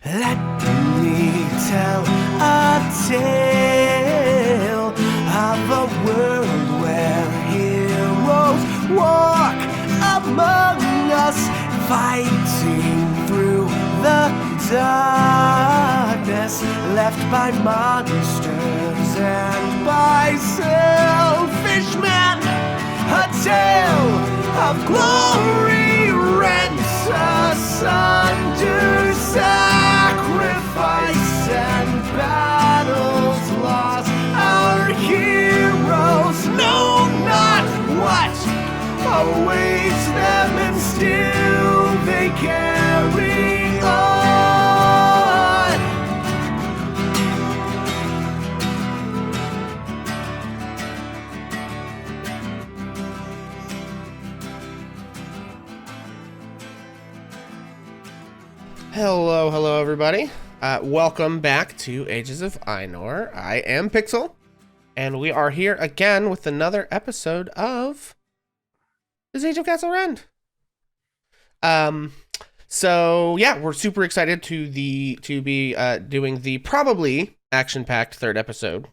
Let me tell a tale of a world where heroes walk among us, fighting through the darkness left by monsters and by selfish men. A tale of glory rent asunder, sacrifice and battles lost. Our heroes know not what awaits them, and still they carry on. Hello, everybody. Welcome back to Ages of Ainor. I am Pixel, and we are here again with another episode of the Siege of Castle Rend. So yeah, we're super excited to be doing the probably action-packed third episode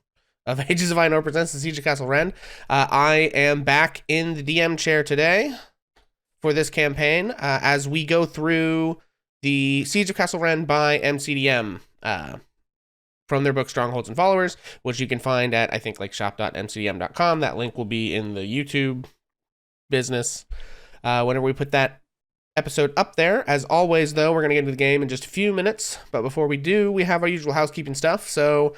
of Ages of Ainor presents the Siege of Castle Rend. I am back in the DM chair today for this campaign as we go through the Siege of Castle Rend by MCDM from their book Strongholds and Followers, which you can find at, I think, like shop.mcdm.com. That link will be in the YouTube business whenever we put that episode up there. As always, though, we're going to get into the game in just a few minutes, but before we do, we have our usual housekeeping stuff. So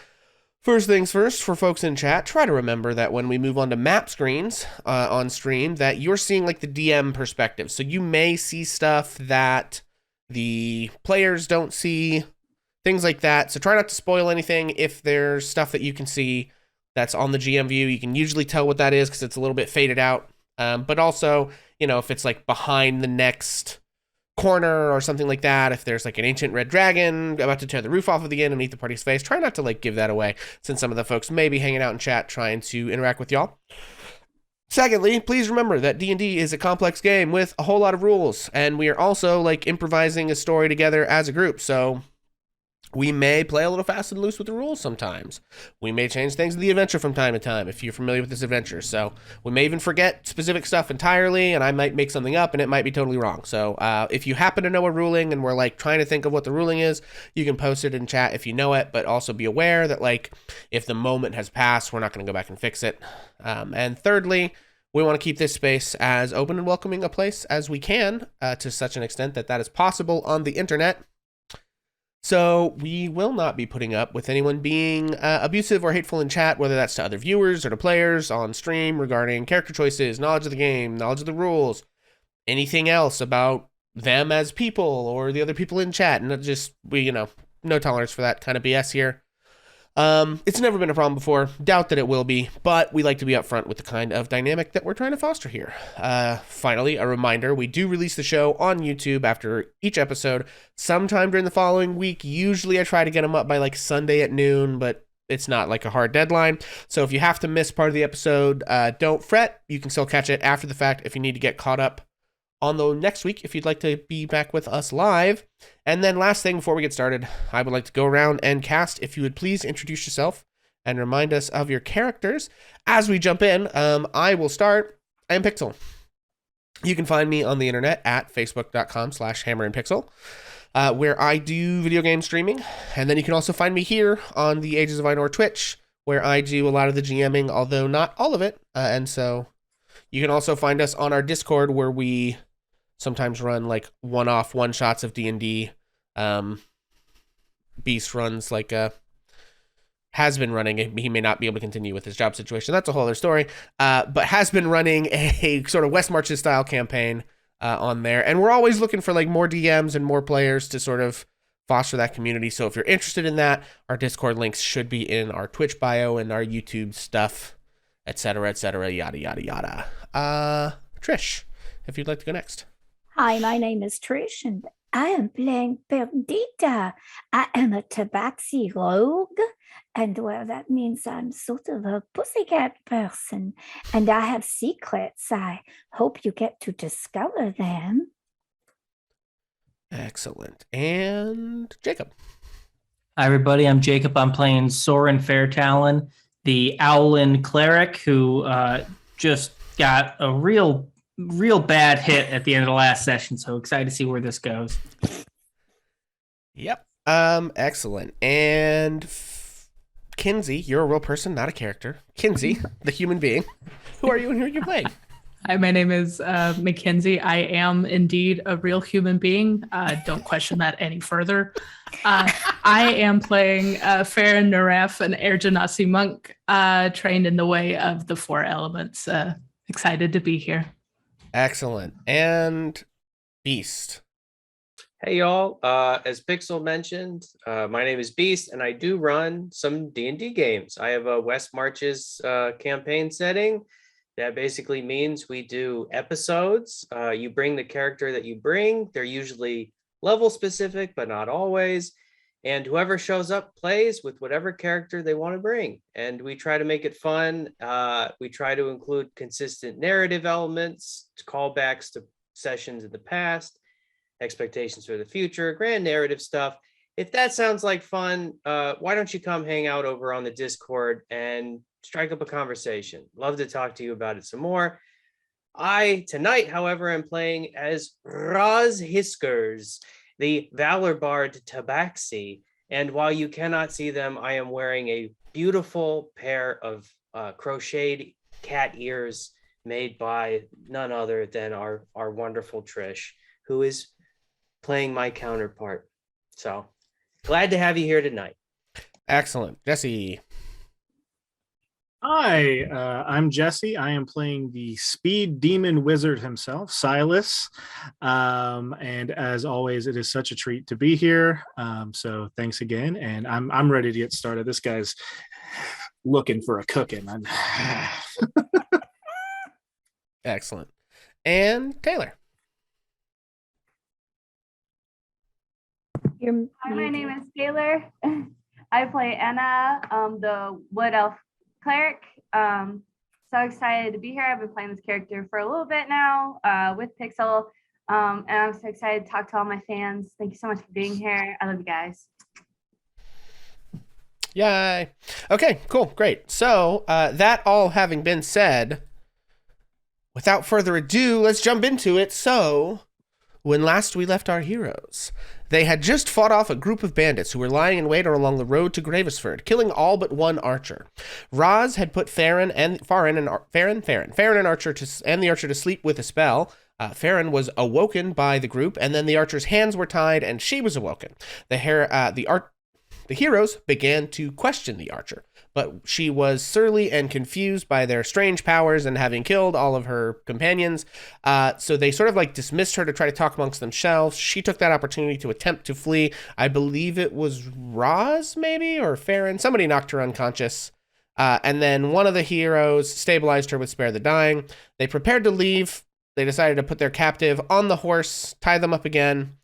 first things first, for folks in chat, try to remember that when we move on to map screens on stream, that you're seeing like the DM perspective. So you may see stuff that the players don't see, things like that. So try not to spoil anything. If there's stuff that you can see that's on the GM view, you can usually tell what that is because it's a little bit faded out. But also, you know, if it's like behind the next corner or something like that, if there's like an ancient red dragon about to tear the roof off of the inn and eat the party's face, try not to like give that away, since some of the folks may be hanging out in chat trying to interact with y'all. Secondly, please remember that D&D is a complex game with a whole lot of rules, and we are also like improvising a story together as a group, so we may play a little fast and loose with the rules sometimes. We may change things in the adventure from time to time if you're familiar with this adventure, so we may even forget specific stuff entirely, and I might make something up and it might be totally wrong. So if you happen to know a ruling and we're like trying to think of what the ruling is, you can post it in chat if you know it, but also be aware that like if the moment has passed, we're not going to go back and fix it. And thirdly, we want to keep this space as open and welcoming a place as we can, to such an extent that that is possible on the internet. So we will not be putting up with anyone being abusive or hateful in chat, whether that's to other viewers or to players on stream regarding character choices, knowledge of the game, knowledge of the rules, anything else about them as people or the other people in chat. And just, no tolerance for that kind of BS here. It's never been a problem before. Doubt that it will be, but we like to be upfront with the kind of dynamic that we're trying to foster here. Finally, a reminder, we do release the show on YouTube after each episode sometime during the following week. Usually I try to get them up by like Sunday at noon, but it's not like a hard deadline. So if you have to miss part of the episode, don't fret. You can still catch it after the fact if you need to get caught up on the next week, if you'd like to be back with us live. And then last thing before we get started, I would like to go around and cast. If you would please introduce yourself and remind us of your characters. As we jump in, I will start. I am Pixel. You can find me on the internet at facebook.com/hammerandpixel, where I do video game streaming. And then you can also find me here on the Ages of Ainor Twitch, where I do a lot of the GMing, although not all of it. And so you can also find us on our Discord, where we sometimes run like one shots of D&D. Beast runs like has been running. He may not be able to continue with his job situation. That's a whole other story. But has been running a sort of West Marches style campaign on there. And we're always looking for like more DMs and more players to sort of foster that community. So if you're interested in that, our Discord links should be in our Twitch bio and our YouTube stuff, etc., yada, yada, yada. Trish, if you'd like to go next. Hi, my name is Trish, and I am playing Perdita. I am a tabaxi rogue, and well, that means I'm sort of a pussycat person, and I have secrets. I hope you get to discover them. Excellent. And Jacob. Hi, everybody. I'm Jacob. I'm playing Soren Fairtalon, the Owlin cleric who just got a real bad hit at the end of the last session. So excited to see where this goes. Yep. Excellent. And Kinsey, you're a real person, not a character. Kinsey, the human being. Who are you and who are you playing? Hi, my name is Mackenzie. I am indeed a real human being. Don't question that any further. I am playing Farron Naref, an Air Genasi monk, trained in the way of the four elements. Excited to be here. Excellent. And Beast. Hey y'all, as Pixel mentioned, my name is Beast and I do run some D&D games. I have a West Marches campaign setting. That basically means we do episodes. You bring the character that you bring. They're usually level specific, but not always. And whoever shows up plays with whatever character they want to bring. And we try to make it fun. We try to include consistent narrative elements, callbacks to sessions in the past, expectations for the future, grand narrative stuff. If that sounds like fun, why don't you come hang out over on the Discord and strike up a conversation. Love to talk to you about it some more. Tonight, however, am playing as Raz Hiskers, the Valor Bard Tabaxi. And while you cannot see them, I am wearing a beautiful pair of crocheted cat ears made by none other than our wonderful Trish, who is playing my counterpart. So glad to have you here tonight. Excellent. Jesse. Hi, I'm Jesse. I am playing the speed demon wizard himself, Silas. And as always, it is such a treat to be here. So thanks again. And I'm ready to get started. This guy's looking for a cooking. Excellent. And Taylor. Hi, my name is Taylor. I play Anna, the Wood Elf cleric. So excited to be here. I've been playing this character for a little bit now with Pixel. And I'm so excited to talk to all my fans. Thank you so much for being here. I love you guys. Yay. Okay, cool. Great. So that all having been said, without further ado, let's jump into it. So when last we left our heroes, they had just fought off a group of bandits who were lying in wait along the road to Gravesford, killing all but one archer. Roz had put Farron and the archer to sleep with a spell. Farron was awoken by the group, and then the archer's hands were tied, and she was awoken. The heroes began to question the archer, but she was surly and confused by their strange powers and having killed all of her companions. So they sort of like dismissed her to try to talk amongst themselves. She took that opportunity to attempt to flee. I believe it was Roz, maybe, or Farron. Somebody knocked her unconscious. And then one of the heroes stabilized her with Spare the Dying. They prepared to leave. They decided to put their captive on the horse, tie them up again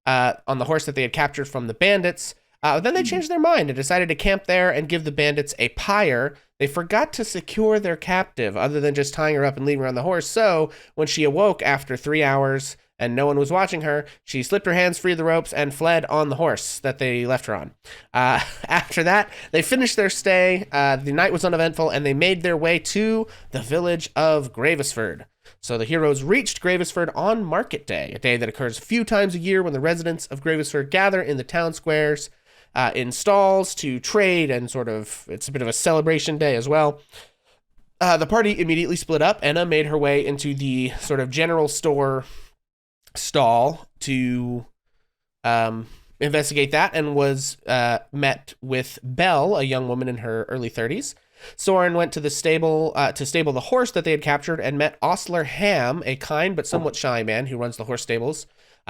on the horse that they had captured from the bandits. Then they changed their mind and decided to camp there and give the bandits a pyre. They forgot to secure their captive other than just tying her up and leaving her on the horse. So when she awoke after 3 hours and no one was watching her, she slipped her hands free of the ropes and fled on the horse that they left her on. After that, they finished their stay. The night was uneventful and they made their way to the village of Gravesford. So the heroes reached Gravesford on Market Day, a day that occurs a few times a year when the residents of Gravesford gather in the town squares in stalls to trade, and it's a bit of a celebration day as well. The party immediately split up. Anna made her way into the sort of general store stall to investigate that and was met with Belle, a young woman in her early 30s. Soren went to the stable to stable the horse that they had captured and met Ostler Ham, a kind but somewhat shy man who runs the horse stables.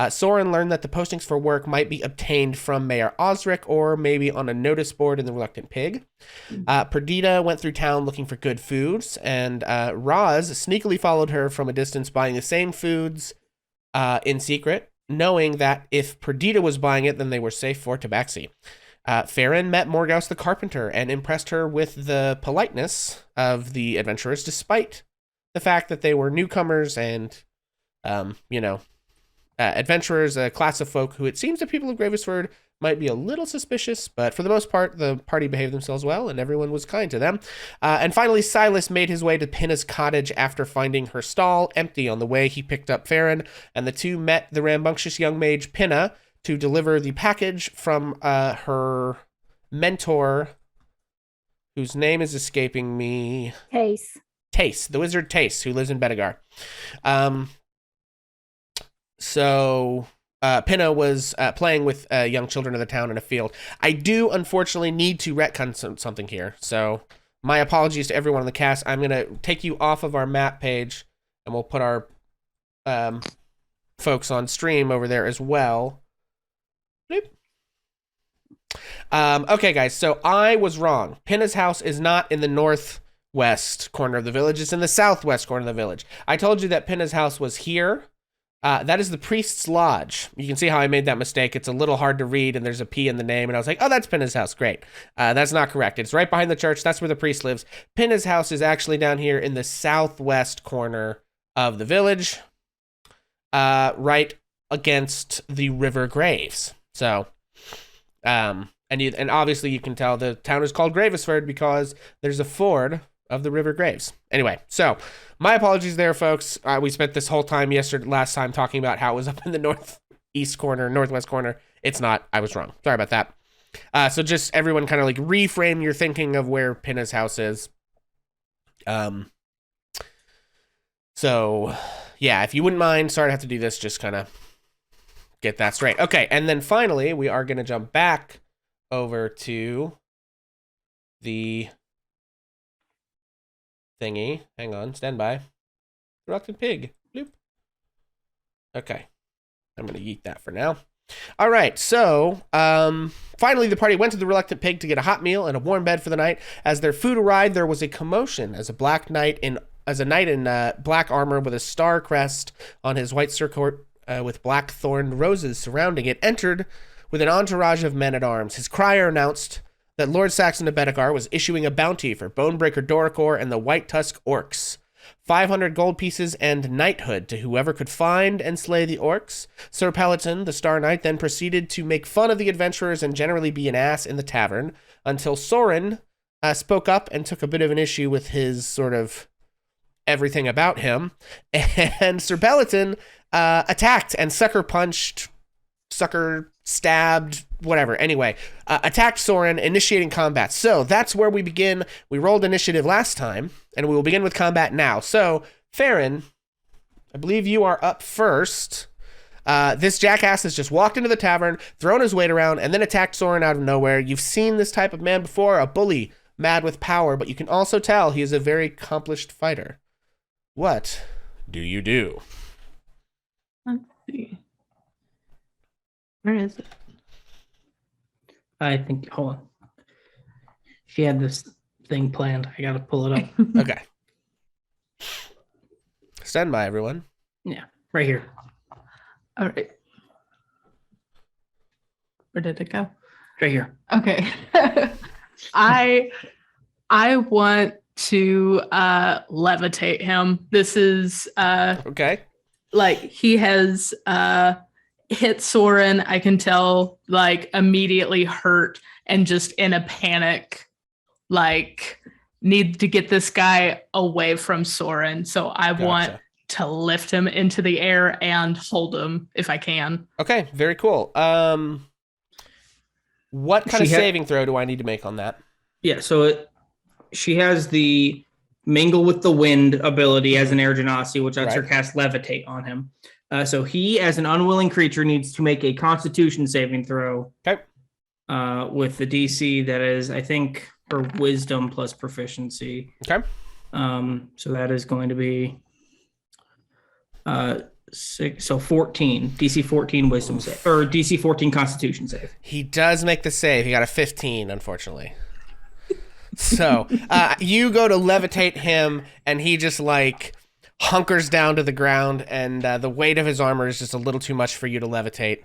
Soren learned that the postings for work might be obtained from Mayor Osric or maybe on a notice board in the Reluctant Pig. Perdita went through town looking for good foods, and Roz sneakily followed her from a distance, buying the same foods in secret, knowing that if Perdita was buying it, then they were safe for Tabaxi. Farron met Morgaus the carpenter and impressed her with the politeness of the adventurers, despite the fact that they were newcomers and, adventurers, a class of folk who it seems the people of Gravesford might be a little suspicious, but for the most part, the party behaved themselves well, and everyone was kind to them. And finally, Silas made his way to Pinna's cottage after finding her stall empty. On the way, he picked up Farron, and the two met the rambunctious young mage Pinna to deliver the package from her mentor, whose name is escaping me. Tace, the wizard Tace, who lives in Bedegar. So Pinna was playing with young children of the town in a field. I do, unfortunately, need to retcon something here. So my apologies to everyone in the cast. I'm going to take you off of our map page, and we'll put our folks on stream over there as well. Bloop. Okay, guys, so I was wrong. Pinna's house is not in the northwest corner of the village. It's in the southwest corner of the village. I told you that Pinna's house was here. That is the priest's lodge. You can see how I made that mistake. It's a little hard to read, and there's a P in the name, and I was like, oh, that's Pinna's house. Great. That's not correct. It's right behind the church. That's where the priest lives. Pinna's house is actually down here in the southwest corner of the village, right against the River Graves. So, and obviously you can tell the town is called Gravesford because there's a ford of the River Graves. Anyway, so my apologies there, folks. We spent this whole time last time talking about how it was up in the northwest corner. It's not. I was wrong. Sorry about that. So just everyone kind of like reframe your thinking of where Pinna's house is. So yeah, if you wouldn't mind, sorry to have to do this, just kind of get that straight. Okay, and then finally, we are going to jump back over to the thingy. Hang on, stand by. Reluctant Pig. Bloop. Okay, I'm going to yeet that for now. All right, so finally the party went to the Reluctant Pig to get a hot meal and a warm bed for the night. As their food arrived, there was a commotion as a knight in black armor with a star crest on his white surcoat with black thorned roses surrounding it entered with an entourage of men-at-arms. His crier announced that Lord Saxon of Bedegar was issuing a bounty for Bonebreaker Doricor and the White Tusk Orcs. 500 gold pieces and knighthood to whoever could find and slay the orcs. Sir Pelliton, the Star Knight, then proceeded to make fun of the adventurers and generally be an ass in the tavern until Soren spoke up and took a bit of an issue with his sort of everything about him. And Sir Pelliton attacked and sucker stabbed, whatever. Anyway, attacked Soren, initiating combat. So that's where we begin. We rolled initiative last time, and we will begin with combat now. So, Farron, I believe you are up first. This jackass has just walked into the tavern, thrown his weight around, and then attacked Soren out of nowhere. You've seen this type of man before, a bully, mad with power, but you can also tell he is a very accomplished fighter. What do you do? Let's see. Where is it? I think, hold on. She had this thing planned. I gotta pull it up. Okay. Stand by, everyone. Yeah, right here. All right. Where did it go? Right here. Okay. I want to levitate him. This is Okay. like he has hit Soren. I can tell, like, immediately hurt and just in a panic, like, need to get this guy away from Soren. So I want to lift him into the air and hold him if I can. Okay, very cool. What kind of saving throw do I need to make on that? Yeah, so she has the Mingle with the Wind ability as an Air Genasi, which lets her cast Levitate on him. So he, as an unwilling creature, needs to make a Constitution saving throw. Okay. With the DC that is, I think, her Wisdom plus Proficiency. Okay. So that is going to be 6, so 14. DC 14 Wisdom save, or DC 14 Constitution save. He does make the save. He got a 15, unfortunately. So you go to levitate him, and he just like hunkers down to the ground, and the weight of his armor is just a little too much for you to levitate,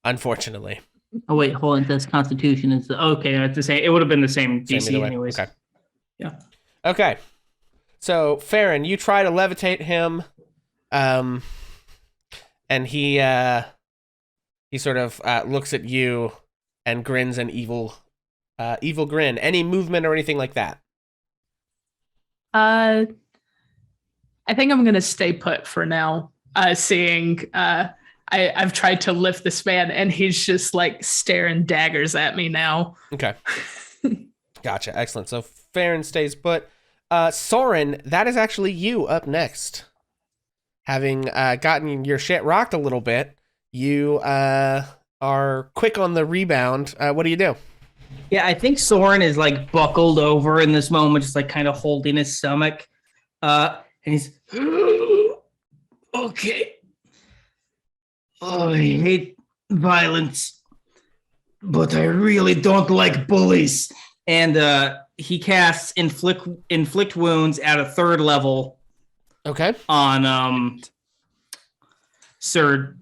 unfortunately. Oh wait, hold on. This Constitution is okay. It's the same. It would have been the same DC anyways. Okay. Yeah. Okay. So Farron, you try to levitate him, and he sort of looks at you and grins an evil grin. Any movement or anything like that? I think I'm gonna stay put for now. Seeing I've tried to lift this man and he's just like staring daggers at me now. Okay. Gotcha. Excellent. So Farron stays put. Soren, that is actually you up next. Having gotten your shit rocked a little bit, you are quick on the rebound. What do you do? Yeah, I think Soren is like buckled over in this moment, just like kind of holding his stomach. And he's okay. Oh, I hate violence, but I really don't like bullies. And he casts inflict wounds at a 3rd level. Okay. On Sir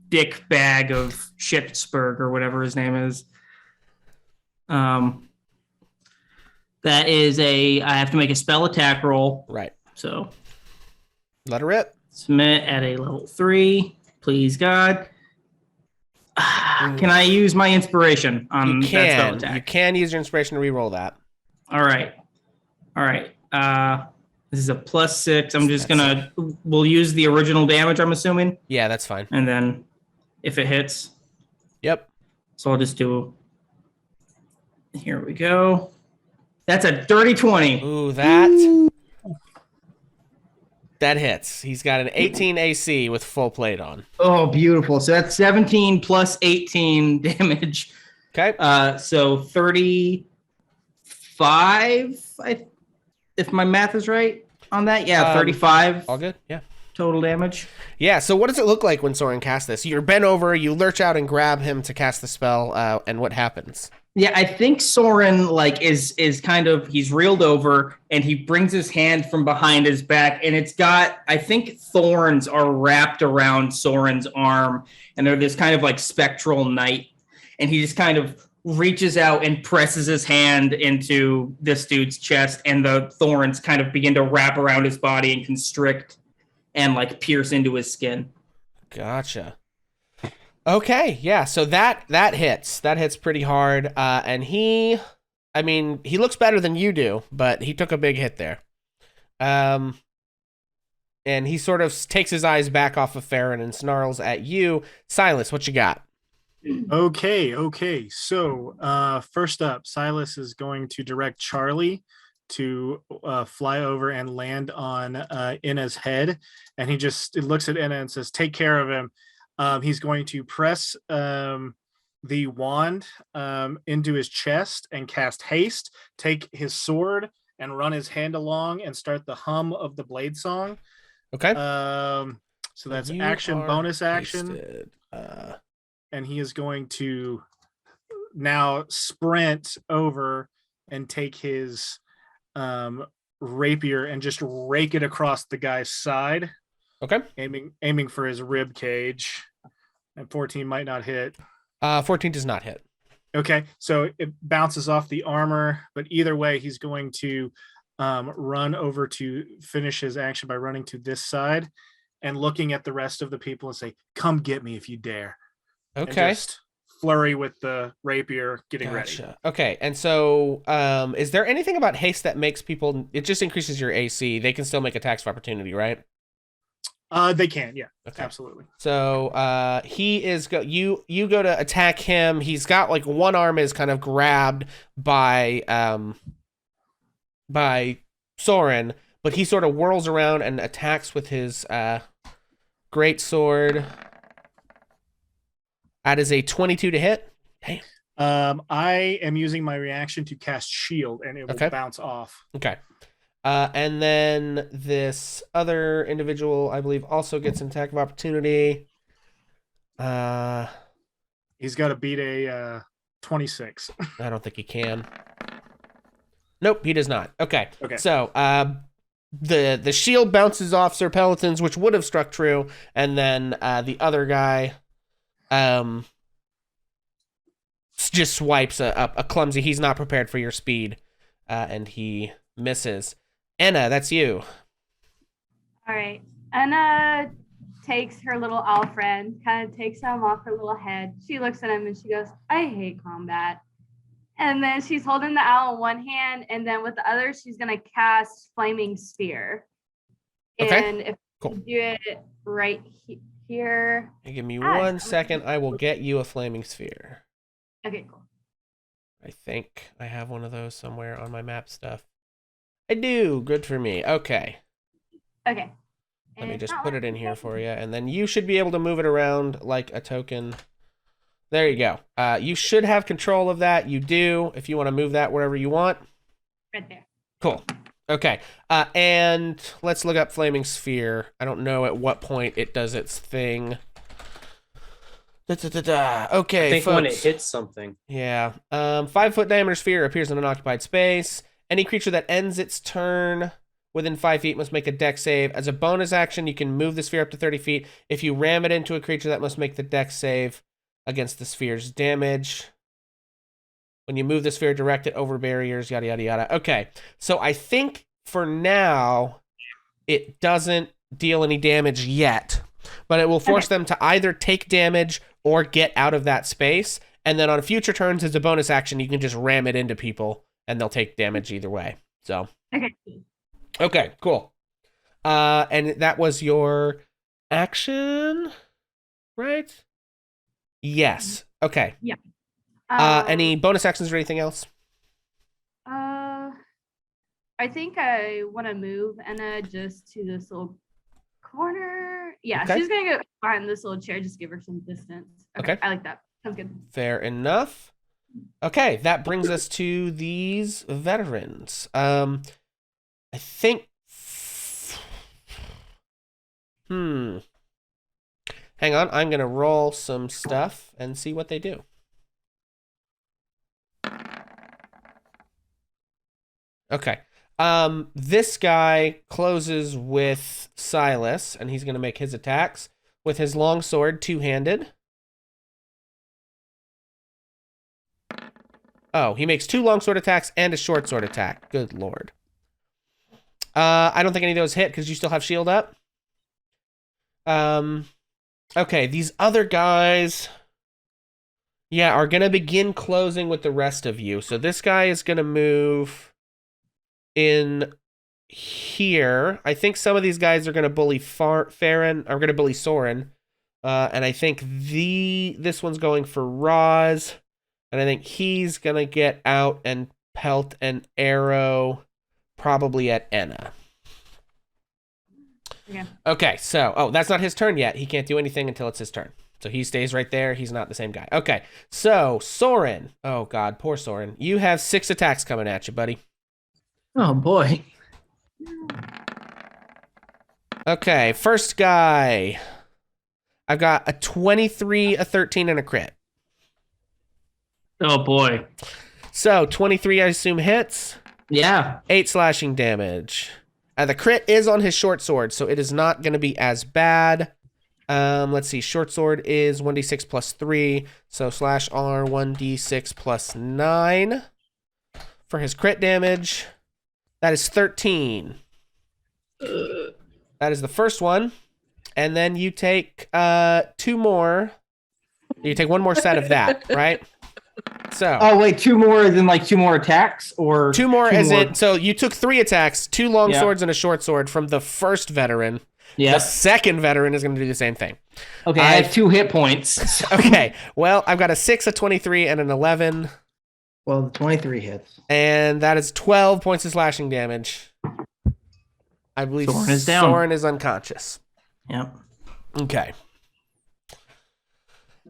Dick Bag of Shitsburg or whatever his name is. That is I have to make a spell attack roll. Right. So let her rip. Submit at a level 3. Please, God. Can I use my inspiration on that spell attack? You can use your inspiration to reroll that. All right. This is a +6. I'm just gonna. We'll use the original damage, I'm assuming. Yeah, that's fine. And then, if it hits. Yep. So I'll just do. Here we go. That's a dirty 20. Ooh, that hits. He's got an 18 AC with full plate on. Oh, beautiful. So that's 17 plus 18 damage. Okay. So 35, if my math is right on that. Yeah, 35. All good. Yeah. Total damage. Yeah. So what does it look like when Soren casts this? You're bent over, you lurch out and grab him to cast the spell, and what happens? Yeah, I think Soren is kind of, he's reeled over and he brings his hand from behind his back and it's got, I think thorns are wrapped around Soren's arm and they're this kind of like spectral knight, and he just kind of reaches out and presses his hand into this dude's chest and the thorns kind of begin to wrap around his body and constrict and like pierce into his skin. Gotcha. Okay, yeah, so that hits. That hits pretty hard. And he looks better than you do, but he took a big hit there. And he sort of takes his eyes back off of Farron and snarls at you. Silas, what you got? Okay. So first up, Silas is going to direct Charlie to fly over and land on Inna's head. And he just looks at Inna and says, take care of him. He's going to press the wand into his chest and cast haste, take his sword and run his hand along and start the hum of the blade song. Okay. So that's action, bonus action. Hasted. And he is going to now sprint over and take his rapier and just rake it across the guy's side. Okay. Aiming for his rib cage. And 14 might not hit. 14 does not hit. Okay, so it bounces off the armor, but either way, he's going to run over to finish his action by running to this side and looking at the rest of the people and say, come get me if you dare. Okay. And just flurry with the rapier, getting ready. Okay, and so is there anything about haste that makes people, it just increases your AC, they can still make attacks of opportunity, right? They can, yeah, okay. Absolutely. So he is you go to attack him. He's got like one arm is kind of grabbed by Soren, but he sort of whirls around and attacks with his great sword. That is a 22 to hit. Damn. I am using my reaction to cast shield, and it will bounce off. Okay. And then this other individual, I believe, also gets an attack of opportunity. He's got to beat a 26. I don't think he can. Nope, he does not. Okay. Okay. So the shield bounces off Sir Pelliton's, which would have struck true, and then the other guy just swipes a clumsy. He's not prepared for your speed, and he misses. Anna, that's you. All right. Anna takes her little owl friend, kind of takes him off her little head. She looks at him and she goes, I hate combat. And then she's holding the owl in one hand, and then with the other, she's going to cast Flaming Spear. Okay, And if cool. you do it right here. Hey, give me 1 second. I will get you a flaming sphere. Okay, cool. I think I have one of those somewhere on my map stuff. I do. Good for me. Okay. Okay. Let me And just that put one- it in here for you, and then you should be able to move it around like a token. There you go. You should have control of that. You do, if you want to move that wherever you want. Right there. Cool. Okay. And let's look up Flaming Sphere. I don't know at what point it does its thing. Okay, I think folks. when it hits something. Yeah. 5-foot diameter sphere appears in an occupied space. Any creature that ends its turn within 5 feet must make a dex save. As a bonus action, you can move the sphere up to 30 feet. If you ram it into a creature, that must make the dex save against the sphere's damage. When you move the sphere, direct it over barriers, yada, yada, yada. Okay, so I think for now, it doesn't deal any damage yet, but it will force them to either take damage or get out of that space. And then on future turns, as a bonus action, you can just ram it into people, and they'll take damage either way. So, okay, cool. And that was your action, right? Yes. Okay. Yeah. Any bonus actions or anything else? I think I want to move Anna just to this little corner. Yeah, Okay. she's gonna go behind this little chair. Just give her some distance. Okay. I like that. Sounds good. Fair enough. Okay, that brings us to these veterans. I think. Hang on, I'm gonna roll some stuff and see what they do. Okay. This guy closes with Silas, and he's gonna make his attacks with his long sword, two-handed. Oh, he makes 2 longsword attacks and a short sword attack. Good lord. I don't think any of those hit because you still have shield up. Okay, these other guys, yeah, are going to begin closing with the rest of you. So this guy is going to move in here. I think some of these guys are going to bully Farron, are going to bully Soren. And I think this one's going for Roz. And I think he's going to get out and pelt an arrow probably at Enna. Yeah. Okay, so, that's not his turn yet. He can't do anything until it's his turn. So he stays right there. He's not the same guy. Okay, so Soren. Oh, God, poor Soren. You have 6 attacks coming at you, buddy. Oh, boy. Okay, first guy. I've got a 23, a 13, and a crit. Oh, boy. So 23, I assume, hits. Yeah. 8 slashing damage. The crit is on his short sword, so it is not going to be as bad. Let's see. Short sword is 1d6 plus 3. So slash R 1d6 plus 9 for his crit damage. That is 13. That is the first one. And then you take 2 more. You take 1 more set of that, right? So. Oh, wait, 2 more than like 2 more attacks? Or 2 more as in, so you took 3 attacks, 2 long swords and a short sword from the first veteran. Yeah. The second veteran is going to do the same thing. Okay, I have 2 hit points. Okay, well, I've got a 6, a 23, and an 11. Well, the 23 hits. And that is 12 points of slashing damage. I believe Soren is down. Soren is unconscious. Yep. Okay.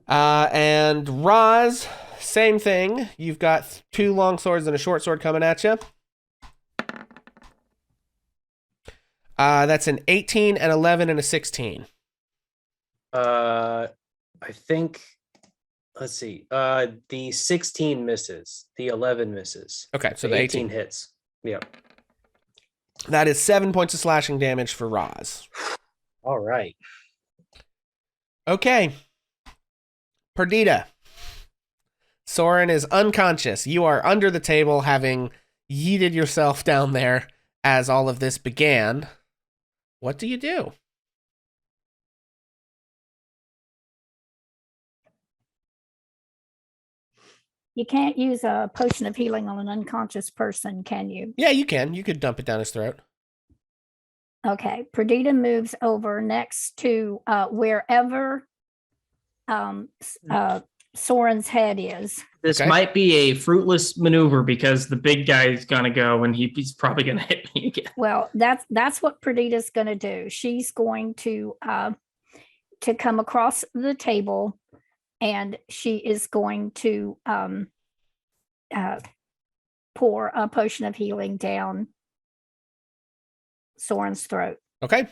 And Roz, same thing. You've got 2 long swords and a short sword coming at you. That's an 18, an 11, and a 16. I think, let's see. The 16 misses. The 11 misses. Okay, so The the 18 18 hits. Yep. That is 7 points of slashing damage for Roz. All right. Okay. Perdita. Soren is unconscious. You are under the table, having yeeted yourself down there as all of this began. What do you do? You can't use a potion of healing on an unconscious person, can you? Yeah, you can. You could dump it down his throat. Okay. Perdita moves over next to wherever Soren's head is. This Okay. might be a fruitless maneuver because the big guy's gonna go and he's probably gonna hit me again. Well, that's what Perdita's going to do. She's going to come across the table, and she is going to pour a potion of healing down Soren's throat Okay.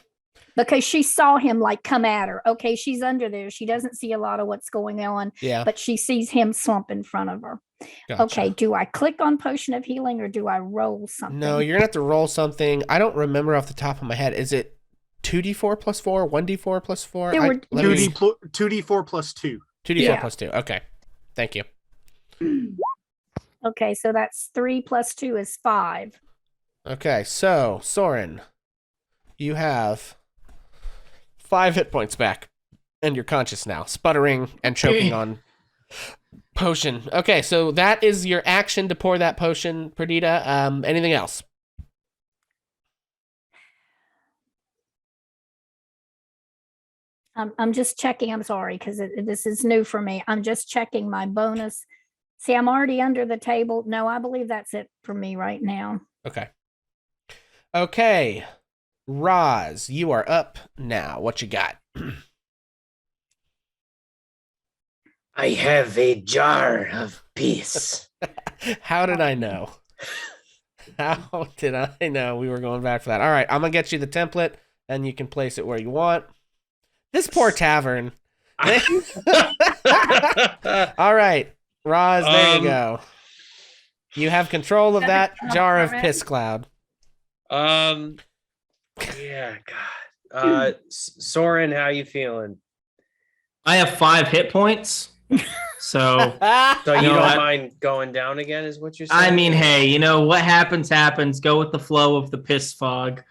because she saw him like come at her. Okay, she's under there. She doesn't see a lot of what's going on, Yeah. but she sees him slump in front of her. Gotcha. Okay, do I click on potion of healing or do I roll something? No, you're gonna have to roll something. I don't remember off the top of my head. Is it 2d4 plus 4, 1d4 plus 4? There were- 2d4 plus 2. 2d4 Yeah. plus 2. Okay. Thank you. Okay, so that's 3 plus 2 is 5. Okay, so Soren, you have 5 hit points back, and you're conscious now, sputtering and choking on potion. Okay, so that is your action to pour that potion, Perdita. Anything else? I'm just checking. I'm sorry because this is new for me. I'm just checking my bonus. See, I'm already under the table. No, I believe that's it for me right now. Okay. Okay, Roz, you are up now. What you got? I have a jar of peace. How did I know? How did I know we were going back for that? All right, I'm going to get you the template, and you can place it where you want. This poor tavern. All right, Roz, there you go. You have control of that jar of piss cloud. Yeah, God. Soren, how you feeling? I have 5 hit points. So So you know don't what? mind going down again, is what you're saying? I mean, hey, you know what happens. Go with the flow of the piss fog.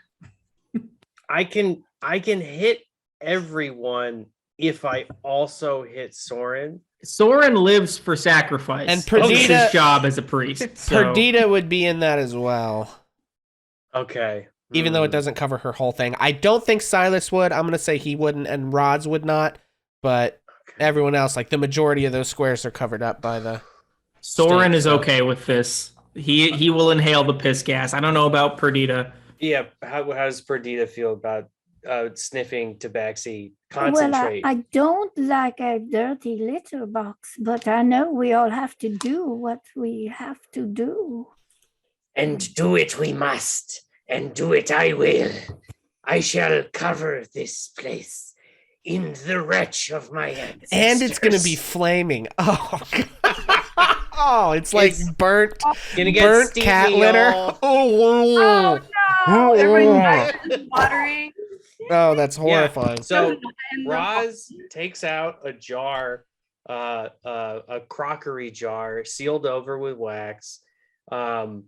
I can hit everyone if I also hit Soren. Soren lives for sacrifice. And That's Perdita- his job as a priest. So. Perdita would be in that as well, Okay. even though it doesn't cover her whole thing. I don't think Silas would. I'm going to say he wouldn't, and Rods would not. But everyone else, like the majority of those squares, are covered up by the. Soren State, is so- okay with this. He will inhale the piss gas. I don't know about Perdita. Yeah. How does Perdita feel about sniffing tabaxi? Well, Concentrate. I don't like a dirty litter box, but I know we all have to do what we have to do. And do it we must, and do it I will. I shall cover this place in the wretch of my ancestors. And it's going to be flaming. Oh, God. Oh, it's like It's burnt gonna get burnt cat steamy, litter. y'all. Oh no! Everyone's eyes is watering. Oh, that's horrifying. So Roz takes out a jar, a crockery jar sealed over with wax, and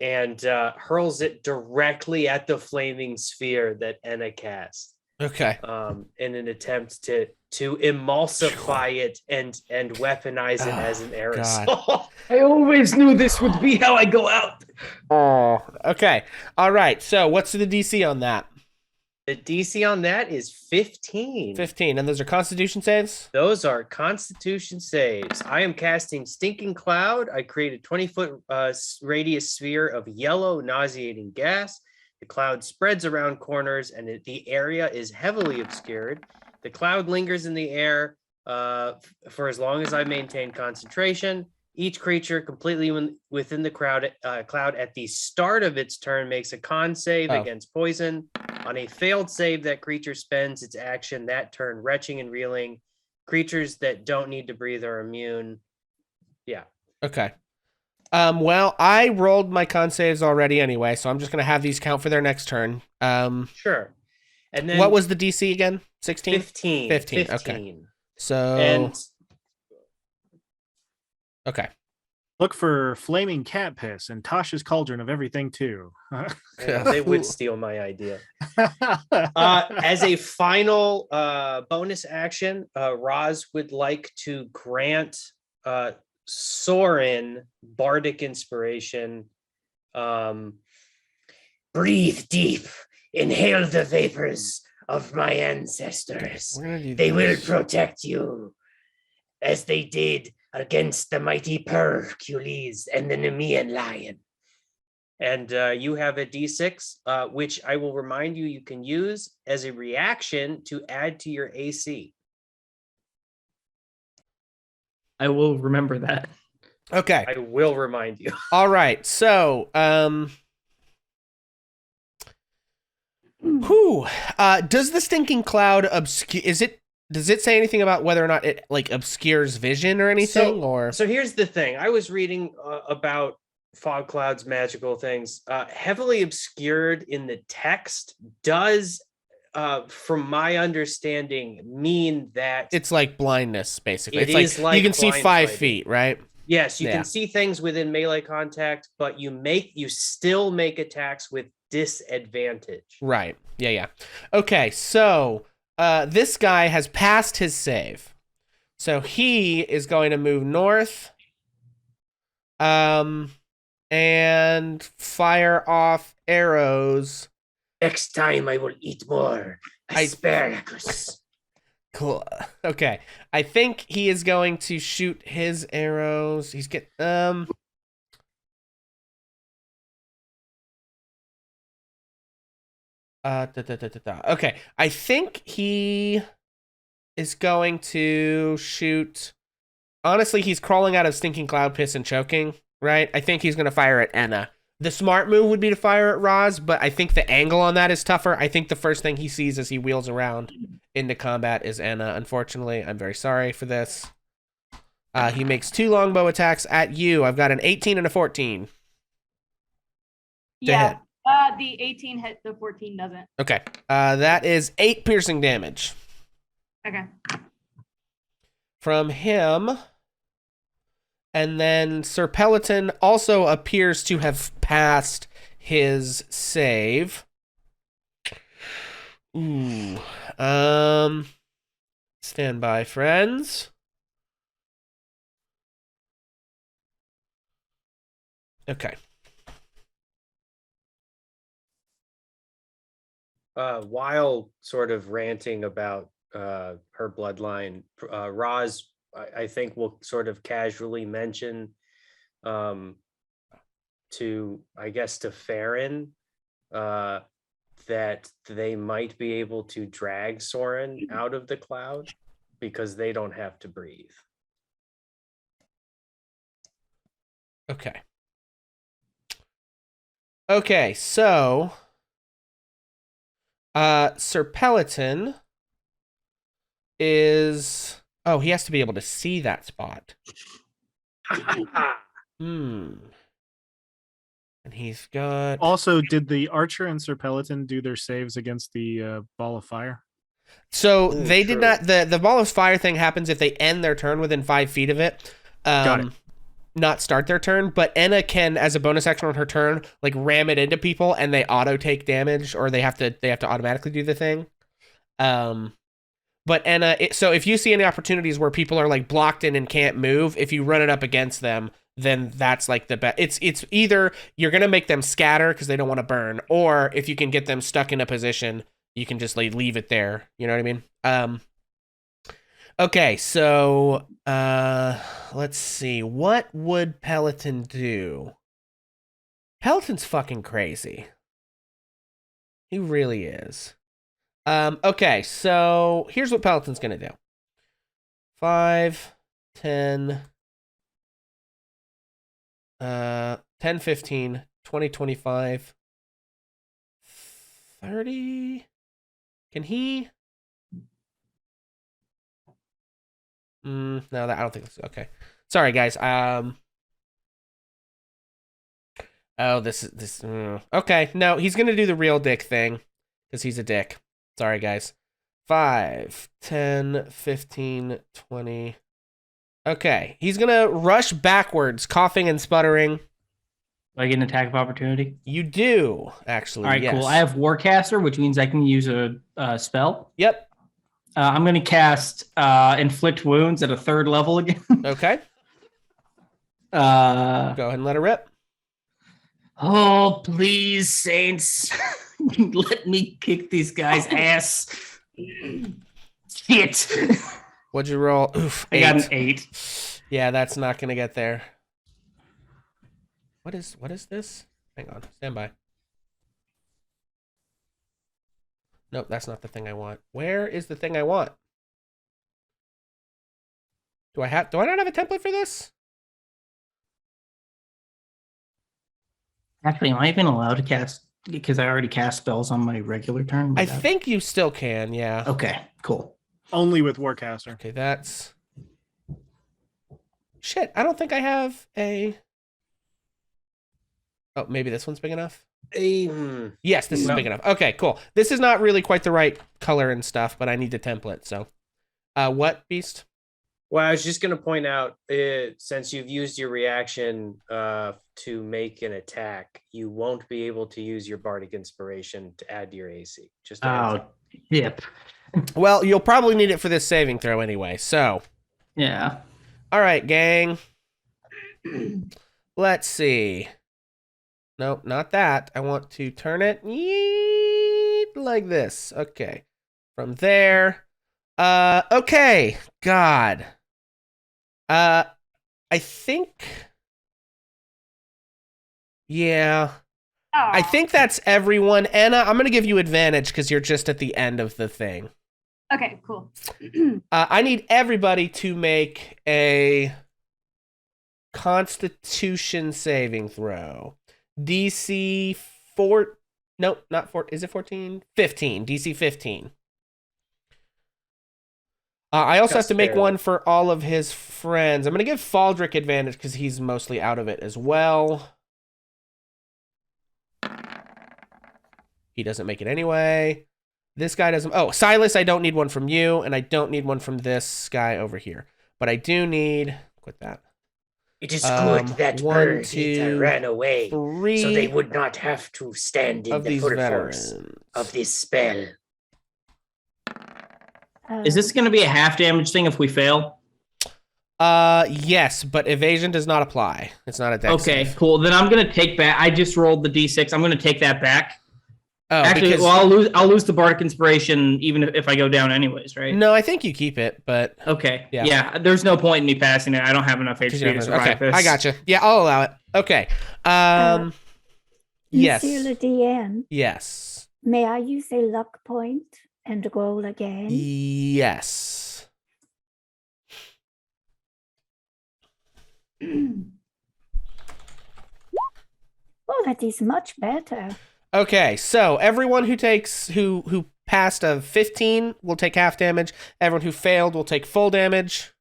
hurls it directly at the flaming sphere that Enna cast. Okay. In an attempt to emulsify it and weaponize it as an aerosol. I always knew this would be how I go out. Oh, okay. All right. So what's the DC on that? The DC on that is 15. 15. And those are Constitution saves? Those are Constitution saves. I am casting Stinking Cloud. I create a 20-foot radius sphere of yellow, nauseating gas. The cloud spreads around corners, and the area is heavily obscured. The cloud lingers in the air for as long as I maintain concentration. Each creature completely within the cloud at the start of its turn makes a con save against poison. On a failed save, that creature spends its action that turn retching and reeling. Creatures that don't need to breathe are immune. Yeah. Okay. Well, I rolled my con saves already anyway, so I'm just going to have these count for their next turn. Sure. And then What was the DC again? 16? 15. 15, okay. So, And okay. Look for flaming cat piss and Tasha's cauldron of everything too. they would steal my idea. As a final bonus action, Roz would like to grant Soren, bardic inspiration. Breathe deep, inhale the vapors of my ancestors. We're gonna do They will this. protect you, as they did against the mighty Hercules and the Nemean lion. And you have a D6, which I will remind you can use as a reaction to add to your AC. I will remember that. Okay. I will remind you. All right. So, does the stinking cloud obscure? Does it say anything about whether or not it like obscures vision or anything? So here's the thing. I was reading about fog clouds, magical things. Heavily obscured in the text does, from my understanding, mean that it's like blindness, basically. It It's is like you can see 5 blindsided. feet, right? yes, you Yeah. can see things within melee contact, but you still make attacks with disadvantage. Right. Yeah. Okay. So, this guy has passed his save, so he is going to move north, and fire off arrows. Next time I will eat more asparagus. Cool. Okay. I think he is going to shoot his arrows. He's get Okay. I think he is going to shoot. Honestly, he's crawling out of stinking cloud piss and choking, right? I think he's going to fire at Enna. The smart move would be to fire at Roz, but I think the angle on that is tougher. I think the first thing he sees as he wheels around into combat is Enna. Unfortunately, I'm very sorry for this. He makes 2 longbow attacks at you. I've got an 18 and a 14. Yeah. hit. The 18 hit, the 14 doesn't. Okay. That is 8 piercing damage Okay. from him. And then Sir Pelliton also appears to have passed his save. Ooh. Stand by, friends. Okay. While sort of ranting about her bloodline, Roz, I think will sort of casually mention to Farron that they might be able to drag Soren out of the cloud because they don't have to breathe. Okay. Okay, so Sir Pelliton is he has to be able to see that spot. And he's got Also, did the archer and Sir Pelliton do their saves against the ball of fire? So Ooh, they did true. not. The ball of fire thing happens if they end their turn within 5 feet of it. Got it. Not start their turn, but Enna can, as a bonus action on her turn, like ram it into people, and they auto take damage, or they have to automatically do the thing. But Enna, so if you see any opportunities where people are like blocked in and can't move, if you run it up against them, then that's like the best. It's either you're gonna make them scatter because they don't want to burn, or if you can get them stuck in a position, you can just like leave it there. You know what I mean? Okay, so let's see. What would Pelliton do? Pelliton's fucking crazy. He really is. Okay, so here's what Pelliton's gonna do. 5, 10, 10, 15, 20, 25, 30. Can he? No, I don't think that's okay. Sorry, guys. Okay, no, he's gonna do the real dick thing because he's a dick. Sorry, guys. 5, 10, 15, 20. Okay, he's gonna rush backwards, coughing and sputtering. Do I get an attack of opportunity? You do, actually. All right, yes. cool. I have Warcaster, which means I can use a spell. Yep. I'm going to cast Inflict Wounds at a 3rd level again. Okay. Go ahead and let it rip. Oh, please, Saints. Let me kick these guys' ass. Shit. What'd you roll? Oof, I got an 8. Yeah, that's not gonna get there. What is this? Hang on, stand by. Nope, that's not the thing I want. Where is the thing I want? Do I not have a template for this? Actually, am I even allowed to cast, because I already cast spells on my regular turn? I think you still can, yeah. Okay, cool. Only with Warcaster. Okay, that's... Shit, I don't think I have a... Oh, maybe this one's big enough? Yes, this is big enough. Okay, cool. This is not really quite the right color and stuff, but I need the template, so... what, Beast? Well, I was just going to point out, since you've used your reaction to make an attack, you won't be able to use your Bardic Inspiration to add to your AC. Just yep. Well, you'll probably need it for this saving throw anyway, so... Yeah. All right, gang. Let's see. Nope, not that. I want to turn it like this. Okay. From there. Okay. God. I think... Yeah. I think that's everyone. Anna, I'm going to give you advantage because you're just at the end of the thing. Okay, cool. I need everybody to make a Constitution saving throw. DC 4... Nope, not 4. Is it 14? 15. DC 15. I also have to make one for all of his friends. I'm going to give Faldrich advantage because he's mostly out of it as well. He doesn't make it anyway. This guy doesn't... Oh, Silas, I don't need one from you, and I don't need one from this guy over here. But I do need... Quit that. It is good that Perdita ran away, three so they would not have to stand in the full force of this spell. Is this going to be a half damage thing if we fail? Yes, but evasion does not apply. It's not a dex Okay, save. cool. Then I'm going to take back... I just rolled the D6. I'm going to take that back. Oh, actually, because... well, I'll lose the Bardic Inspiration even if I go down anyways, right? No, I think you keep it, but... Okay, yeah. There's no point in me passing it. I don't have enough HP to survive this. I gotcha. Yeah, I'll allow it. Okay. Yes. Monsieur le DM, Yes. may I use a luck point and roll again? Yes. Oh, that is much better. Okay, so everyone who takes who passed a 15 will take half damage. Everyone who failed will take full damage.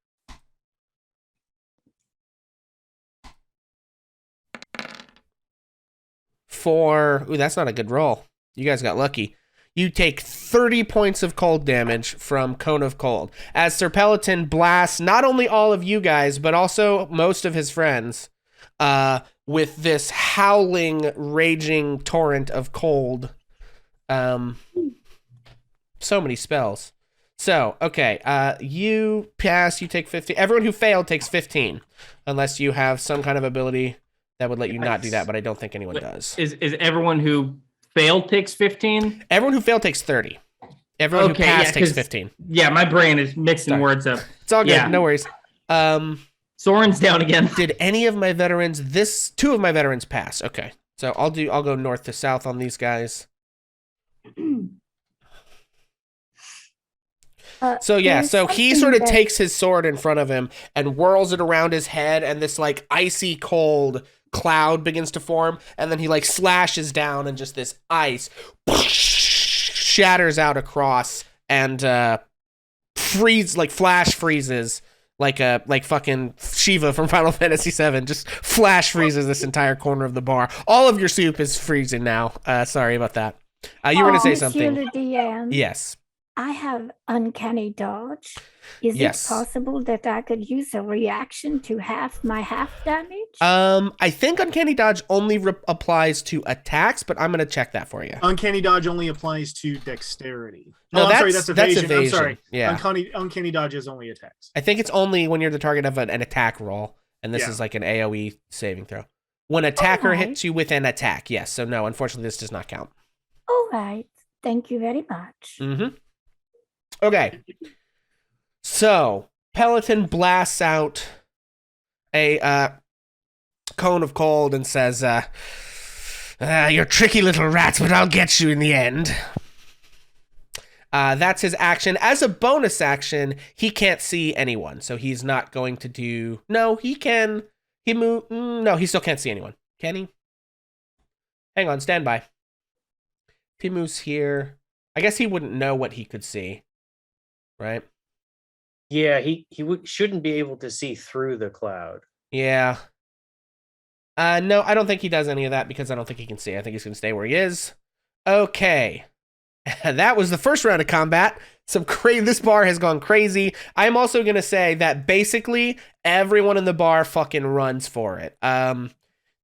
Ooh, that's not a good roll. You guys got lucky. You take 30 points of cold damage from Cone of Cold. As Sir Pelliton blasts not only all of you guys, but also most of his friends with this howling, raging torrent of cold. So many spells. So, okay, you pass, you take 15. Everyone who failed takes 15, unless you have some kind of ability that would let you not do that, but I don't think anyone does. Is everyone who failed takes 15? Everyone who failed takes 30. Everyone who passed takes 15. Yeah, my brain is mixing words up. It's all good. Yeah. No worries. Soren's down again. Did any of my veterans... Two of my veterans pass. Okay. So I'll go north to south on these guys. So yeah, so he sort of takes his sword in front of him and whirls it around his head, and this like icy cold cloud begins to form, and then he like slashes down, and just this ice shatters out across and flash freezes like fucking Shiva from Final Fantasy VII, just flash freezes this entire corner of the bar. All of your soup is freezing now. Sorry about that. You were going to say something. Monsieur le DM, Yes. I have uncanny dodge. Is it possible that I could use a reaction to half my half damage? I think uncanny dodge only applies to attacks, but I'm going to check that for you. Uncanny dodge only applies to dexterity. No, I'm sorry, that's evasion. I'm sorry. Yeah. Uncanny dodge is only attacks. I think it's only when you're the target of an attack roll. And this Yeah. is like an AoE saving throw. When attacker Alright. hits you with an attack, yes. So no, unfortunately, this does not count. All right. Thank you very much. Mm-hmm. Okay. So Pelliton blasts out a cone of cold and says, "You're tricky little rats, but I'll get you in the end." That's his action. As a bonus action, he can't see anyone, so he's not going to do. No, he can. He move. No, he still can't see anyone. Can he? Hang on, stand by. If he moves here, I guess he wouldn't know what he could see, right? Yeah, he shouldn't be able to see through the cloud. Yeah. No, I don't think he does any of that because I don't think he can see. I think he's going to stay where he is. Okay. That was the first round of combat. This bar has gone crazy. I'm also going to say that basically everyone in the bar fucking runs for it.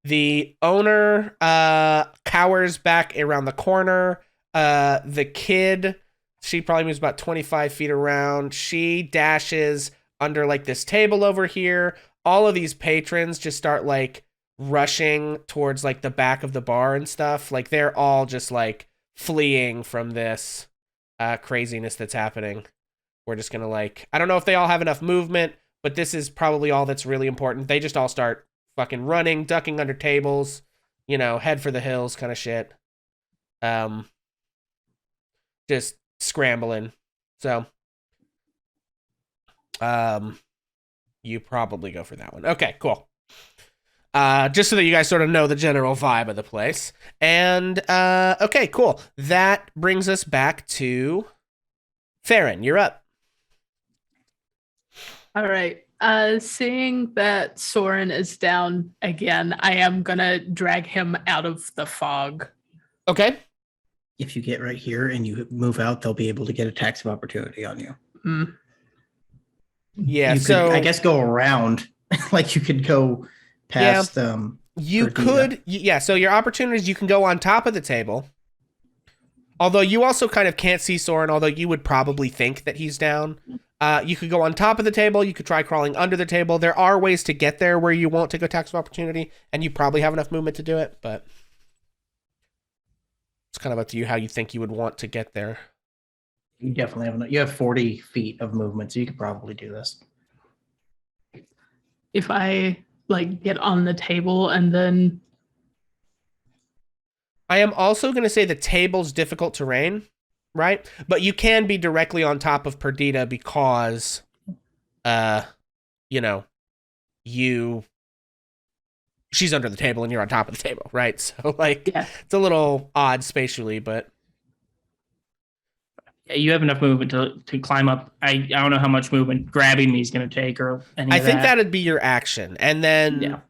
The owner cowers back around the corner. The kid, she probably moves about 25 feet around. She dashes under like this table over here. All of these patrons just start like rushing towards like the back of the bar and stuff. Like they're all just like fleeing from this craziness that's happening. We're just gonna like, I don't know if they all have enough movement, but this is probably all that's really important. They just all start fucking running, ducking under tables, head for the hills kind of shit. Just scrambling. So you probably go for that one. Okay, cool. Just so that you guys sort of know the general vibe of the place. And, okay, cool. That brings us back to Farron. You're up. All right. Seeing that Soren is down again, I am gonna drag him out of the fog. Okay. If you get right here and you move out, they'll be able to get attacks of opportunity on you. Mm. Yeah, you so could, I guess, go around. Like you could go past them. You could, yeah, so your opportunities, you can go on top of the table. Although you also kind of can't see Soren, although you would probably think that he's down. You could go on top of the table. You could try crawling under the table. There are ways to get there where you won't take attacks of opportunity, and you probably have enough movement to do it, but it's kind of up to you how you think you would want to get there. You definitely have enough. You have 40 feet of movement, so you could probably do this. If I like get on the table and then I am also going to say the table's difficult terrain, right? But you can be directly on top of Perdita because, she's under the table and you're on top of the table, right? So, like, yeah. It's a little odd spatially, but... Yeah, you have enough movement to climb up. I don't know how much movement grabbing me is going to take or any I of think that. that'd be your action. And then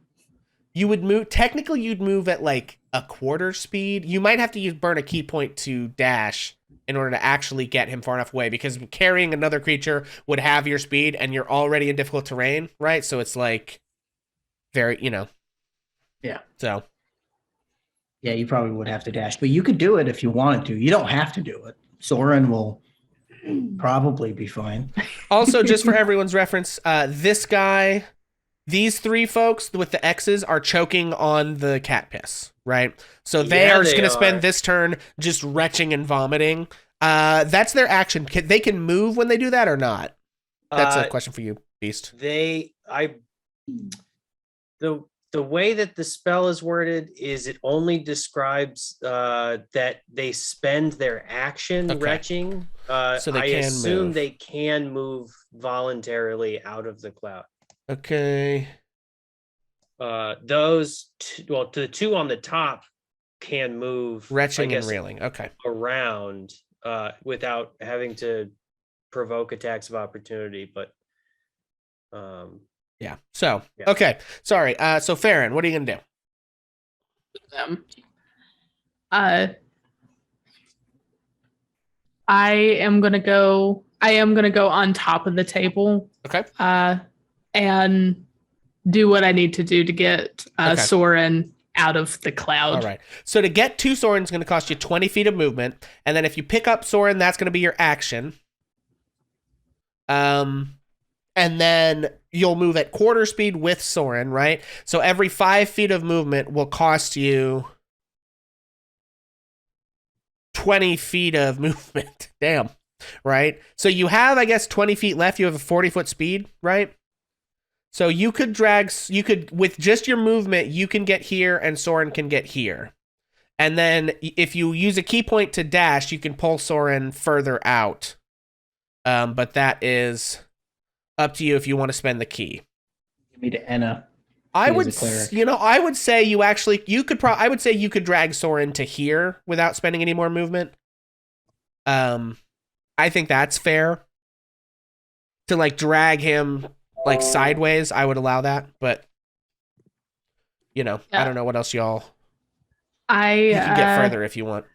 you would move... Technically, you'd move at, like, a quarter speed. You might have to burn a key point to dash in order to actually get him far enough away, because carrying another creature would have your speed, and you're already in difficult terrain, right? So it's, like, very, Yeah. So... Yeah, you probably would have to dash, but you could do it if you wanted to. You don't have to do it. Soren will probably be fine. Also, just for everyone's reference, this guy, these three folks with the X's are choking on the cat piss, right? So they are just going to spend this turn just retching and vomiting. That's their action. They can move when they do that or not? That's a question for you, Beast. The way that the spell is worded is it only describes that they spend their action retching. So they I can assume move. they can move voluntarily out of the cloud. Okay. Those the two on the top can move Retching and reeling. Okay. Around without having to provoke attacks of opportunity, but yeah. So, okay. Sorry. So Farron, what are you going to do? I am gonna go on top of the table. Okay. And do what I need to do to get Soren out of the cloud. All right. So to get to Soren is going to cost you 20 feet of movement, and then if you pick up Soren, that's going to be your action. And then you'll move at quarter speed with Soren, right? So every 5 feet of movement will cost you 20 feet of movement. Damn. Right? So you have, I guess, 20 feet left. You have a 40-foot speed, right? So you could with just your movement, you can get here and Soren can get here. And then if you use a key point to dash, you can pull Soren further out. But that is up to you if you want to spend the key. Give me to Enna. I would say you could drag Soren to here without spending any more movement. I think that's fair. To like drag him like sideways, I would allow that, but I don't know what else you can get further if you want.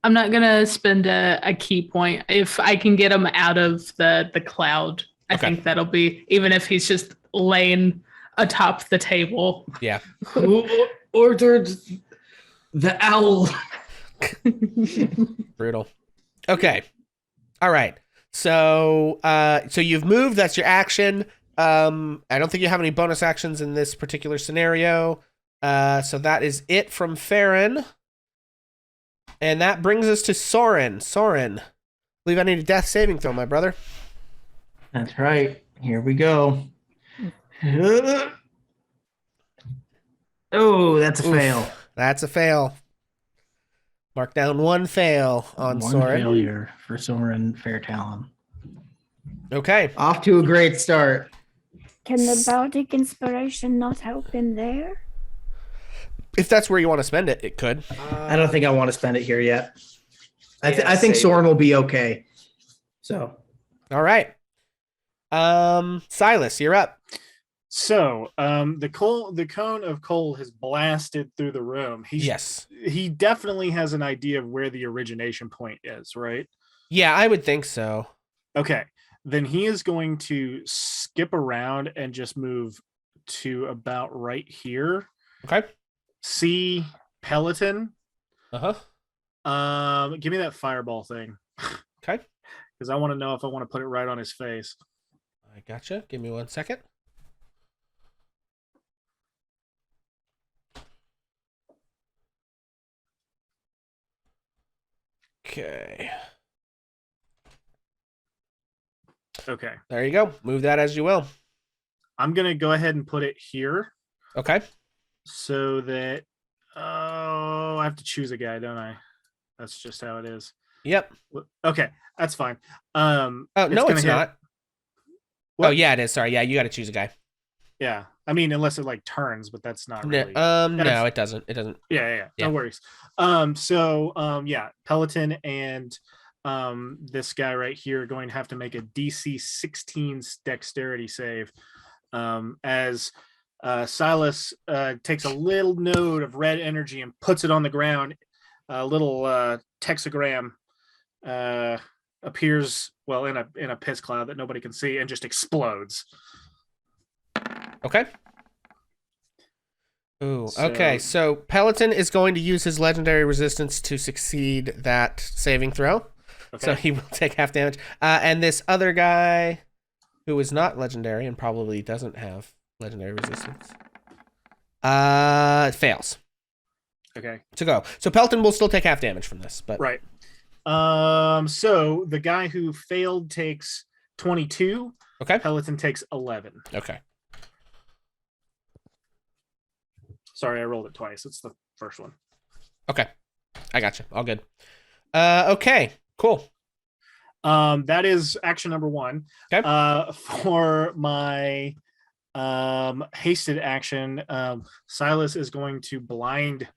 I'm not gonna spend a key point. If I can get him out of the cloud, I think that'll be, even if he's just laying atop the table. Yeah. Who ordered the owl? Brutal. Okay. All right. So you've moved. That's your action. I don't think you have any bonus actions in this particular scenario. So that is it from Farron. And that brings us to Soren. Soren, I believe I need a death saving throw, my brother. That's right. Here we go. Oh, that's a fail. That's a fail. Mark down 1 fail on One Soren. failure for Soren Fairtalon. Okay. Off to a great start. Can the Bardic Inspiration not help in there? If that's where you want to spend it, it could. I don't think I want to spend it here yet. I think save Soren will be okay. So, All right. Silas, you're up. So, the cone of coal has blasted through the room. He definitely has an idea of where the origination point is, right? Yeah, I would think so. Okay. Then he is going to skip around and just move to about right here. Okay. See Pelliton. Uh-huh. Give me that fireball thing. Okay. Because I want to know if I want to put it right on his face. I gotcha. Give me 1 second. Okay. Okay. There you go. Move that as you will. I'm going to go ahead and put it here. Okay. So that, I have to choose a guy, don't I? That's just how it is. Yep. Okay. That's fine. No, it's not. What? Oh, yeah, it is. Sorry. Yeah, you got to choose a guy. Yeah. I mean, unless it like turns, but that's not really. No, it doesn't. It doesn't. Yeah. No worries. Yeah, Pelliton and this guy right here are going to have to make a DC 16 dexterity save. As Silas takes a little node of red energy and puts it on the ground. A little texagram appears in a piss cloud that nobody can see and just explodes. Okay. Ooh, okay. So Pelliton is going to use his legendary resistance to succeed that saving throw. Okay. So he will take half damage. And this other guy, who is not legendary and probably doesn't have legendary resistance, fails. Okay. To go. So Pelton will still take half damage from this, but right. So the guy who failed takes 22. Okay. Pelliton takes 11. Okay. Sorry, I rolled it twice. It's the first one. Okay. I gotcha. All good. Okay. Cool. That is action number 1. Okay. For my hasted action, Silas is going to blind.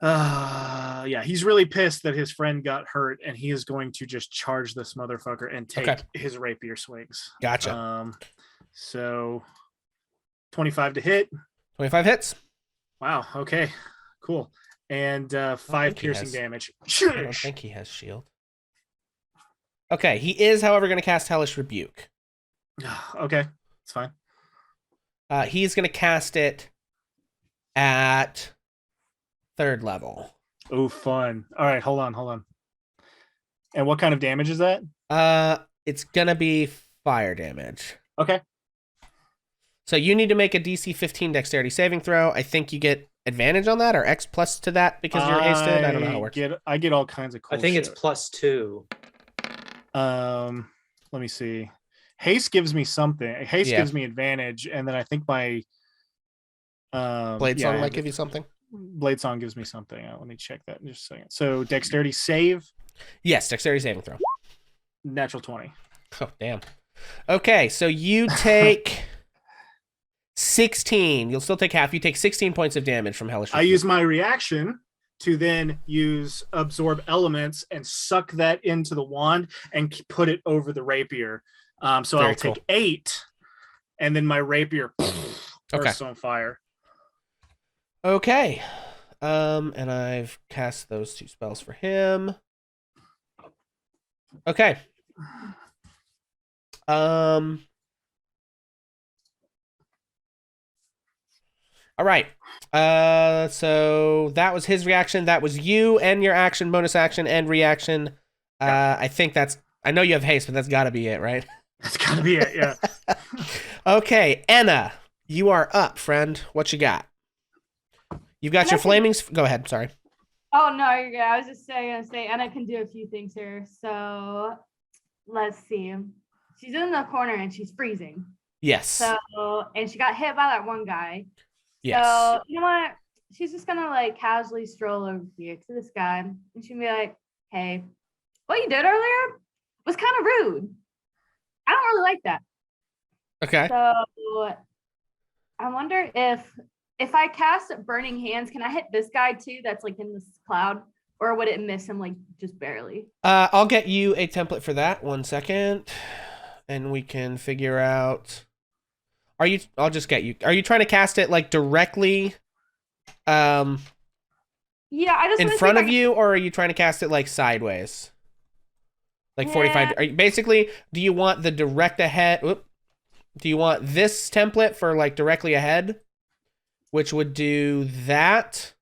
He's really pissed that his friend got hurt, and he is going to just charge this motherfucker and take his rapier swings. Gotcha. So 25 to hit. 25 hits. Wow. Okay. Cool. And 5 piercing damage. I don't think he has shield. Okay. He is, however, going to cast Hellish Rebuke. Okay. It's fine. He's going to cast it at 3rd level. Oh, fun. All right. Hold on. And what kind of damage is that? It's going to be fire damage. Okay. So you need to make a DC 15 dexterity saving throw. I think you get advantage on that or X plus to that because you're hasted. I don't know how it works. I get all kinds of cool I think shit. it's +2. Let me see. Haste gives me something. Haste gives me advantage, and then I think my Blade Song might give you something. Blade Song gives me something. Let me check that in just a second. So dexterity save. Yes, dexterity saving throw. Natural 20. Oh, damn. Okay, so you take 16. You'll still take half. You take 16 points of damage from Hellish. I use my reaction to then use absorb elements and suck that into the wand and put it over the rapier. So Very I'll take 8, and then my rapier bursts on fire. Okay. And I've cast those 2 spells for him. Okay. All right. So that was his reaction. That was you and your action, bonus action, and reaction. I think I know you have haste, but that's got to be it, right? That's got to be it, yeah. Okay, Anna, you are up, friend. What you got? You've got your flaming... Go ahead, sorry. Oh, no, you're good. I was just going to say, Anna can do a few things here. So, let's see. She's in the corner and she's freezing. Yes. So, and she got hit by that one guy. Yes. So, you know what? She's just going to, like, casually stroll over here to this guy. And she'll be like, hey, what you did earlier was kind of rude. I don't really like that. Okay. So, I wonder if I cast Burning Hands, can I hit this guy too that's like in this cloud? Or would it miss him like just barely? I'll get you a template for that. 1 second. And we can figure out... I'll just get you... Are you trying to cast it like directly Yeah, I just in front of you, or are you trying to cast it like sideways? Like 45... Basically, do you want the direct ahead... Do you want this template for like directly ahead? Which would do that,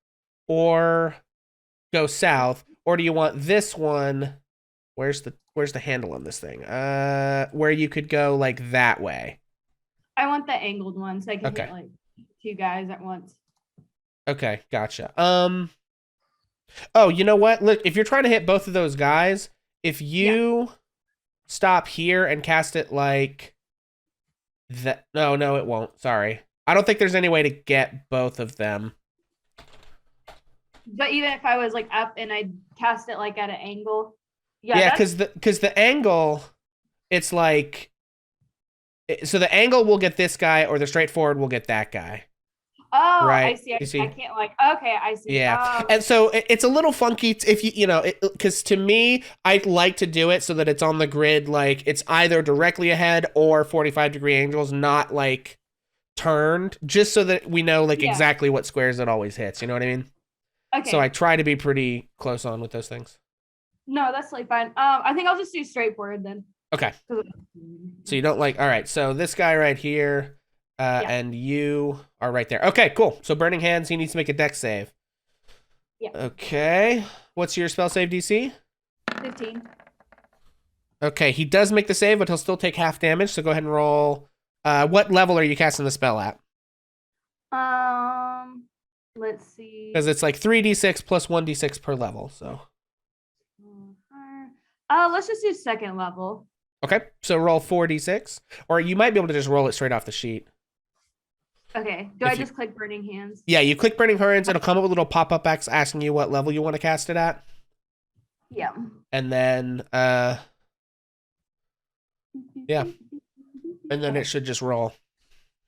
or go south, or do you want this one? Where's the handle on this thing? Where you could go like that way. I want the angled one so I can hit like 2 guys at once. Okay, gotcha. Oh, you know what? Look, if you're trying to hit both of those guys, if you stop here and cast it like that, no, it won't. Sorry. I don't think there's any way to get both of them. But even if I was like up and I cast it like at an angle. Yeah, because the angle, it's like, so the angle will get this guy, or the straightforward will get that guy. Oh, right. I see. I can't like, okay, I see. Yeah. Oh. And so it's a little funky if you know, because to me, I like to do it so that it's on the grid, like it's either directly ahead or 45-degree angles, not like turned, just so that we know like exactly what squares it always hits. You know what I mean? Okay. So I try to be pretty close on with those things. No, that's like fine. I think I'll just do straightforward then. Okay. So you don't like, all right. So this guy right here, and you are right there. Okay, cool. So Burning Hands, he needs to make a dex save. Yeah. Okay. What's your spell save DC? 15. Okay, he does make the save, but he'll still take half damage. So go ahead and roll. What level are you casting the spell at? Let's see. Because it's like 3d6 plus 1d6 per level. So. Let's just do second level. Okay, so roll 4d6, or you might be able to just roll it straight off the sheet. Okay. Do I just click Burning Hands? Yeah, you click Burning Hands, it'll come up with a little pop-up box asking you what level you want to cast it at. Yeah. And then, yeah. And then it should just roll.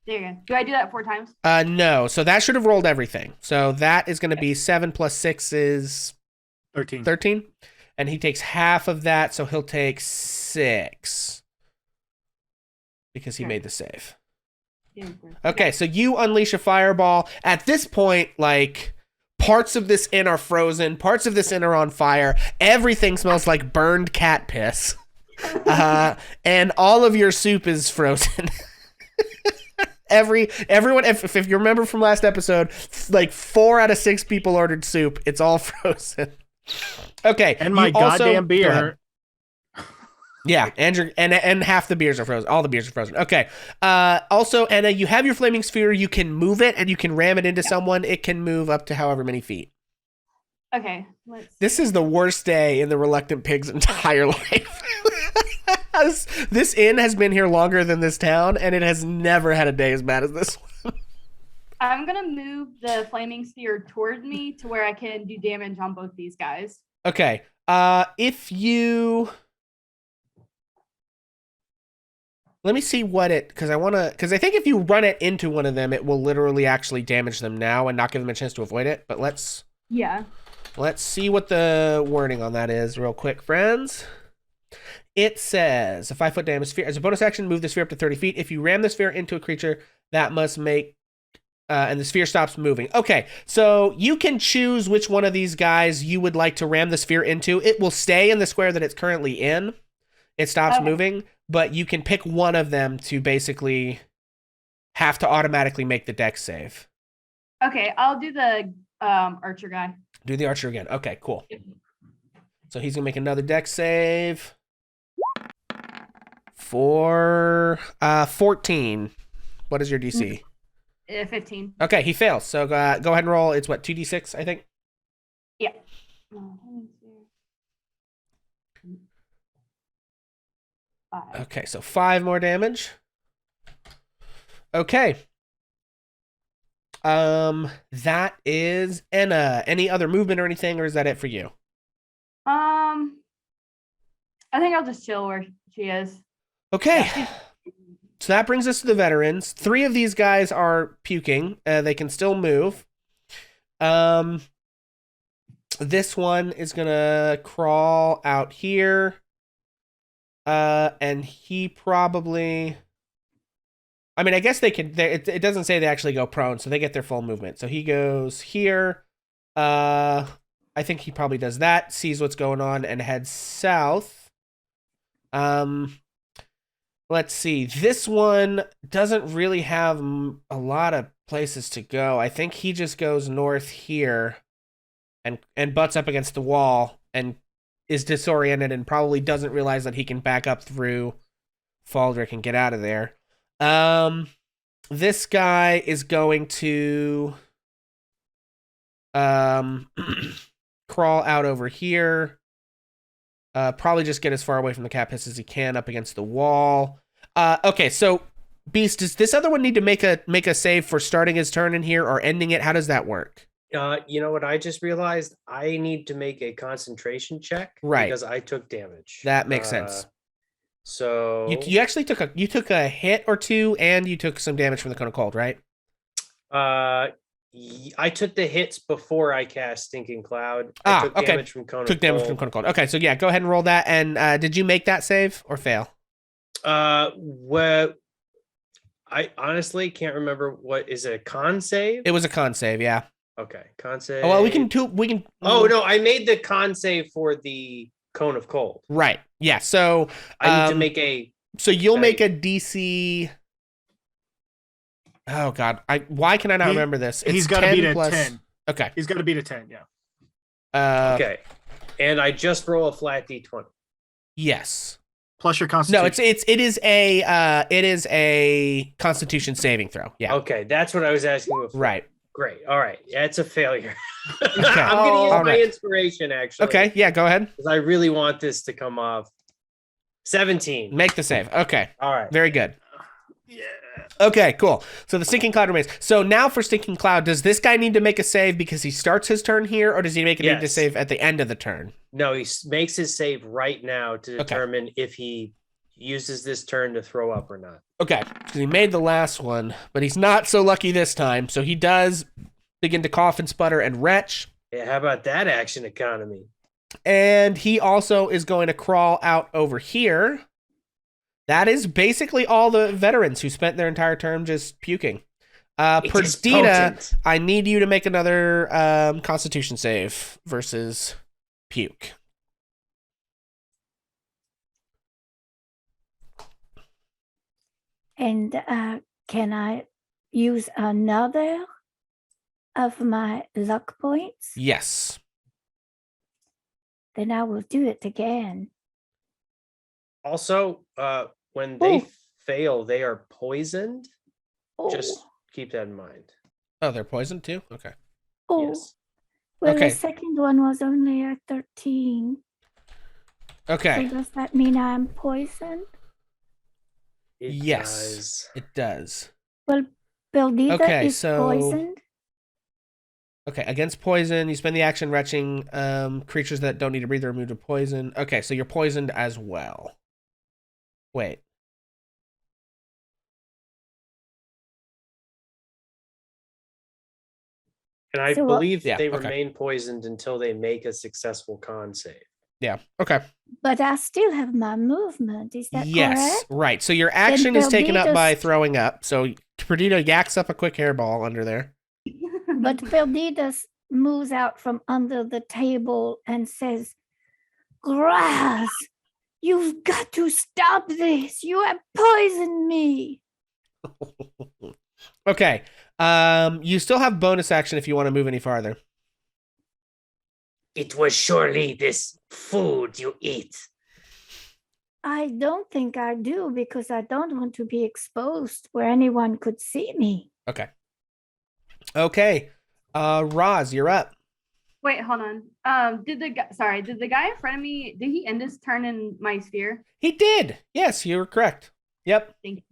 There you go. Do I do that 4 times? No. So that should have rolled everything. So that is going to be 7 plus 6 is 13. 13. And he takes half of that, so he'll take 6. Because he made the save. Okay, so you unleash a fireball. At this point, like, parts of this inn are frozen, parts of this inn are on fire. Everything smells like burned cat piss. And all of your soup is frozen. Everyone, if you remember from last episode, like 4 out of 6 people ordered soup. It's all frozen. Okay. And my goddamn beer. Yeah, and half the beers are frozen. All the beers are frozen. Okay. Also, Anna, you have your flaming sphere. You can move it and you can ram it into someone. It can move up to however many feet. Okay. This is the worst day in the Reluctant Pig's entire life. This inn has been here longer than this town, and it has never had a day as bad as this one. I'm gonna move the flaming sphere toward me to where I can do damage on both these guys. Okay. If you let me see what it, because I think if you run it into one of them, it will literally actually damage them now and not give them a chance to avoid it. But let's see what the wording on that is real quick, friends. It says a 5-foot damage sphere. As a bonus action, move the sphere up to 30 feet. If you ram the sphere into a creature, that must make, and the sphere stops moving. Okay, so you can choose which one of these guys you would like to ram the sphere into. It will stay in the square that it's currently in. It stops moving, but you can pick one of them to basically have to automatically make the dex save. Okay, I'll do the archer guy. Do the archer again. Okay, cool. So he's gonna make another dex save for 14. What is your DC? 15. Okay, he fails. So go ahead and roll. It's what, 2d6, I think? Yeah. Okay, so 5 more damage. Okay. That is Enna. Any other movement or anything, or is that it for you? I think I'll just chill where she is. Okay. Yeah. So that brings us to the veterans. 3 of these guys are puking. They can still move. This one is gonna crawl out here. And he probably, I mean, I guess they could, it doesn't say they actually go prone, so they get their full movement. So he goes here. I think he probably does that, sees what's going on, and heads south. Let's see. This one doesn't really have a lot of places to go. I think he just goes north here and butts up against the wall and is disoriented and probably doesn't realize that he can back up through Faldrich and get out of there. This guy is going to crawl out over here. Probably just get as far away from the cat piss as he can up against the wall. Okay, so Beast, does this other one need to make a save for starting his turn in here or ending it? How does that work? You know what I just realized? I need to make a concentration check, right? Because I took damage. That makes sense. So you actually took a hit or two, and you took some damage from the Cone of Cold, right? I took the hits before I cast Stinking Cloud. I took damage from Cone of Cold. Took damage from Cone of Cold. Okay, so yeah, go ahead and roll that. And did you make that save or fail? Well, I honestly can't remember. What is it, a con save? It was a con save, yeah. Okay, con save. Oh, well, we can. Oh no, I made the con save for the Cone of Cold. Right. Yeah. So I need to make a. So you'll make a DC. Oh God! Why can I not remember this? He's got to beat a plus... 10. Okay. He's got to beat a 10. Yeah. Okay. And I just roll a flat d20. Yes. Plus your constitution. No, it is a Constitution saving throw. Yeah. Okay, that's what I was asking before. Right. Great. All right. That's a failure. Okay. I'm going to use my inspiration, actually. Okay. Yeah, go ahead. Because I really want this to come off. 17. Make the save. Okay. All right. Very good. Yeah. Okay, cool. So the Stinking Cloud remains. So now for Stinking Cloud, does this guy need to make a save because he starts his turn here, or does he need to save at the end of the turn? No, he makes his save right now to determine if he uses this turn to throw up or not. Okay, because he made the last one, but he's not so lucky this time. So he does begin to cough and sputter and retch. Yeah, how about that action economy? And he also is going to crawl out over here. That is basically all the veterans who spent their entire term just puking. Perdita, I need you to make another Constitution save versus puke. And can I use another of my luck points? Yes. Then I will do it again. Also, when they Oh. fail, they are poisoned. Oh, Just keep that in mind. Oh, they're poisoned too? Okay. oh. Yes. Well, Okay. the second one was only a 13. Okay. So does that mean I'm poisoned? It Yes. does. It does. Well, Perdita Okay, is so- poisoned. Okay, against poison, you spend the action retching creatures that don't need to breathe or immune to poison. Okay, so you're poisoned as well. Wait. And I So, believe Yeah, they okay. remain poisoned until they make a successful con save. Yeah, okay. But I still have my movement. Is that Yes, correct? right. So your action is taken up Perdita's- by throwing up. So Perdita yaks up a quick hairball under there. But Perdita moves out from under the table and says, Grass, you've got to stop this. You have poisoned me. Okay. You still have bonus action if you want to move any farther. It was surely this food you eat. I don't think I do because I don't want to be exposed where anyone could see me. Okay. Okay. Roz, you're up. Wait, hold on. Did the guy in front of me, did he end his turn in my sphere? He did. Yes, you were correct. Yep. Thank you.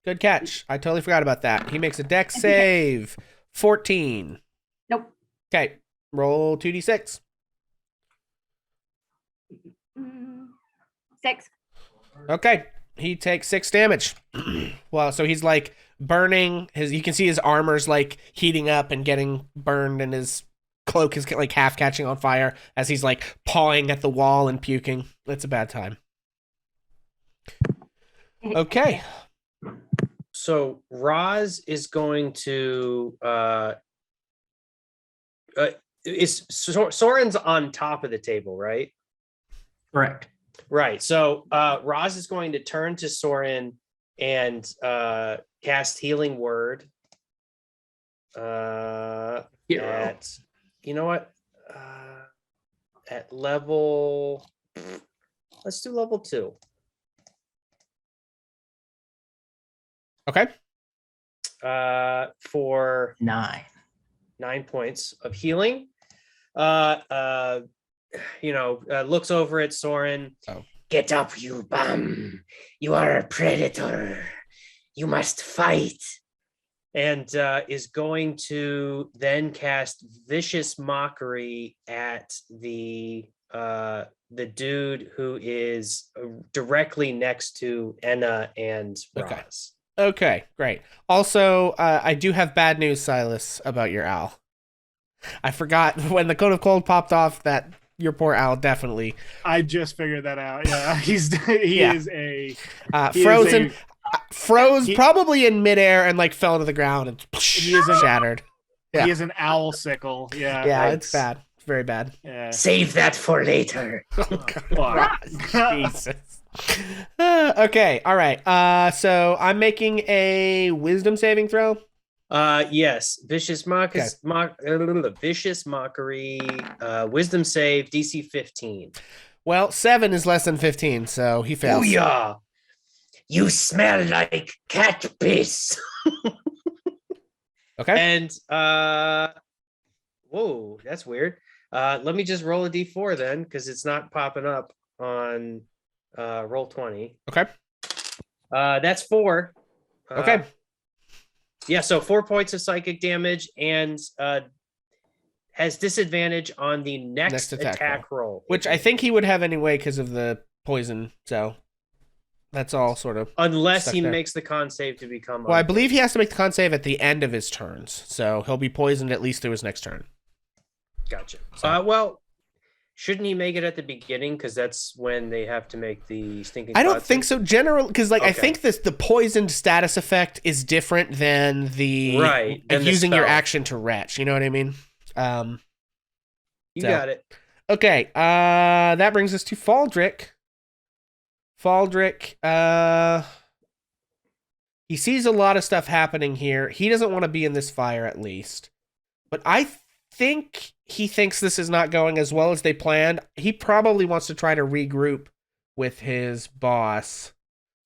Good catch. I totally forgot about that. He makes a dex save. 14. Nope. Okay. Roll 2d6. 6. Okay. He takes 6 damage. Well, so he's like burning his, you can see his armor's like heating up and getting burned, and his cloak is like half catching on fire as he's like pawing at the wall and puking. It's a bad time. Okay. So Roz is going to Soren's on top of the table, right? Correct. Right. So Roz is going to turn to Soren and cast Healing Word. At, you know what? At level, let's do level 2. Okay. For 9. 9 points of healing. Looks over at Soren. Get up, you bum. You are a predator. You must fight. And is going to then cast Vicious Mockery at the dude who is directly next to Enna and Roz. Okay, great. Also, I do have bad news, Silas, about your owl. I forgot when the Cone of Cold popped off that your poor owl definitely. I just figured that out. Yeah, he is a frozen. Froze he- probably in midair and like fell to the ground and shattered. Yeah. He is an owl sickle. Yeah. Yeah, it's bad. It's very bad. Yeah. Save that for later. Fuck. Jesus. Okay, all right. So I'm making a wisdom saving throw. Yes, Vicious Vicious Mockery, Wisdom save, DC 15. Well, 7 is less than 15, so he fails. Booyah! You smell like cat piss. Okay. And whoa, that's weird. Let me just roll a D4 then, because it's not popping up on roll 20. Okay. That's 4. Okay. Yeah, so 4 points of psychic damage and has disadvantage on the next attack roll. Which I think he would have anyway because of the poison. So that's all sort of. Unless he there. makes the con save to become. Well, I believe he has to make the con save at the end of his turns. So he'll be poisoned at least through his next turn. Gotcha. Well, shouldn't he make it at the beginning? Because that's when they have to make the stinking. I don't think so. General, because I Okay. think the poisoned status effect is different than the Right, than the using your spell. action to retch. You know what I mean? You So. got it. Okay. That brings us to Faldrich. Faldrich. He sees a lot of stuff happening here. He doesn't want to be in this fire, at least. But I think he thinks this is not going as well as they planned. He probably wants to try to regroup with his boss.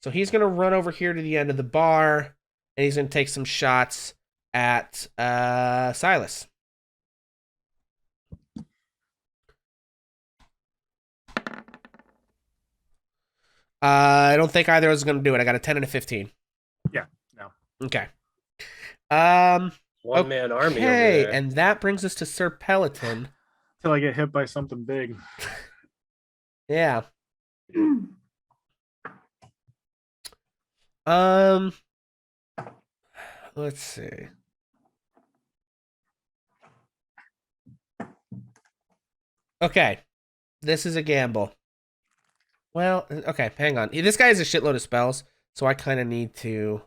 So he's going to run over here to the end of the bar, and he's going to take some shots at Silas. I don't think either of us is going to do it. I got a 10 and a 15. Yeah, no. Okay. One man army over Okay, there. and that brings us to Sir Pelliton. Till I get hit by something big. Yeah. Let's see. Okay. This is a gamble. Well, okay, hang on. This guy has a shitload of spells, so I kind of need to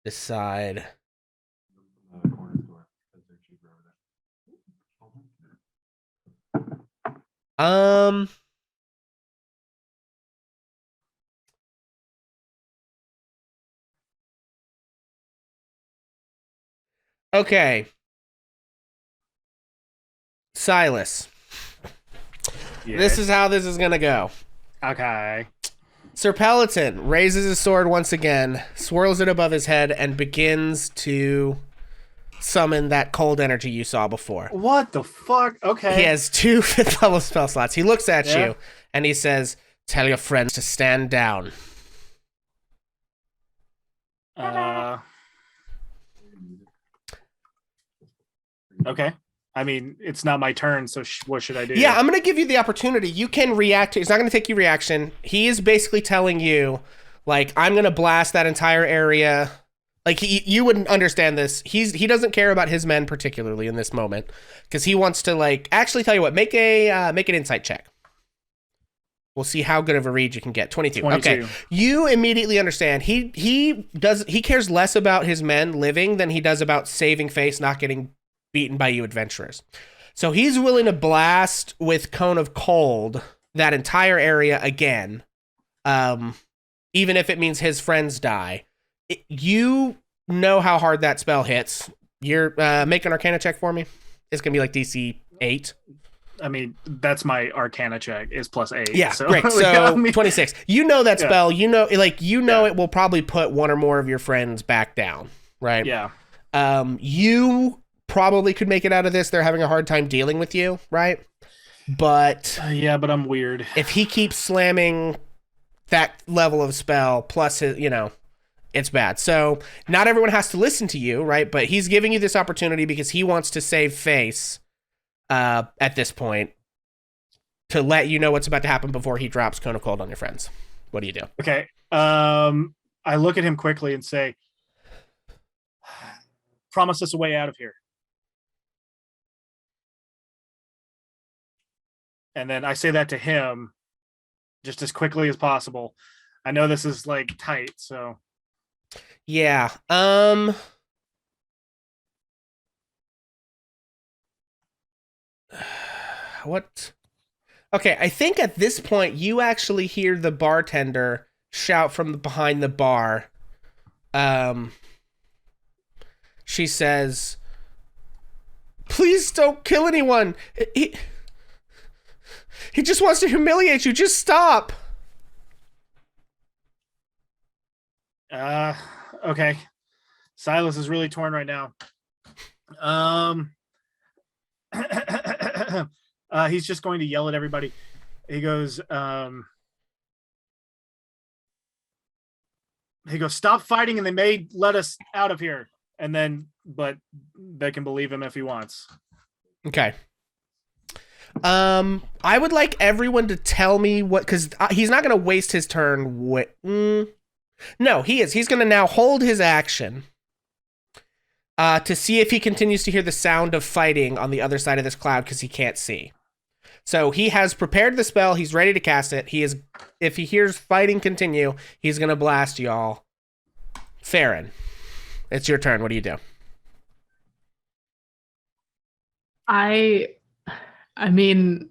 decide. Okay. Silas. Yeah. This is how this is going to go. Okay. Sir Pelliton raises his sword once again, swirls it above his head, and begins to summon that cold energy you saw before. What the fuck? Okay. He has 2 5th level spell slots. He looks at Yeah. you and he says, "Tell your friends to stand down." Okay. I mean, it's not my turn, so what should I do? Yeah, I'm going to give you the opportunity. You can react. It's not going to take your reaction. He is basically telling you, like, I'm going to blast that entire area. Like, you wouldn't understand this. He doesn't care about his men particularly in this moment because he wants to, like, actually tell you what, make an insight check. We'll see how good of a read you can get. 22. Okay. You immediately understand. He cares less about his men living than he does about saving face, not getting beaten by you adventurers. So he's willing to blast with Cone of Cold that entire area again, even if it means his friends die. You know how hard that spell hits. You're make an Arcana check for me. It's gonna be like DC 8. I mean, that's my Arcana check is +8. Yeah, so, great. So I mean, 26. You know that spell. You know, Yeah. it will probably put one or more of your friends back down, right? yeah. You probably could make it out of this. They're having a hard time dealing with you, right? But Yeah, but I'm weird. if he keeps slamming that level of spell plus his, it's bad. So not everyone has to listen to you, right? But he's giving you this opportunity because he wants to save face at this point to let you know what's about to happen before he drops Cone of Cold on your friends. What do you do? Okay. I look at him quickly and say, promise us a way out of here. And then I say that to him just as quickly as possible. I know this is like tight, so Yeah. What? Okay, I think at this point you actually hear the bartender shout from behind the bar. She says, "Please don't kill anyone. He just wants to humiliate you. Just stop." Okay. Silas is really torn right now. He's just going to yell at everybody. He goes, "Stop fighting and they may let us out of here." And then, but they can believe him if he wants. Okay. I would like everyone to tell me what, because he's not going to waste his turn. No, he is. He's going to now hold his action to see if he continues to hear the sound of fighting on the other side of this cloud because he can't see. So he has prepared the spell. He's ready to cast it. If he hears fighting continue, he's going to blast y'all. Farron, it's your turn. What do you do? I mean,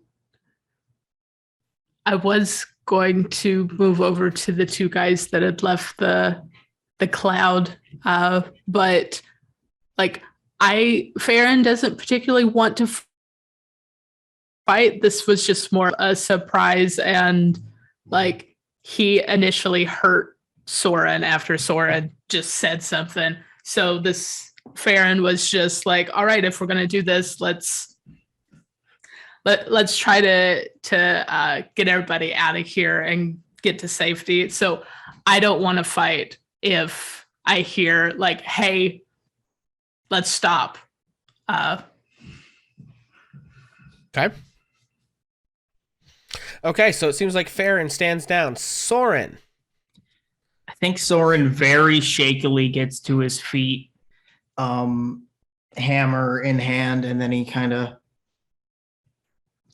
I was going to move over to the 2 guys that had left the cloud, but like Farron doesn't particularly want to fight. This was just more a surprise, and Like he initially hurt Soren after Soren just said something. So this Farron was just like, all right, if we're gonna do this, let's try to get everybody out of here and get to safety. So I don't want to fight if I hear like, hey, let's stop. Okay, so it seems like Farron stands down. Soren. I think Soren very shakily gets to his feet, hammer in hand, and then he kind of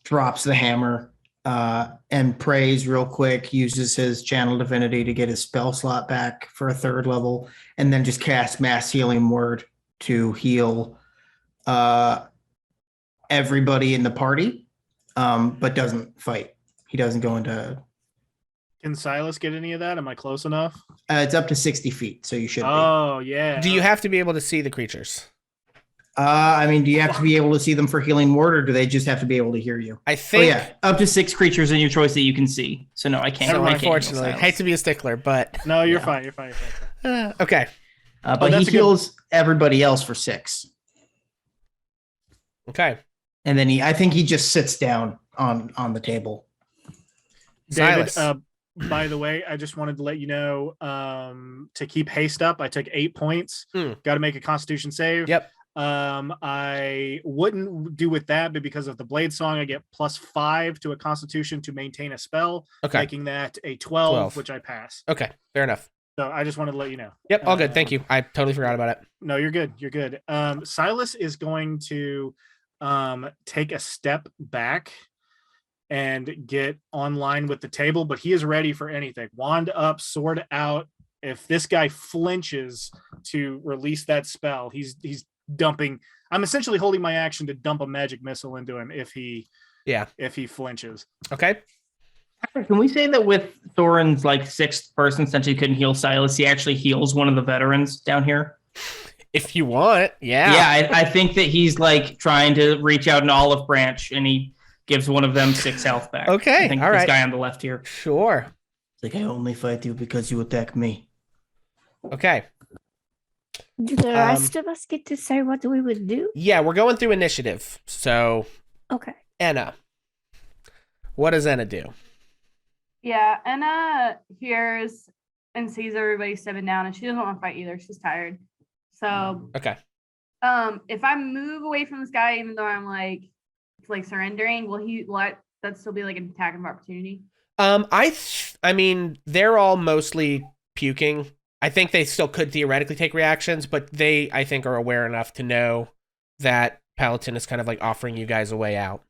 drops the hammer and prays real quick, uses his channel divinity to get his spell slot back for a 3rd level, and then just casts Mass Healing Word to heal everybody in the party, but doesn't fight. He doesn't go into... Can Silas get any of that? Am I close enough? It's up to 60 feet, so you should be. Oh, yeah. Do you have to be able to see the creatures? I mean, do you have to be able to see them for healing word, or do they just have to be able to hear you? I think... Oh, yeah, up to 6 creatures in your choice that you can see. So no, I can't. So I can't unfortunately, heal hate to be a stickler, but... No, you're Yeah. fine. You're fine. You're fine. Okay. but that's he a good- heals everybody else for 6. Okay. And then I think he just sits down on the table. David, Silas. by the way, I just wanted to let you know to keep haste up. I took 8 points. Got to make a Constitution save. Yep. I wouldn't do with that, but because of the Blade Song, I get +5 to a Constitution to maintain a spell, Okay. making that a 12, 12. which I pass. Okay. Fair enough. So I just wanted to let you know. Yep. All good. Thank you. I totally forgot about it. No, you're good. You're good. Silas is going to take a step back and get online with the table, but he is ready for anything. Wand up, sword out. If this guy flinches to release that spell, he's dumping. I'm essentially holding my action to dump a magic missile into him if he flinches. Okay. Can we say that with Thorin's like 6th person, since he couldn't heal Silas, he actually heals one of the veterans down here? If you want, yeah. Yeah, I think that he's like trying to reach out an olive branch, and he gives one of them 6 health back. Okay, I think all this right. guy on the left here. Sure. It's like, I only fight you because you attack me. Okay. Do the rest of us get to say what we would do? Yeah, we're going through initiative. So, Okay. Enna. What does Enna do? Yeah, Anna hears and sees everybody stepping down, and she doesn't want to fight either. She's tired. So, Okay. if I move away from this guy, even though I'm like surrendering, will that still be like an attack of opportunity? I mean, they're all mostly puking. I think they still could theoretically take reactions, but they, I think, are aware enough to know that Pelliton is kind of like offering you guys a way out.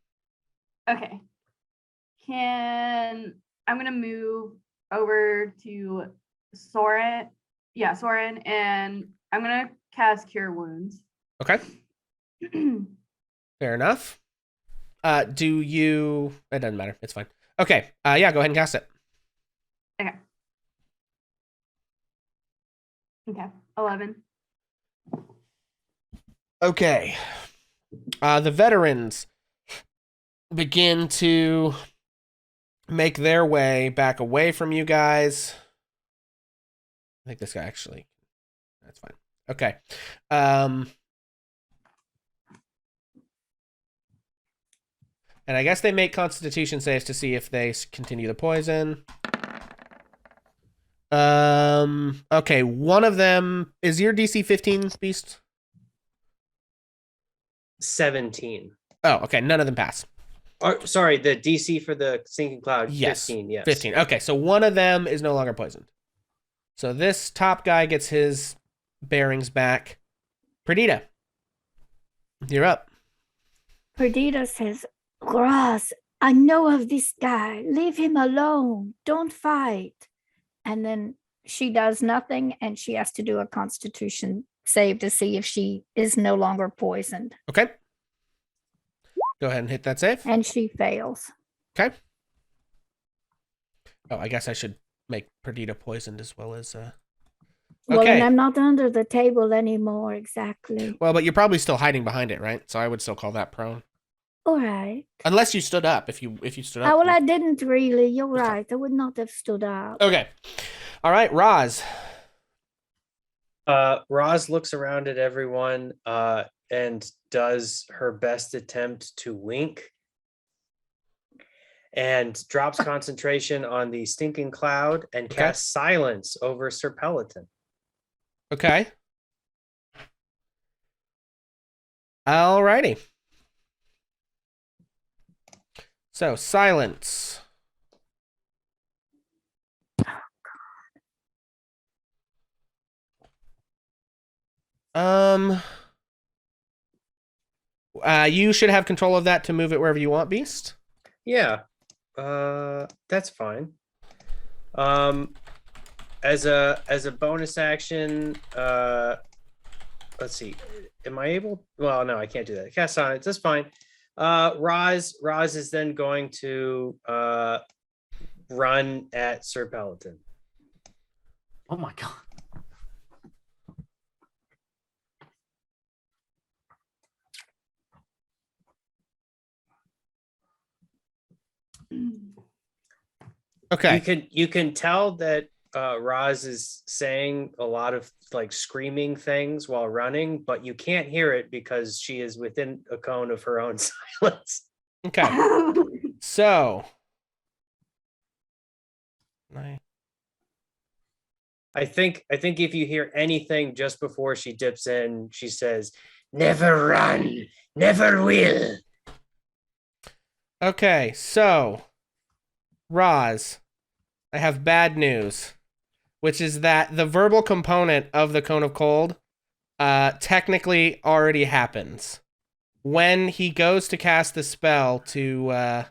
Okay. I'm gonna move over to Soren. Yeah, Soren, and I'm gonna cast Cure Wounds. Okay. Fair enough. Do you... It doesn't matter. It's fine. Okay. Yeah, go ahead and cast it. Okay. 11. Okay. The veterans begin to make their way back away from you guys. I think this guy actually... That's fine. Okay. And I guess they make Constitution saves to see if they continue the poison. Okay, one of them... Is your DC 15, Beast? 17. Oh, okay, none of them pass. Or, sorry, the DC for the Sinking Cloud, Yes. 15, yes. 15. Okay, so one of them is no longer poisoned. So this top guy gets his bearings back. Perdita, you're up. Perdita says, Gross, I know of this guy. Leave him alone. Don't fight. And then she does nothing, and she has to do a Constitution save to see if she is no longer poisoned. Okay. Go ahead and hit that save. And she fails. Okay. Oh, I guess I should make Perdita poisoned as well as... Well, Okay. and I'm not under the table anymore, exactly. Well, but you're probably still hiding behind it, right? So I would still call that prone. All right. Unless you stood up. If you stood up. Well, I didn't really. You're right. I would not have stood up. Okay. All right, Roz. Roz looks around at everyone and does her best attempt to wink and drops concentration on the stinking cloud and casts silence over Sir Pelliton. Okay. Alrighty. So, silence. You should have control of that to move it wherever you want, Beast. Yeah, that's fine. As a bonus action, let's see. Am I able? Well, no, I can't do that. Cast silence. That's fine. Roz is then going to run at Sir Pelliton. Oh my god. Okay. You can tell that Roz is saying a lot of like screaming things while running, but you can't hear it because she is within a cone of her own silence. Okay. So. I think if you hear anything just before she dips in, she says, Never run, never will. Okay, so Roz, I have bad news, which is that the verbal component of the Cone of Cold technically already happens. When he goes to cast the spell to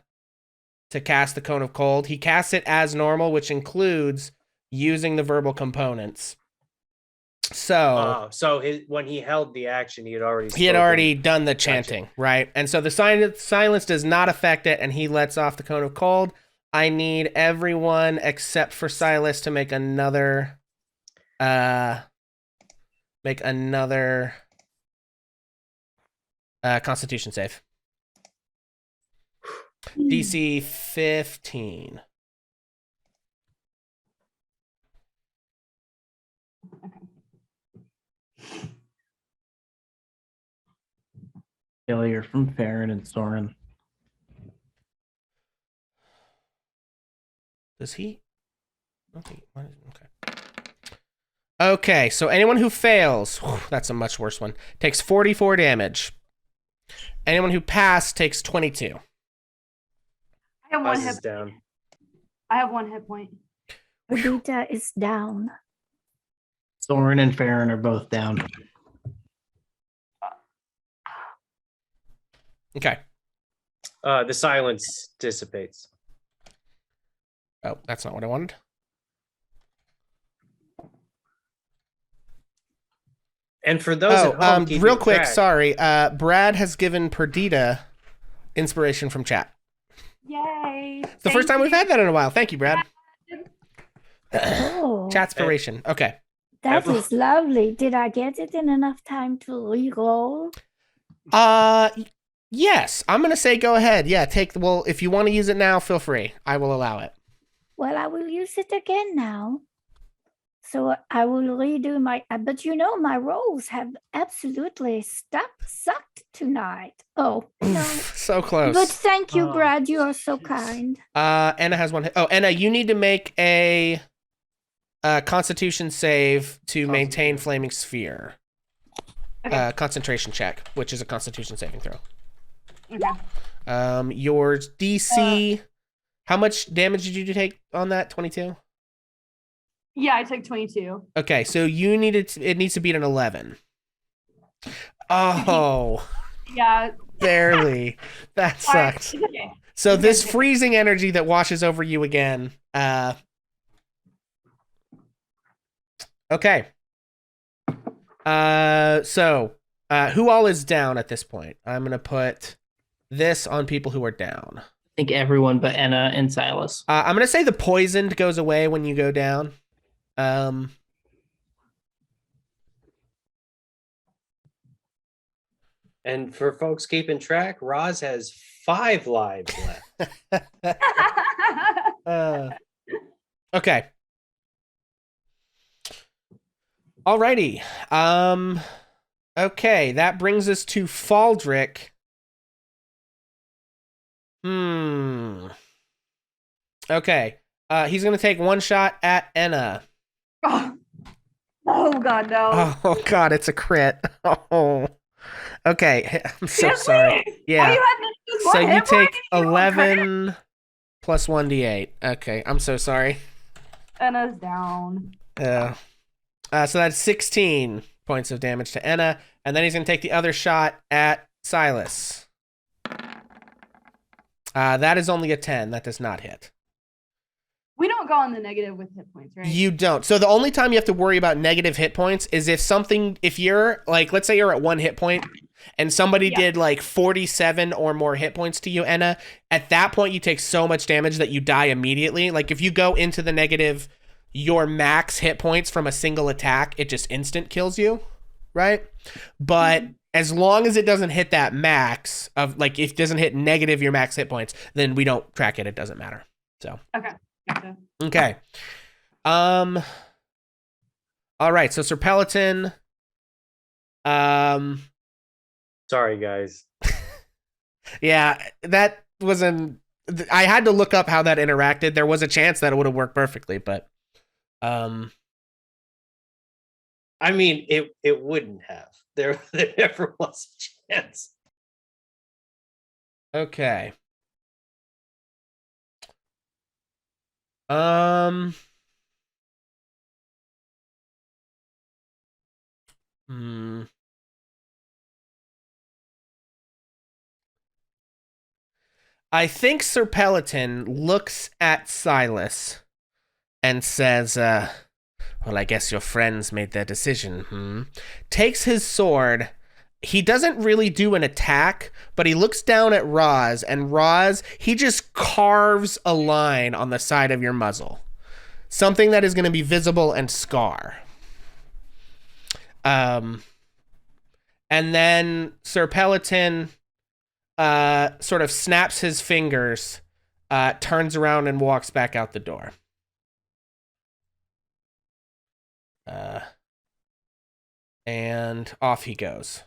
cast the Cone of Cold, he casts it as normal, which includes using the verbal components. So, when he held the action, he had already spoken. done the chanting, right? And so the silence does not affect it, and he lets off the Cone of Cold. I need everyone except for Silas to make another Constitution save. DC 15. Failure from Farron and Soren. Does he? Okay. Okay, so anyone who fails, that's a much worse one, takes 44 damage. Anyone who passed takes 22. I have one Buzz is hit. down. I have 1 hit point. Perdita is down. Soren and Farron are both down. Okay. The silence dissipates. Oh, that's not what I wanted. And for those at home, keeping real quick, track, sorry. Brad has given Perdita inspiration from chat. Yay! It's the first time we've had that in a while. Thank you, Brad. Oh, Chatspiration. Okay. that is lovely. Did I get it in enough time to reroll? Yes. I'm gonna say go ahead. Yeah, well, if you want to use it now, feel free. I will allow it. Well, I will use it again now. So I will redo my, but my rolls have absolutely sucked tonight. Oh, no. So close. But thank you, Brad. You are so kind. Anna has one hit. Oh, Anna, you need to make a Constitution save to maintain Flaming Sphere. Okay. Concentration check, which is a Constitution saving throw. Okay. Yours DC. How much damage did you take on that? 22? Yeah, I took 22. Okay, so it needs to beat an 11. Oh. Yeah. Barely. That sucks. Okay. So this freezing energy that washes over you again. Okay. So who all is down at this point? I'm going to put this on people who are down. I think everyone but Enna and Silas. I'm going to say the poisoned goes away when you go down. And for folks keeping track, Roz has 5 lives left. Okay. Alrighty. Okay, that brings us to Faldrich. Okay. He's gonna take one shot at Enna. Oh God, no. Oh God, it's a crit. Oh. Okay, I'm so sorry. Yeah. So you take 11 plus 1d8. Okay, I'm so sorry. Enna's down. So that's 16 points of damage to Enna, and then he's gonna take the other shot at Silas. That is only a 10. That does not hit. We don't go on the negative with hit points, right? You don't. So the only time you have to worry about negative hit points is if you're like, let's say you're at 1 hit point and somebody did like 47 or more hit points to you, Enna, at that point you take so much damage that you die immediately. Like if you go into the negative, your max hit points from a single attack, it just instant kills you, right? But as long as it doesn't hit that max of like, if it doesn't hit negative your max hit points, then we don't track it. It doesn't matter. So. Okay. Gotcha. Okay. All right. So Sir Pelliton. Sorry, guys. Yeah, that was I had to look up how that interacted. There was a chance that it would have worked perfectly, but. I mean, it wouldn't have. There never was a chance. Okay. I think Sir Pelliton looks at Silas and says, well, I guess your friends made their decision, Takes his sword. He doesn't really do an attack, but he looks down at Roz, and Roz, he just carves a line on the side of your muzzle. Something that is going to be visible and scar. And then Sir Pelliton sort of snaps his fingers, turns around and walks back out the door. And off he goes.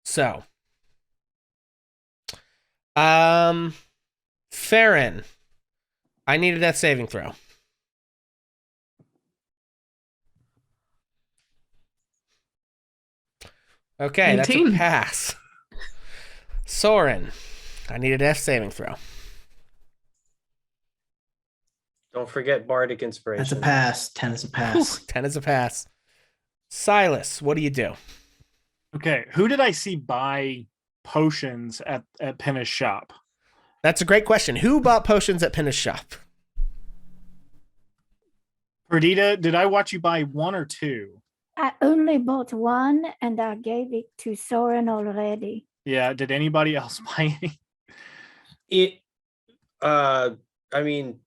So, Farron, I need a death saving throw. Okay, 19. That's a pass. Soren, I need a death saving throw. Don't forget Bardic Inspiration. That's a pass. 10 is a pass. 10 is a pass. Silas, what do you do? Okay, who did I see buy potions at Pinna's shop? That's a great question. Who bought potions at Pinna's shop? Perdita, did I watch you buy 1 or 2? I only bought 1 and I gave it to Soren already. Yeah, did anybody else buy any? I mean,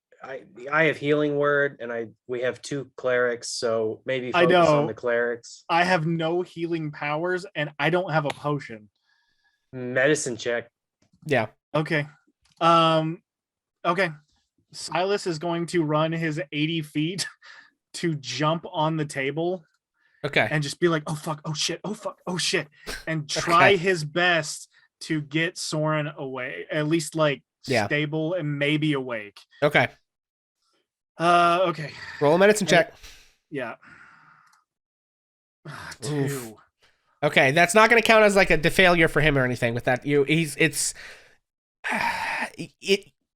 I have healing word, and we have 2 clerics, so maybe focus on the clerics. I have no healing powers, and I don't have a potion. Medicine check. Yeah. Okay. Okay. Silas is going to run his 80 feet to jump on the table. Okay. And just be like, oh fuck, oh shit, oh fuck, oh shit, and try his best to get Soren away, at least like stable and maybe awake. Okay. Okay. Roll a medicine check. Yeah. 2. Oof. Okay, that's not going to count as like a failure for him or anything. With that, it's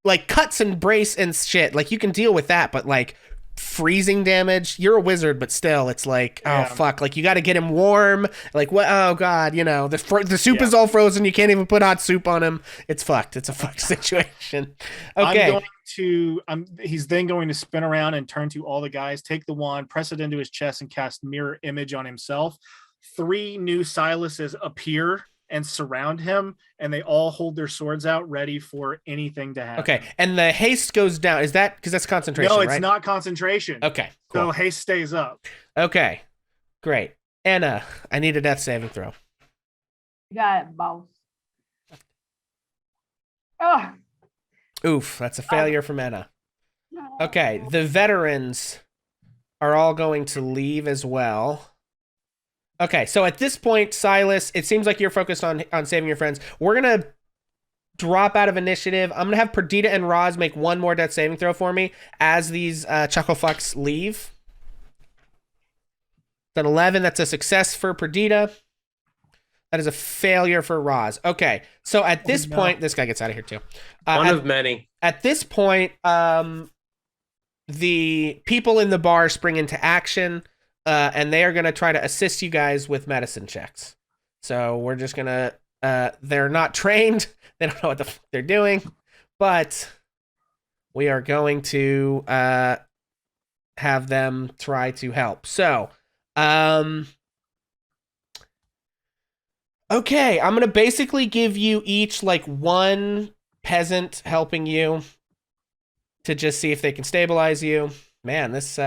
like cuts and brace and shit. Like you can deal with that, but like freezing damage, you're a wizard, but still, it's like, oh fuck, like you got to get him warm. Like what? Oh god, the soup is all frozen. You can't even put hot soup on him. It's fucked. It's a fucked situation. Okay. He's then going to spin around and turn to all the guys, take the wand, press it into his chest, and cast mirror image on himself. 3 new Silases appear and surround him, and they all hold their swords out, ready for anything to happen. Okay, and the haste goes down. Is that because that's concentration? No, it's right? not concentration. Okay, cool. So haste stays up. Okay, great. Enna, I need a death saving throw. You got it, boss. Oh. Oof, that's a failure from Enna. Okay, the veterans are all going to leave as well. Okay, so at this point, Silas, it seems like you're focused on saving your friends. We're going to drop out of initiative. I'm going to have Perdita and Roz make one more death saving throw for me as these chucklefucks leave. It's an 11. That's a success for Perdita. That is a failure for Roz. Okay, so at this point, this guy gets out of here too. One of many. At this point, the people in the bar spring into action, and they are going to try to assist you guys with medicine checks. So we're just going to, they're not trained. They don't know what the fuck they're doing, but we are going to have them try to help. So, okay, I'm going to basically give you each like one peasant helping you to just see if they can stabilize you. Man, this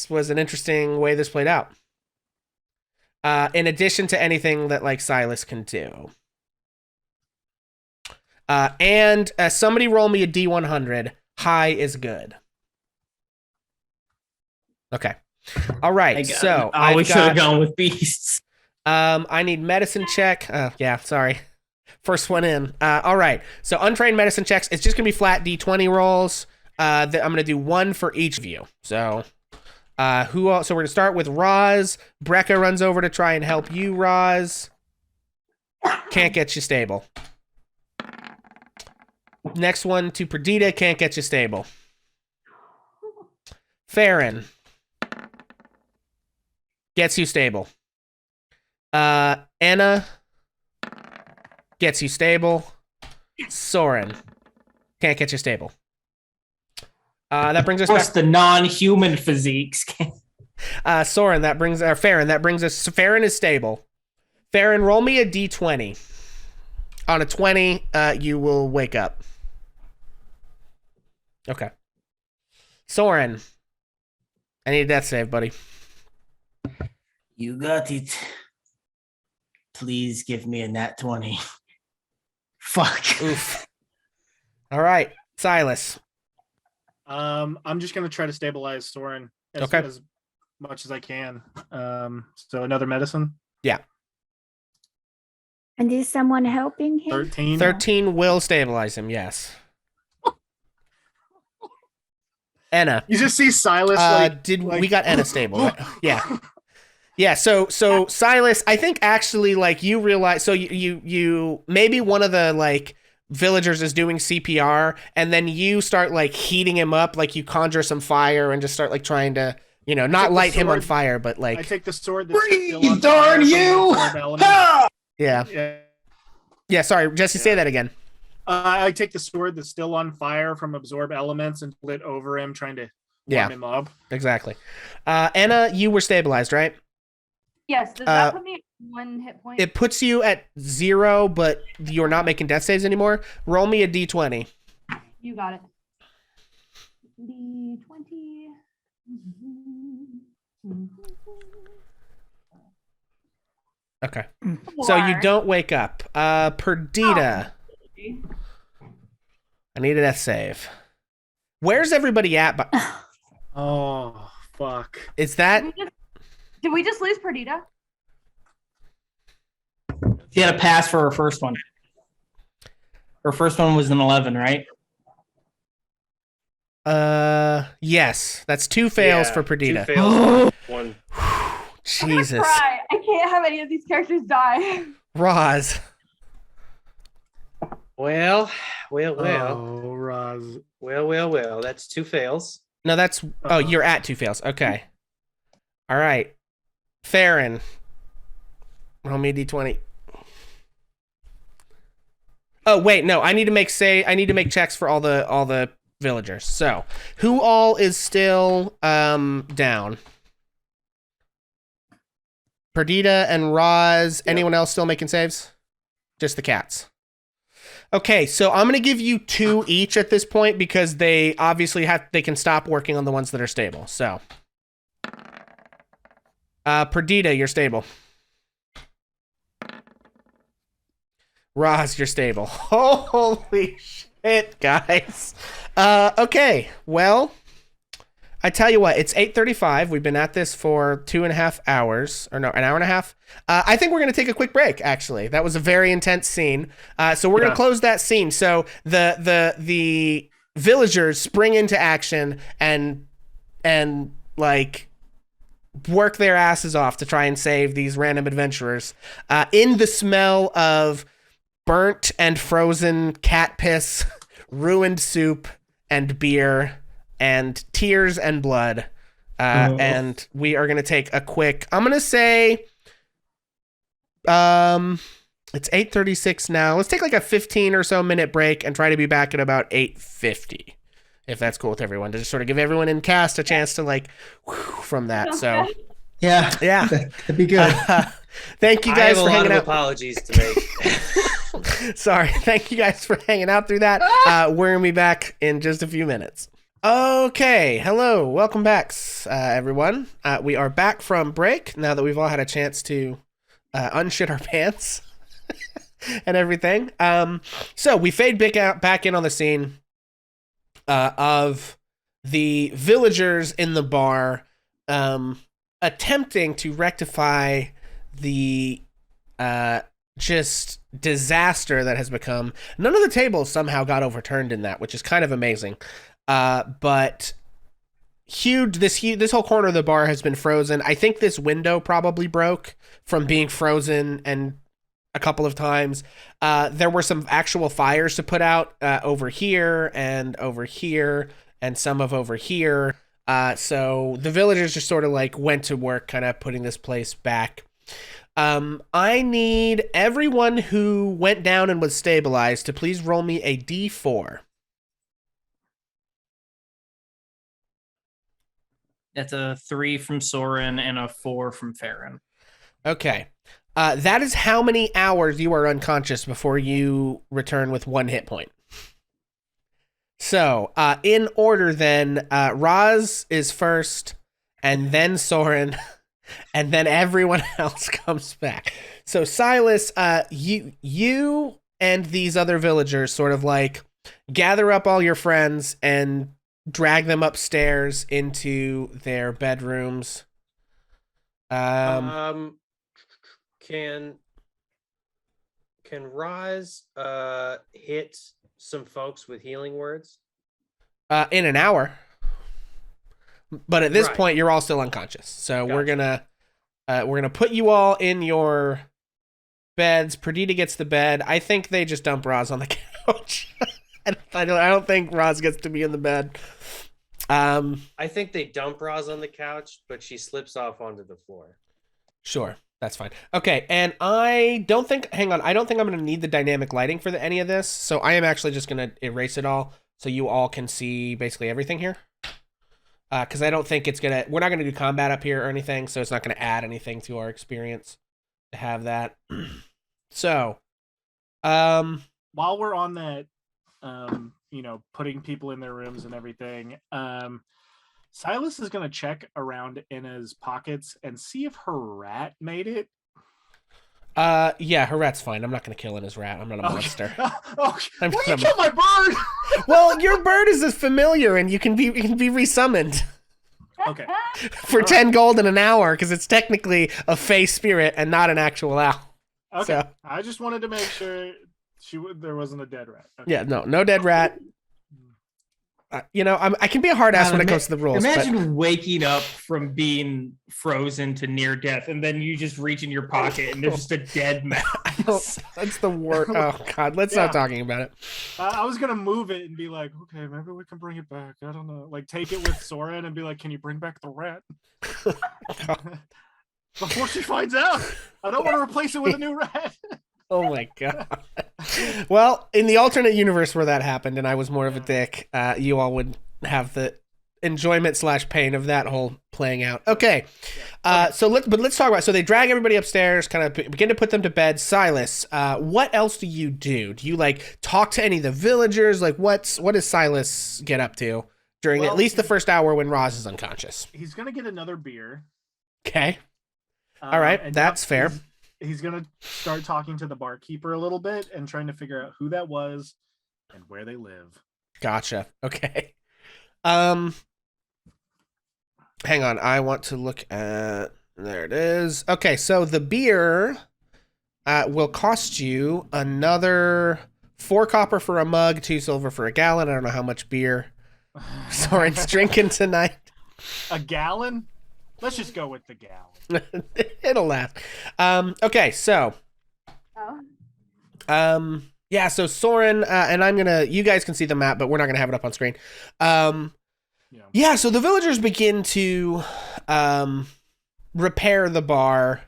was an interesting way this played out. In addition to anything that like Silas can do. And somebody roll me a D100. High is good. Okay. All right. So we should have gone with beasts. I need medicine check. Yeah, sorry. First one in. All right. So untrained medicine checks. It's just gonna be flat D20 rolls. I'm gonna do one for each of you. So, who else? So we're gonna start with Roz. Brecca runs over to try and help you, Roz. Can't get you stable. Next one to Perdita. Can't get you stable. Farron gets you stable. Anna gets you stable. Soren can't get you stable. That brings us Of course, back. the non-human physiques. Soren, that brings Farron. That brings us. Farron is stable. Farron, roll me a d20. On a 20, you will wake up. Okay. Soren, I need a death save, buddy. You got it. Please give me a nat 20. Fuck. Oof. All right, Silas. I'm just gonna try to stabilize Soren as much as I can. So another medicine. Yeah. And is someone helping him? 13. 13 will stabilize him. Yes. Enna. You just see Silas. We got Enna stable? Right? Yeah. Yeah. So Silas, I think actually like you realize. So you maybe one of the like villagers is doing CPR, and then you start like heating him up, like you conjure some fire and just start like trying to not light him on fire, but like I take the sword. That's still on Darn fire you! from the absorb element. Yeah. Sorry, Jesse. Say that again. I take the sword that's still on fire from absorb elements and lit over him, trying to warm him up. Exactly. Anna, you were stabilized, right? Yes. Does that put me at 1 hit point? It puts you at 0, but you're not making death saves anymore. Roll me a d20. You got it. D20. Okay. So you don't wake up. Perdita. I need a death save. Where's everybody at? Oh, fuck. Is that... Did we just lose Perdita? She had a pass for her first one. Her first one was an 11, right? Yes. That's 2 fails for Perdita. 2 fails. 1. Jesus. I'm gonna cry. I can't have any of these characters die. Roz. Well. Oh, Roz. Well. That's 2 fails. No, that's... Oh, you're at 2 fails. Okay. All right. Farron. Roll me a d20. Oh, wait, no. I need to make checks for all the villagers. So, who all is still down? Perdita and Roz. Yep. Anyone else still making saves? Just the cats. Okay, so I'm going to give you 2 each at this point because they obviously they can stop working on the ones that are stable. So, Perdita, you're stable. Roz, you're stable. Holy shit, guys. Okay, well, I tell you what, it's 8:35. We've been at this for 2.5 hours, or no, an hour and a half. I think we're going to take a quick break, actually. That was a very intense scene. So we're going to close that scene. So the villagers spring into action and like work their asses off to try and save these random adventurers in the smell of burnt and frozen cat piss, ruined soup and beer, and tears and blood. And we are going to take a quick, I'm going to say, it's 8:36 now. Let's take like a 15 or so minute break and try to be back at about 8:50, if that's cool with everyone, to just sort of give everyone in cast a chance to like, from that. So Yeah. That'd be good. Thank you guys for hanging out. Apologies to make. Sorry. Thank you guys for hanging out through that. We're going to be back in just a few minutes. Okay. Hello. Welcome back, everyone. We are back from break now that we've all had a chance to unshit our pants and everything. So we fade back in on the scene of the villagers in the bar attempting to rectify the just disaster that has become. None of the tables somehow got overturned in that, which is kind of amazing. But this whole corner of the bar has been frozen. I think this window probably broke from being frozen and a couple of times. There were some actual fires to put out over here and some of over here. So the villagers just sort of like went to work kind of putting this place back. I need everyone who went down and was stabilized to please roll me a D4. That's a 3 from Soren and a 4 from Farron. Okay. That is how many hours you are unconscious before you return with 1 hit point. So, in order then, Roz is first, and then Soren, and then everyone else comes back. So, Silas, you and these other villagers sort of like gather up all your friends and drag them upstairs into their bedrooms. Can Roz hit some folks with healing words? In an hour. But at this Right. point, you're all still unconscious. So Gotcha. we're gonna put you all in your beds. Perdita gets the bed. I think they just dump Roz on the couch. I don't think Roz gets to be in the bed. I think they dump Roz on the couch, but she slips off onto the floor. Sure, that's fine. Okay, and I don't think I'm going to need the dynamic lighting for any of this, so I am actually just going to erase it all so you all can see basically everything here. Because I don't think we're not going to do combat up here or anything, so it's not going to add anything to our experience to have that. So, While we're on that, putting people in their rooms and everything, Silas is going to check around Inna's pockets and see if her rat made it. Yeah, her rat's fine. I'm not going to kill Inna's rat. I'm not a monster. Why you kill my bird? Well, your bird is a familiar, and you can be resummoned. Okay. For 10 gold in an hour, because it's technically a fey spirit and not an actual owl. Okay. So. I just wanted to make sure there wasn't a dead rat. Okay. Yeah, no dead rat. I can be a hard ass when it comes to the rules. Imagine waking up from being frozen to near death, and then you just reach in your pocket and there's just a dead mouse. That's the worst. Oh God, let's stop talking about it. I was gonna move it and be like, okay, maybe we can bring it back. I don't know, like take it with Soren and be like, can you bring back the rat? Before she finds out, I don't want to replace it with a new rat. Oh my God. Well, in the alternate universe where that happened and I was more of a dick, you all would have the enjoyment / pain of that whole playing out. Okay. So let's talk about, so they drag everybody upstairs, kind of begin to put them to bed. Silas, what else do you do? Do you like talk to any of the villagers? Like what does Silas get up to during at least the first hour when Roz is unconscious? He's going to get another beer. Okay. All right. That's fair. he's gonna start talking to the barkeeper a little bit and trying to figure out who that was and where they live. Gotcha. Okay. Hang on. I want to look at. There it is. Okay, so the beer will cost you another 4 copper for a mug, 2 silver for a gallon. I don't know how much beer Soren's drinking tonight. A gallon? Let's just go with the gallon. It'll last. Okay, so. Oh. Yeah, so Soren, and you guys can see the map, but we're not gonna have it up on screen. Yeah, so the villagers begin to repair the bar.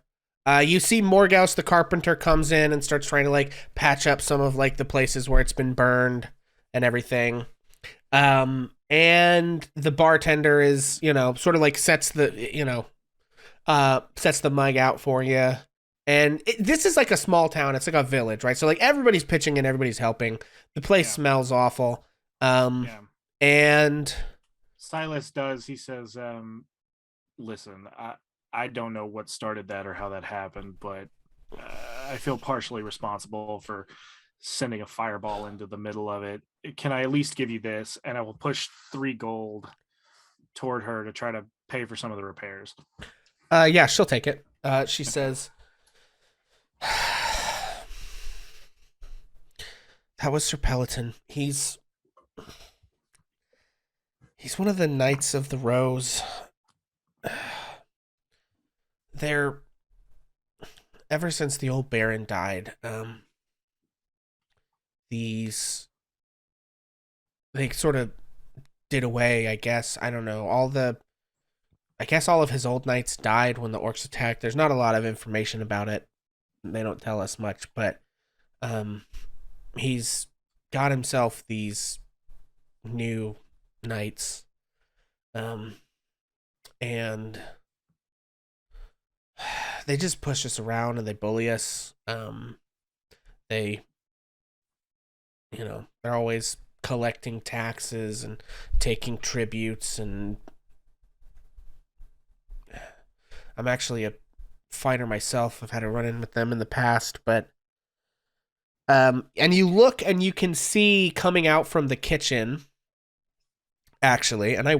You see Morgaus the carpenter comes in and starts trying to like patch up some of like the places where it's been burned and everything. And the bartender is, sort of like sets the mug out for you. And this is like a small town. It's like a village, right? So like everybody's pitching in, everybody's helping. The place smells awful. And Silas he says, listen, I don't know what started that or how that happened, but I feel partially responsible for sending a fireball into the middle of it. Can I at least give you this? And I will push 3 gold toward her to try to pay for some of the repairs. Yeah, she'll take it. She says, that was Sir Pelliton. He's one of the Knights of the Rose. Ever since the old Baron died, they sort of did away, I guess. I don't know. I guess all of his old knights died when the orcs attacked. There's not a lot of information about it. They don't tell us much, but he's got himself these new knights. And they just push us around and they bully us. They're always collecting taxes and taking tributes, and I'm actually a fighter myself. I've had a run-in with them in the past, but and you look and you can see coming out from the kitchen, actually, and I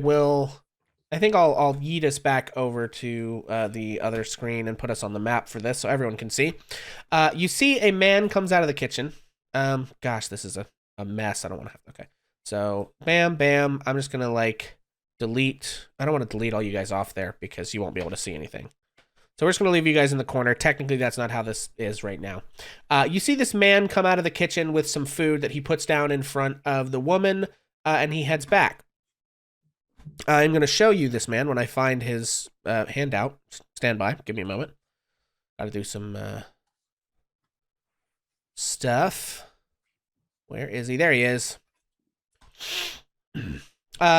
think I'll yeet us back over to the other screen and put us on the map for this so everyone can see. You see a man comes out of the kitchen. Gosh, this is a mess. I don't want to have. Okay. So, bam, bam. I'm just going to delete. I don't want to delete all you guys off there because you won't be able to see anything. So we're just going to leave you guys in the corner. Technically, that's not how this is right now. You see this man come out of the kitchen with some food that he puts down in front of the woman, and he heads back. I'm going to show you this man when I find his handout. Stand by. Give me a moment. Got to do some stuff. Where is he? There he is.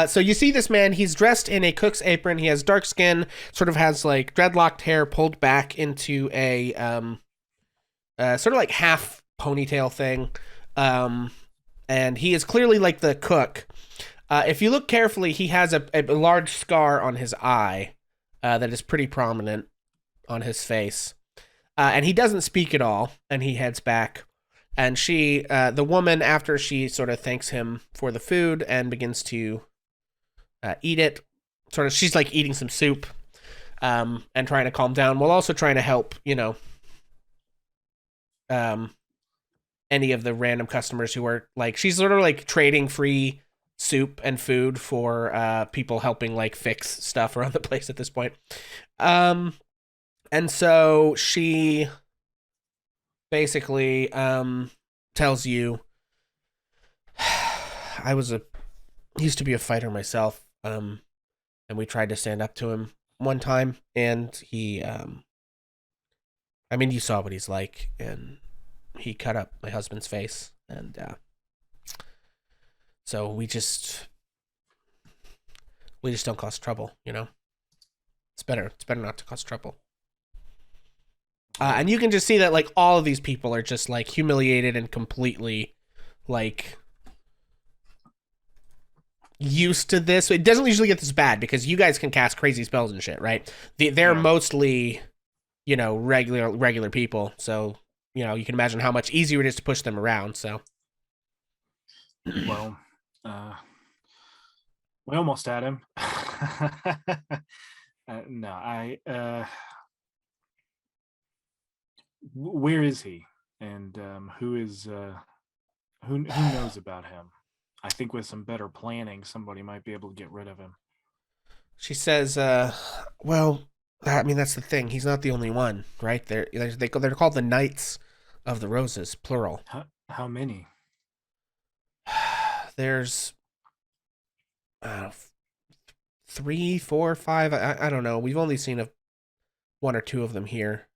So you see this man. He's dressed in a cook's apron. He has dark skin, sort of has like dreadlocked hair pulled back into a sort of like half ponytail thing. And he is clearly like the cook. If you look carefully, he has a large scar on his eye that is pretty prominent on his face. And he doesn't speak at all, and he heads back. And the woman, after she sort of thanks him for the food and begins to eat it, she's like eating some soup and trying to calm down while also trying to help, any of the random customers who are she's sort of like trading free soup and food for people helping fix stuff around the place at this point. And so she basically tells you, I used to be a fighter myself, and we tried to stand up to him one time, and he you saw what he's like, and he cut up my husband's face, and so we just don't cause trouble, It's better not to cause trouble. And you can just see that all of these people are just humiliated and completely used to this. It doesn't usually get this bad because you guys can cast crazy spells and shit, right? They're mostly regular people. So, you can imagine how much easier it is to push them around. So, Well, we almost had him. No, where is he? And who knows about him? I think with some better planning, somebody might be able to get rid of him. she says, well, I mean, that's the thing. He's not the only one, right? They're called the Knights of the Roses, plural. How many? There's 3, 4, 5. I don't know. We've only seen one or two of them here.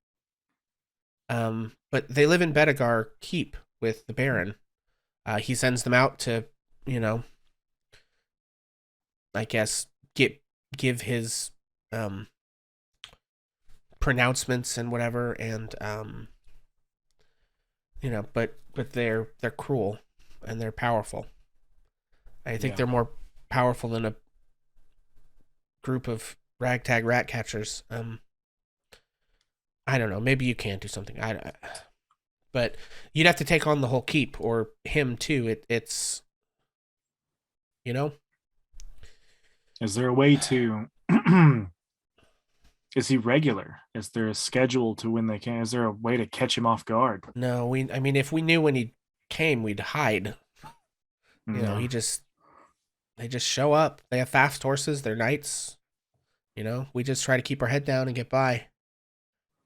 But they live in Bedegar Keep with the Baron. He sends them out to, I guess give his pronouncements and whatever, and but they're cruel and they're powerful. I think they're more powerful than a group of ragtag rat catchers. I don't know. Maybe you can do something. But you'd have to take on the whole keep or him too. It's. Is there a way to? Is he regular? Is there a schedule to when they can? Is there a way to catch him off guard? No, I mean, if we knew when he came, we'd hide. They just show up. They have fast horses. They're knights. We just try to keep our head down and get by.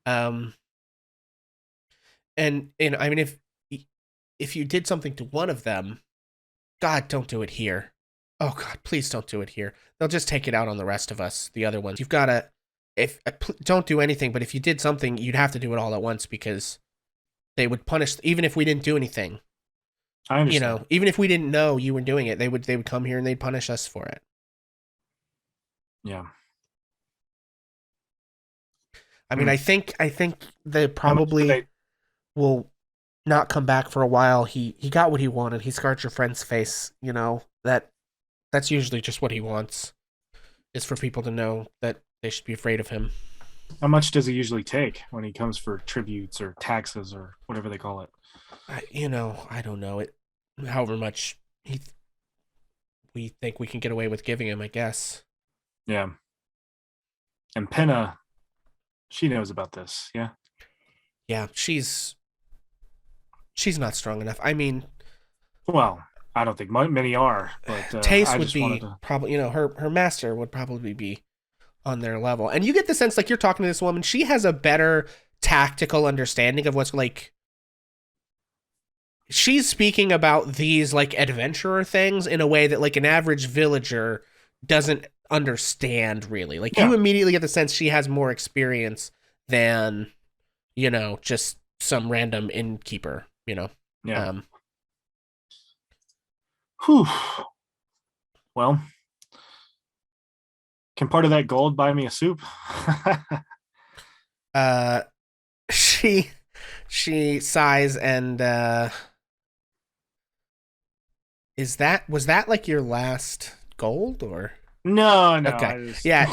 And I mean, if you did something to one of them, God, don't do it here. Oh God, please don't do it here. They'll just take it out on the rest of us, the other ones. You've got to, don't do anything, but if you did something, you'd have to do it all at once because they would punish, even if we didn't do anything. I understand. Even if we didn't know you were doing it, they would come here and they'd punish us for it. Yeah. I mean, I think they probably will not come back for a while. He got what he wanted. He scarred your friend's face. That's usually just what he wants, is for people to know that they should be afraid of him. How much does he usually take when he comes for tributes or taxes or whatever they call it? I don't know it. However much we think we can get away with giving him, I guess. Yeah. And Penna, she knows about this, yeah? Yeah, she's not strong enough. I mean, well, I don't think many are, but Tace would be probably, her master would probably be on their level. And you get the sense, like, you're talking to this woman, she has a better tactical understanding of what's, like, she's speaking about these, like, adventurer things in a way that, like, an average villager doesn't understand, really. Like, you immediately get the sense she has more experience than, just some random innkeeper, Yeah. Whew. Well, can part of that gold buy me a soup? She sighs and was that like your last gold or? No. Okay. She I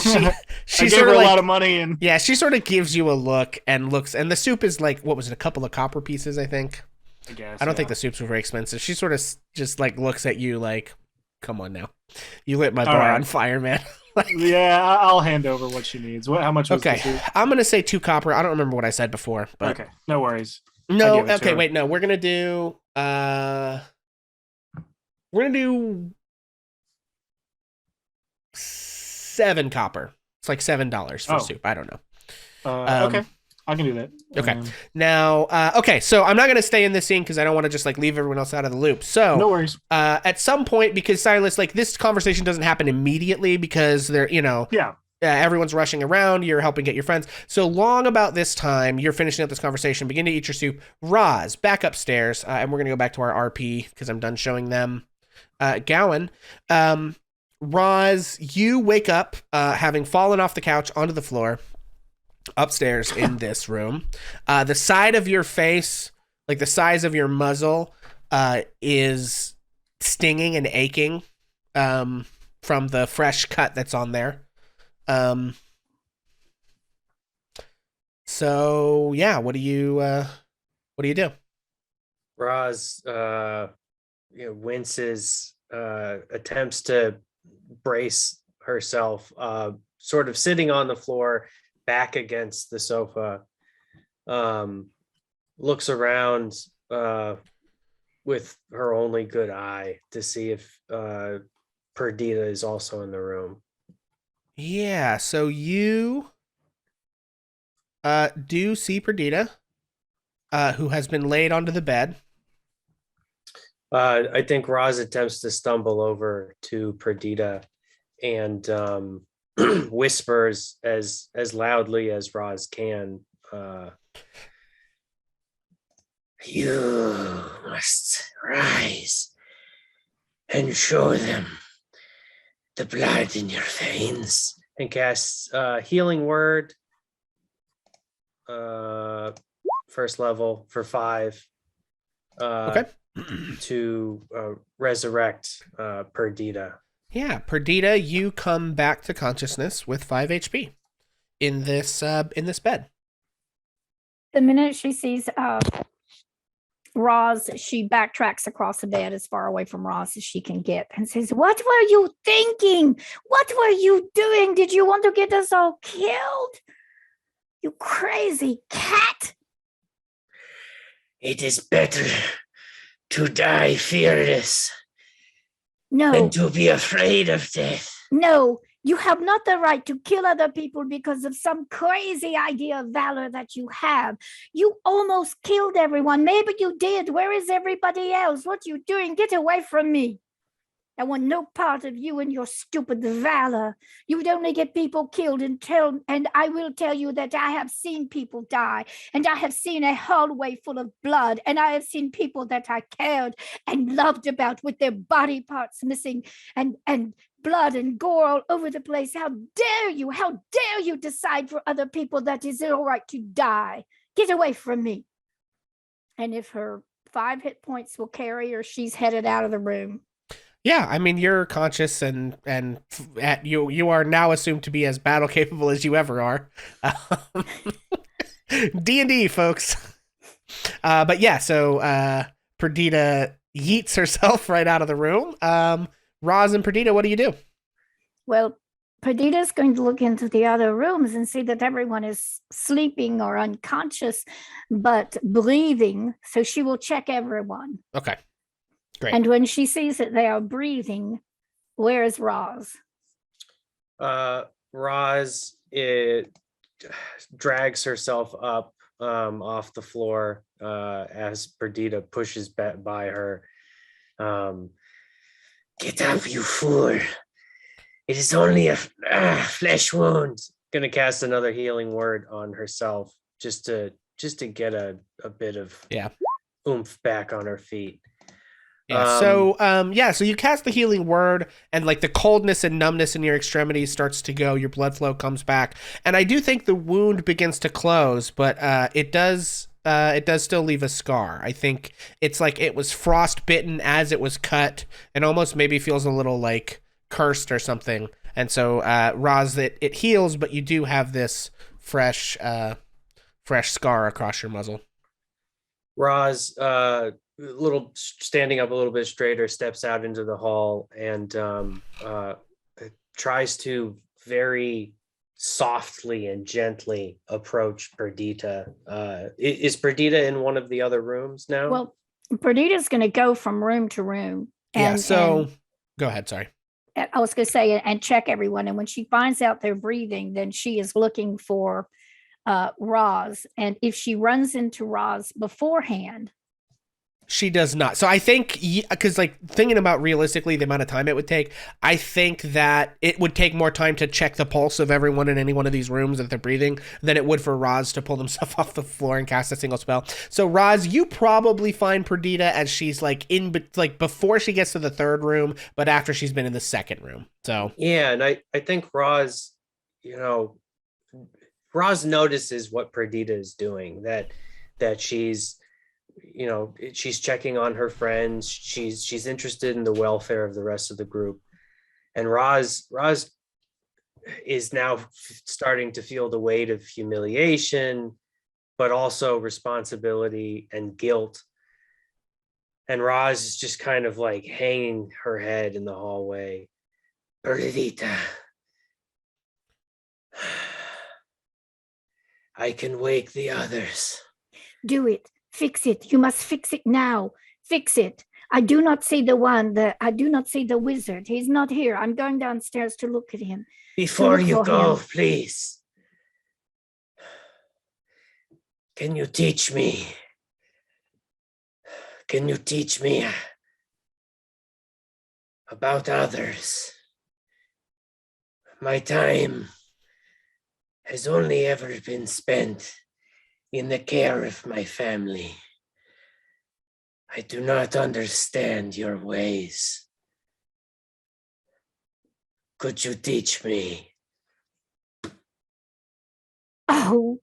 gave her a lot of money and she sort of gives you a look and looks, and the soup is like, what was it, a couple of copper pieces, I think. I guess. I don't think the soups were very expensive. She sort of just like looks at you like, come on now, you lit my bar on fire, man. Yeah, I'll hand over what she needs. How much was the soup? I'm gonna say 2 copper. I don't remember what I said before, but okay, no worries. No, okay, wait, no, we're gonna do 7 copper. It's like $7 for soup. I don't know. Okay, I can do that. Okay. Now, so I'm not going to stay in this scene because I don't want to just like leave everyone else out of the loop. So no worries. At some point, because Silas, like, this conversation doesn't happen immediately because they're, everyone's rushing around. You're helping get your friends. So long about this time, you're finishing up this conversation. Begin to eat your soup. Roz, back upstairs, and we're going to go back to our RP because I'm done showing them Gowan. Roz, you wake up having fallen off the couch onto the floor upstairs in this room. The side of your face, like the size of your muzzle, is stinging and aching from the fresh cut that's on there. So yeah, what do you do? Roz, winces, attempts to brace herself, sort of sitting on the floor, back against the sofa. Looks around with her only good eye to see if Perdita is also in the room. Yeah, so you do see Perdita, who has been laid onto the bed. I think Roz attempts to stumble over to Perdita and whispers as loudly as Roz can. You must rise and show them the blood in your veins. And casts healing word, first level for 5. Okay. To resurrect Perdita. Yeah, Perdita, you come back to consciousness with 5 HP in this bed. The minute she sees Roz, she backtracks across the bed as far away from Roz as she can get and says, "What were you thinking? What were you doing? Did you want to get us all killed? You crazy cat!" It is better to die fearless No, than to be afraid of death. no, you have not the right to kill other people because of some crazy idea of valor that you have. You almost killed everyone. Maybe you did. Where is everybody else? What are you doing? Get away from me. I want no part of you and your stupid valor. You would only get people killed and I will tell you that I have seen people die, and I have seen a hallway full of blood, and I have seen people that I cared and loved about with their body parts missing and blood and gore all over the place. How dare you? How dare you decide for other people that it's all right to die? Get away from me. And if her 5 hit points will carry her, she's headed out of the room. Yeah, I mean, you're conscious and you are now assumed to be as battle capable as you ever are. D&D, folks. But yeah, so Perdita yeets herself right out of the room. Roz and Perdita, what do you do? Well, Perdita's going to look into the other rooms and see that everyone is sleeping or unconscious, but breathing. So she will check everyone. Okay. Great. And when she sees that they are breathing, where is Roz? Roz drags herself up off the floor as Perdita pushes by her. Get up, you fool. It is only a flesh wound. Gonna cast another healing word on herself just to get a bit of oomph back on her feet. Yeah. So you cast the healing word, and like the coldness and numbness in your extremities starts to go. Your blood flow comes back, and I do think the wound begins to close, but it does still leave a scar. I think it's like it was frostbitten as it was cut, and almost maybe feels a little like cursed or something. And so, Roz, it heals, but you do have this fresh scar across your muzzle. Roz, standing up a little bit straighter, steps out into the hall and tries to very softly and gently approach Perdita. Is Perdita in one of the other rooms now? Well, Perdita's going to go from room to room. Go ahead. Sorry. I was going to say, and check everyone. And when she finds out they're breathing, then she is looking for Roz. And if she runs into Roz beforehand, she does not. So I think, because like thinking about realistically the amount of time it would take, I think that it would take more time to check the pulse of everyone in any one of these rooms that they're breathing than it would for Roz to pull themselves off the floor and cast a single spell. So Roz, you probably find Perdita as she's like before she gets to the third room, but after she's been in the second room. So yeah, and I think Roz, Roz notices what Perdita is doing, that she's she's checking on her friends. She's interested in the welfare of the rest of the group. And Roz is now starting to feel the weight of humiliation, but also responsibility and guilt. And Roz is just kind of like hanging her head in the hallway. Perdita, I can wake the others. Do it. Fix it. You must fix it now. Fix it. I do not see I do not see the wizard. He's not here. I'm going downstairs to look at him. Before you go, him. please. Can you teach me? Can you teach me about others? My time has only ever been spent in the care of my family. I do not understand your ways. Could you teach me? Oh,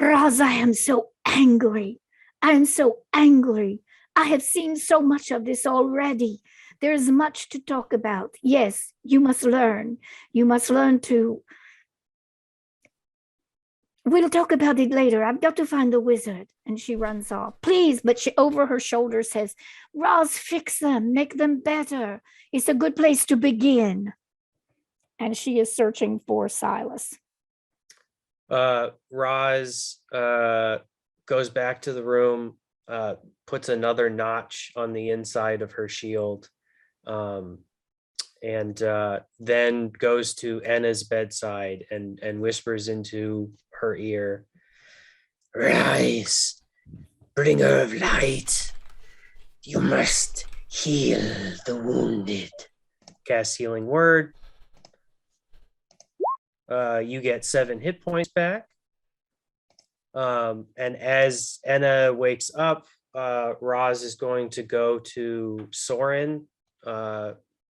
Roz, I am so angry. I am so angry. I have seen so much of this already. There is much to talk about. Yes, you must learn. You must learn to... We'll talk about it later. I've got to find the wizard. And she runs off. Please, but she over her shoulder says, Roz, fix them. Make them better. It's a good place to begin. And she is searching for Silas. Roz goes back to the room, puts another notch on the inside of her shield, and then goes to Enna's bedside and whispers into her ear, Rise, bringer of light. You must heal the wounded. Cast healing word. You get 7 hit points back. And as Enna wakes up, Roz is going to go to Soren,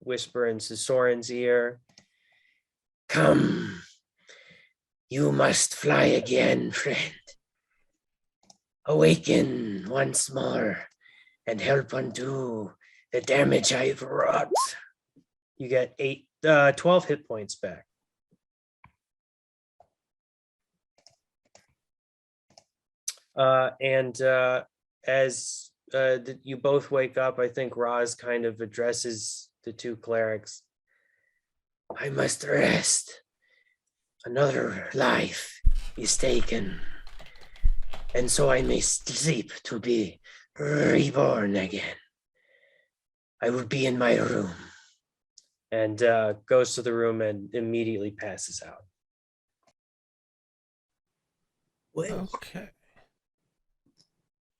whisper into Soren's ear. Come, you must fly again, friend. Awaken once more and help undo the damage I've wrought. You get 12 hit points back. And as you both wake up, I think Roz kind of addresses the two clerics. I must rest. Another life is taken, and so I may sleep to be reborn again. I will be in my room. And goes to the room and immediately passes out. Well, Okay.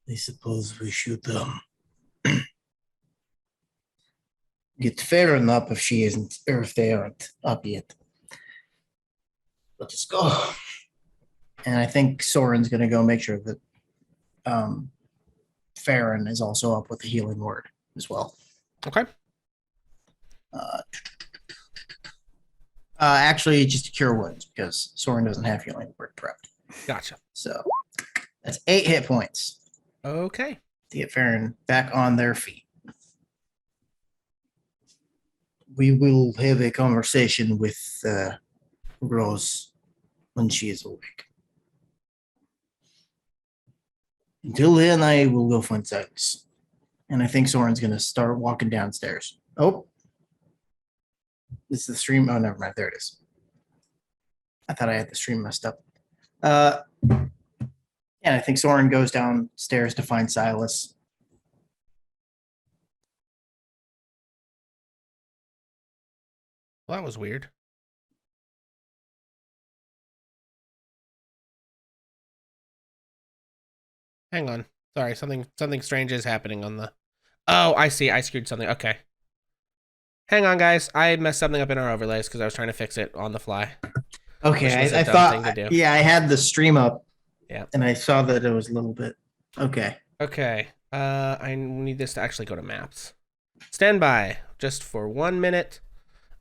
I suppose we should get Farron up if she isn't, or if they aren't up yet. Let us go. And I think Soren's going to go make sure that Farron is also up with the healing word as well. Okay. Actually, just to cure wounds because Soren doesn't have healing word prepped. Gotcha. So that's 8 hit points Okay. to get Farron back on their feet. We will have a conversation with Rose when she is awake. Until then, I will go find Silas. And I think Soren's going to start walking downstairs. Oh. This is the stream. Oh, never mind. There it is. I thought I had the stream messed up. And I think Soren goes downstairs to find Silas. Well, that was weird. Hang on. Sorry, something strange is happening on the... Oh, I see. I screwed something. Okay. Hang on, guys. I messed something up in our overlays because I was trying to fix it on the fly. Okay, Which was a I dumb thought... thing to do. Yeah, I had the stream up. Yeah. And I saw that it was a little bit... Okay. Okay. I need this to actually go to maps. Stand by just for 1 minute.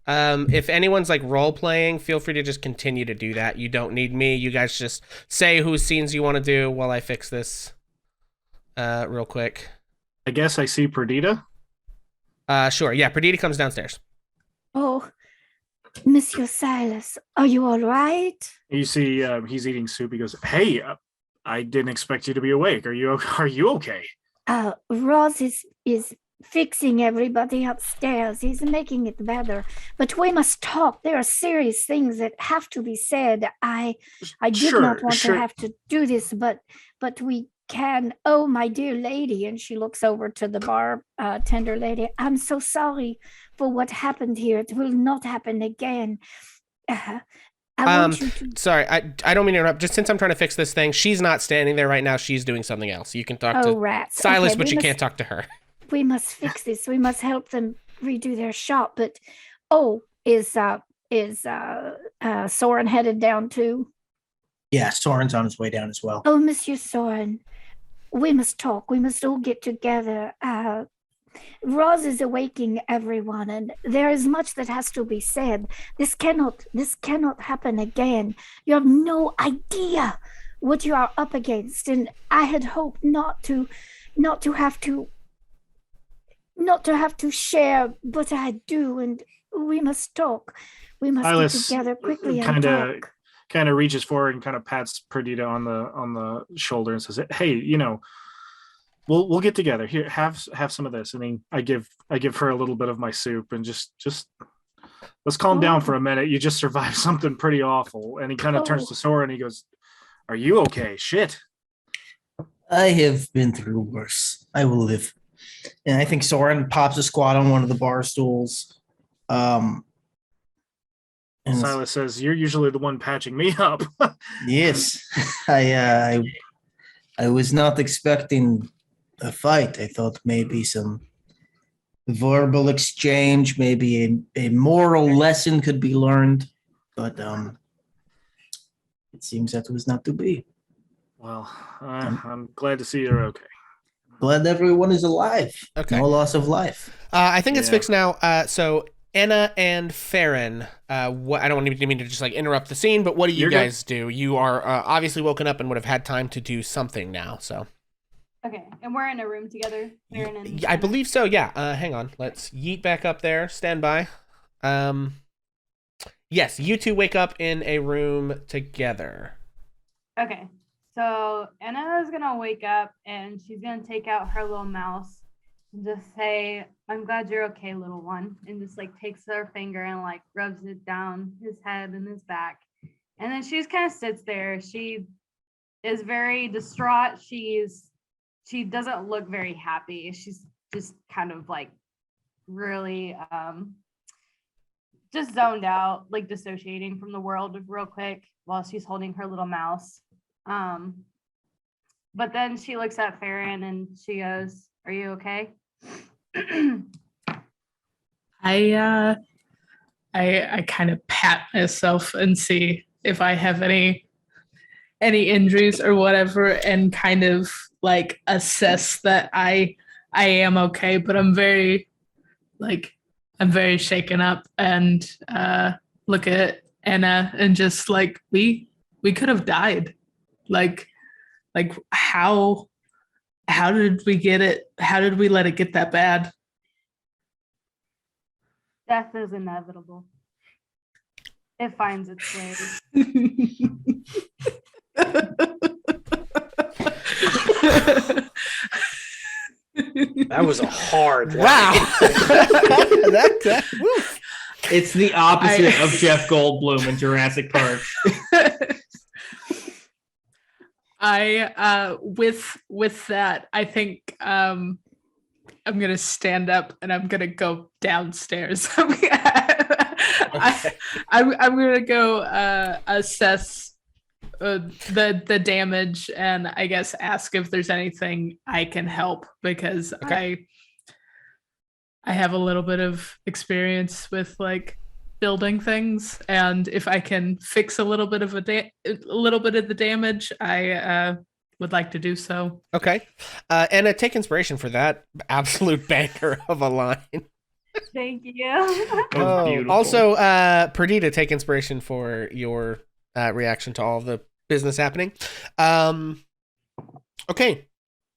If anyone's like role playing, feel free to just continue to do that. You don't need me. You guys just say whose scenes you want to do while I fix this real quick. I guess I see Perdita. Sure. Yeah, Perdita comes downstairs. Oh, Monsieur Silas, are you all right? You see, he's eating soup. He goes, "Hey, I didn't expect you to be awake. Are you okay?" Ross is fixing everybody upstairs. He's making it better. But we must talk. There are serious things that have to be said. I did not want to have to do this, but we can. Oh, my dear lady, and she looks over to the bar tender lady. I'm so sorry for what happened here. It will not happen again. I want you to... Sorry, I don't mean to interrupt. Just since I'm trying to fix this thing, she's not standing there right now. She's doing something else. You can talk to rats. Silas, Okay, but you can't talk to her. We must fix this. We must help them redo their shop. But is Soren headed down too? Yeah, Soren's on his way down as well. Oh, Monsieur Soren, we must talk. We must all get together. Roz is awaking everyone, and there is much that has to be said. This cannot happen again. You have no idea what you are up against, and I had hoped not to have to share, but I do, and we must talk. We must Silas get together quickly and talk. Kind of reaches forward and kind of pats Perdita on the shoulder and says, "Hey, we'll get together. Here, have some of this." And then I give her a little bit of my soup and just let's calm down for a minute. You just survived something pretty awful. And he kind of turns to Sora and he goes, "Are you okay? Shit." I have been through worse. I will live. And I think Soren pops a squat on one of the bar stools. And Silas says, "You're usually the one patching me up." Yes, I was not expecting a fight. I thought maybe some verbal exchange, maybe a moral lesson could be learned, but it seems that was not to be. Well, I'm glad to see you're okay. Glad everyone is alive. Okay. No loss of life. I think it's fixed now. So Anna and Farron, I don't mean to just like interrupt the scene, but what do you guys do? You are obviously woken up and would have had time to do something now. So. Okay, and we're in a room together. Farron and I believe so. Yeah. Hang on. Let's yeet back up there. Stand by. Yes, you two wake up in a room together. Okay, so Anna is gonna wake up and she's gonna take out her little mouse and just say, "I'm glad you're okay, little one," and just like takes her finger and like rubs it down his head and his back. And then she just kind of sits there. She is very distraught. She doesn't look very happy. She's just kind of like really just zoned out, like dissociating from the world real quick while she's holding her little mouse. But then she looks at Farron and she goes, "Are you okay?" I kind of pat myself and see if I have any injuries or whatever, and kind of like assess that I am okay, but I'm very shaken up and look at Anna and just like we could have died. Like how did we get it? How did we let it get that bad? Death is inevitable. It finds its way. That was a hard line. Wow. It's the opposite of Jeff Goldblum in Jurassic Park. With that, I think I'm gonna stand up and I'm gonna go downstairs. I'm gonna go assess the damage and I guess ask if there's anything I can help, because I have a little bit of experience with like building things, and if I can fix a little bit of the damage, I would like to do so. Okay. Anna, take inspiration for that absolute banger of a line. Thank you. That was beautiful. Also, Perdita, take inspiration for your reaction to all the business happening. Okay.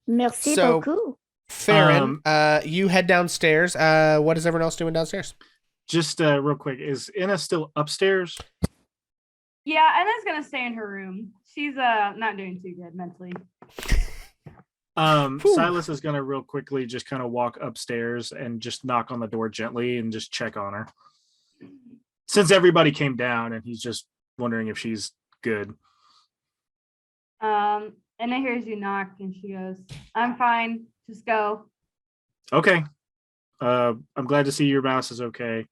Merci So- beaucoup. Farron, you head downstairs. What is everyone else doing downstairs? Just real quick, is Inna still upstairs? Yeah, Anna's gonna stay in her room. She's not doing too good mentally. Silas is gonna real quickly just kind of walk upstairs and just knock on the door gently and just check on her. Since everybody came down and he's just wondering if she's good. Anna hears you knock and she goes, "I'm fine. Just go." Okay. I'm glad to see your mouse is okay.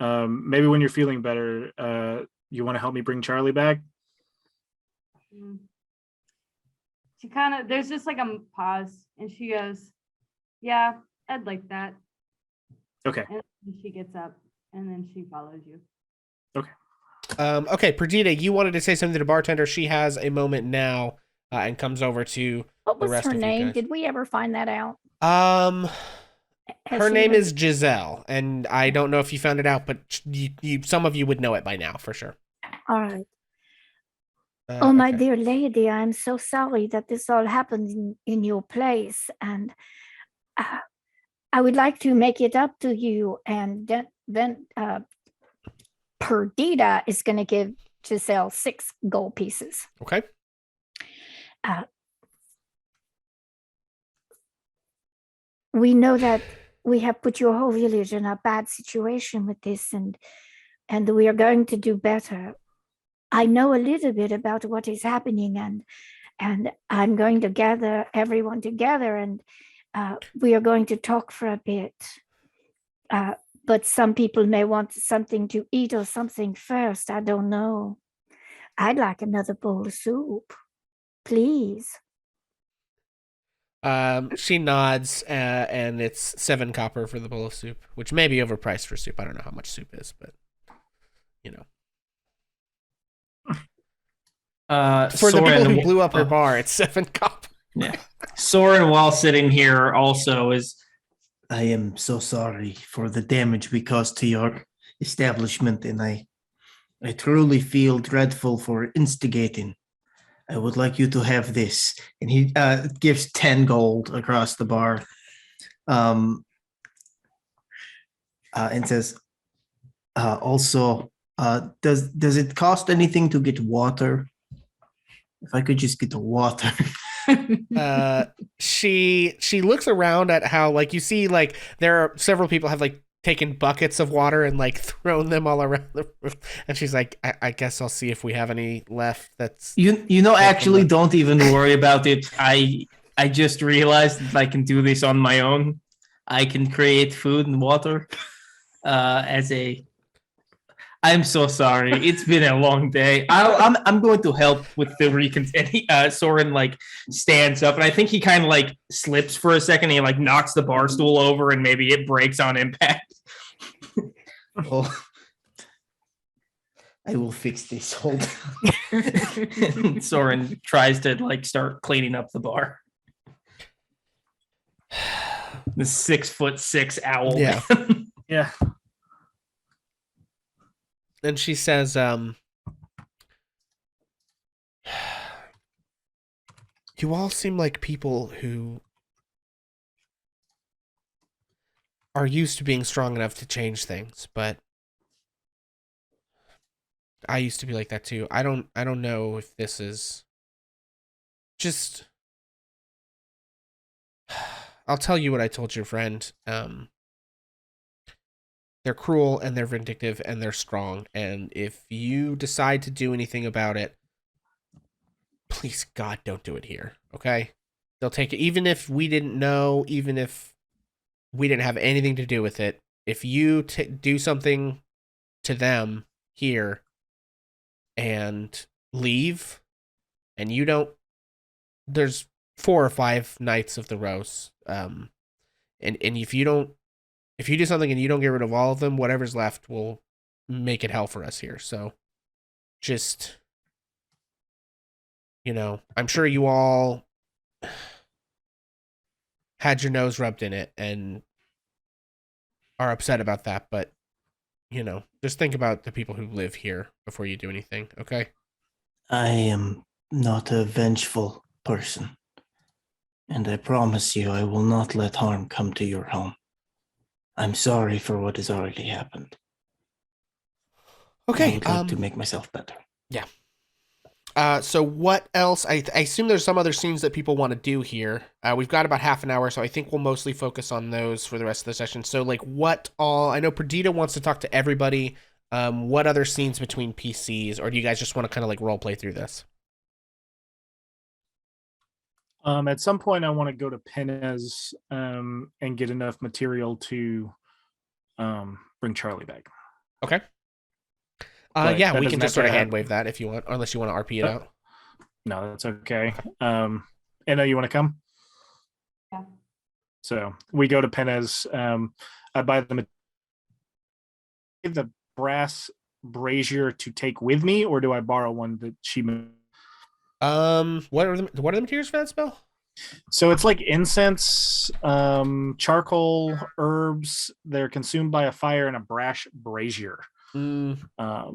Maybe when you're feeling better, you want to help me bring Charlie back? She kind of, there's just like a pause and she goes, "Yeah, I'd like that." Okay. And she gets up and then she follows you. Okay. Okay, Perdita, you wanted to say something to the bartender. She has a moment now and comes over to What the was rest her of you name? guys. Did we ever find that out? Has Her she name been- is Giselle, and I don't know if you found it out, but some of you would know it by now for sure. All right. Oh, my okay. dear lady, I'm so sorry that this all happened in your place. And I would like to make it up to you. And then Perdita is going to give Giselle 6 gold pieces. Okay. We know that we have put your whole village in a bad situation with this, and we are going to do better. I know a little bit about what is happening, and I'm going to gather everyone together, and we are going to talk for a bit. But some people may want something to eat or something first. I don't know. I'd like another bowl of soup, please. She nods, and it's 7 copper for the bowl of soup, which may be overpriced for soup. I don't know how much soup is, but you know. For the people who blew up her bar, it's 7 copper. Yeah. Soren, while sitting here, also is. I am so sorry for the damage we caused to your establishment, and I truly feel dreadful for instigating. I would like you to have this. And he gives 10 gold across the bar. And says, also, does it cost anything to get water? If I could just get the water. She looks around at how, like, you see, like, there are several people have, like, taken buckets of water and, like, thrown them all around the room. And she's like, I guess I'll see if we have any left. That's you know, actually, don't even worry about it. I just realized that I can do this on my own. I can create food and water I'm so sorry. It's been a long day. I'm going to help with the Soren like stands up, and I think he kind of like slips for a second. And he like knocks the bar stool over, and maybe it breaks on impact. Oh, I will fix this. Hold on. Soren tries to like start cleaning up the bar. The 6'6" owl. Yeah. Yeah. And she says, you all seem like people who are used to being strong enough to change things, but I used to be like that too. I don't know if this is just, I'll tell you what I told your friend. They're cruel and they're vindictive and they're strong. And if you decide to do anything about it, please, God, don't do it here. Okay? They'll take it. Even if we didn't know, even if we didn't have anything to do with it, if you do something to them here and leave, and you don't, there's 4 or 5 nights of the roast. And if you do something and you don't get rid of all of them, whatever's left will make it hell for us here. So just, you know, I'm sure you all had your nose rubbed in it and are upset about that. But, you know, just think about the people who live here before you do anything. Okay. I am not a vengeful person. And I promise you, I will not let harm come to your home. I'm sorry for what has already happened. I Okay. would like to make myself better. Yeah. So what else? I assume there's some other scenes that people want to do here. We've got about half an hour, so I think we'll mostly focus on those for the rest of the session. So like what all, I know Perdita wants to talk to everybody. What other scenes between PCs, or do you guys just want to kind of like role play through this? At some point, I want to go to Penez and get enough material to bring Charlie back. Okay. But Yeah, that we doesn't can have just sort to of hand happen. wave that if you want, unless you want to RP it out. No, that's okay. Anna, you want to come? Yeah. So we go to Penez. I buy the brass brazier to take with me, or do I borrow one that she? What are the materials for that spell? So it's like incense, charcoal, herbs. They're consumed by a fire and a brass brazier. I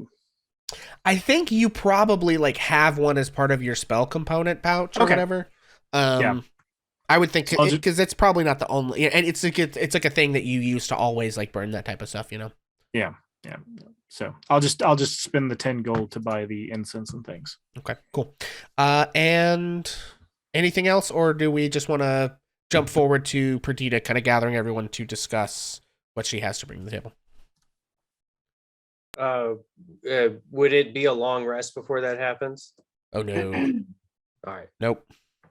think you probably like have one as part of your spell component pouch or whatever. Yeah. I would think I'll because it's probably not the only, and it's like a thing that you use to always like burn that type of stuff, you know. Yeah. So I'll just spend the 10 gold to buy the incense and things. Okay, cool. And anything else, or do we just want to jump forward to Perdita, kind of gathering everyone to discuss what she has to bring to the table? Would it be a long rest before that happens? Oh no. All right. Nope.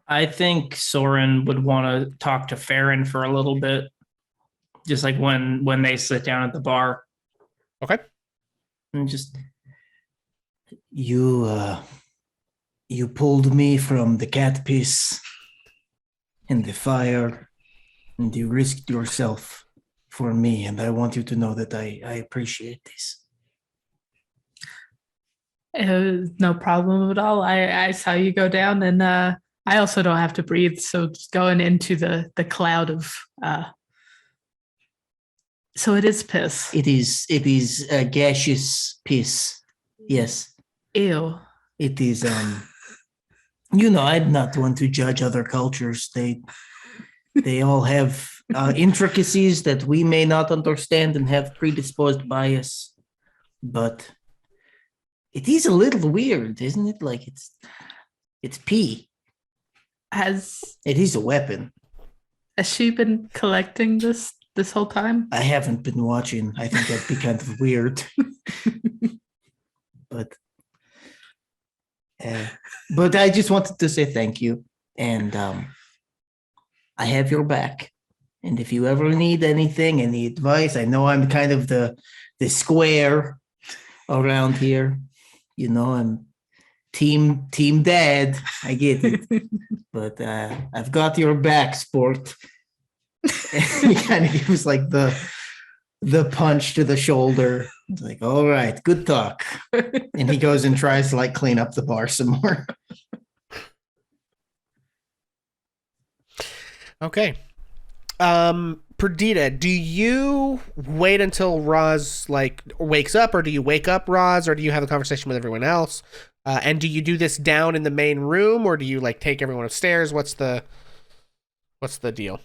I think Soren would want to talk to Farron for a little bit, just like when they sit down at the bar. Okay. And just You pulled me from the cat piss and the fire, and you risked yourself for me, and I want you to know that I appreciate this. No problem at all. I saw you go down, and I also don't have to breathe, so just going into the cloud of so it is piss. It is a gaseous piss. Yes. Ew. It is I'm not one to judge other cultures. They all have intricacies that we may not understand and have predisposed bias. But it is a little weird, isn't it? Like it's pee. It is a weapon. Has she been collecting this whole time? I haven't been watching. I think that'd be kind of weird. But I just wanted to say thank you, and I have your back. And if you ever need anything, any advice, I know I'm kind of the square around here. You know, I'm team dad. I get it, but I've got your back, sport. And he kind of gives like the punch to the shoulder. It's like, all right, good talk. And he goes and tries to like clean up the bar some more. Okay. Perdita, do you wait until Roz like wakes up, or do you wake up Roz, or do you have a conversation with everyone else? And do you do this down in the main room, or do you like take everyone upstairs? What's the deal?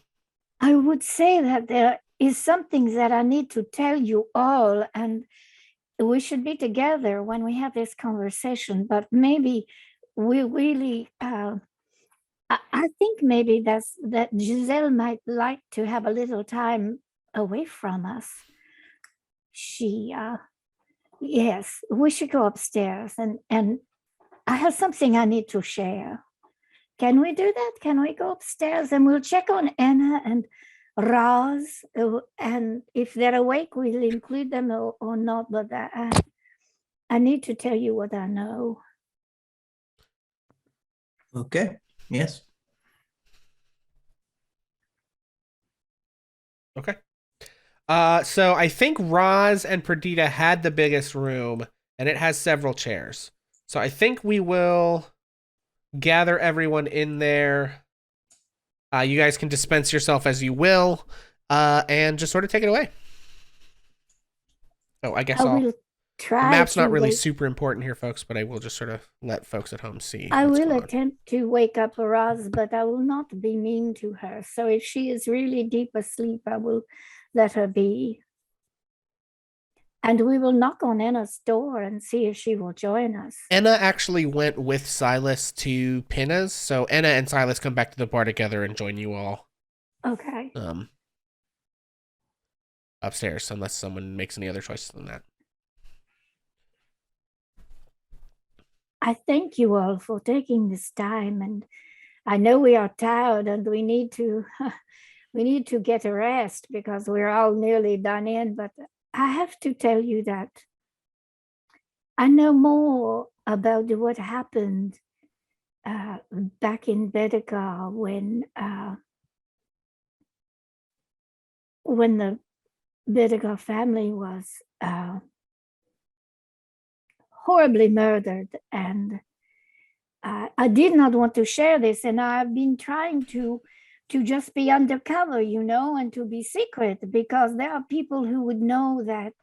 I would say that there is something that I need to tell you all, and we should be together when we have this conversation, but maybe we really, I think maybe that Giselle might like to have a little time away from us. Yes, we should go upstairs, and I have something I need to share. Can we do that? Can we go upstairs and we'll check on Anna and Roz, and if they're awake, we'll include them or not. But I need to tell you what I know. Okay. Yes. Okay. So I think Roz and Perdita had the biggest room, and it has several chairs. So I think we will gather everyone in there. You guys can dispense yourself as you will, and just sort of take it away. Oh, I guess The try map's not to really wake- super important here, folks, but I will just sort of let folks at home see. I what's will going on. attempt to wake up Roz, but I will not be mean to her. So if she is really deep asleep, I will let her be. And we will knock on Anna's door and see if she will join us. Enna actually went with Silas to Pinna's, so Enna and Silas come back to the bar together and join you all Okay. upstairs, unless someone makes any other choices than that. I thank you all for taking this time, and I know we are tired and we need to get a rest because we're all nearly done in, but I have to tell you that I know more about what happened back in Bedegar when the Bedegar family was horribly murdered, and I did not want to share this, and I've been trying to just be undercover, and to be secret, because there are people who would know that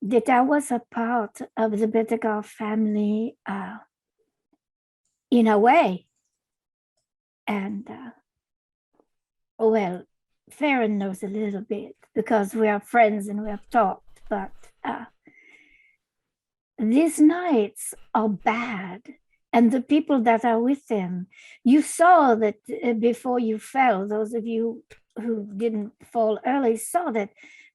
that I was a part of the Bedegar family in a way, and well, Farron knows a little bit because we are friends and we have talked, but these knights are bad, and the people that are with them, you saw that before you fell, those of you who didn't fall early saw that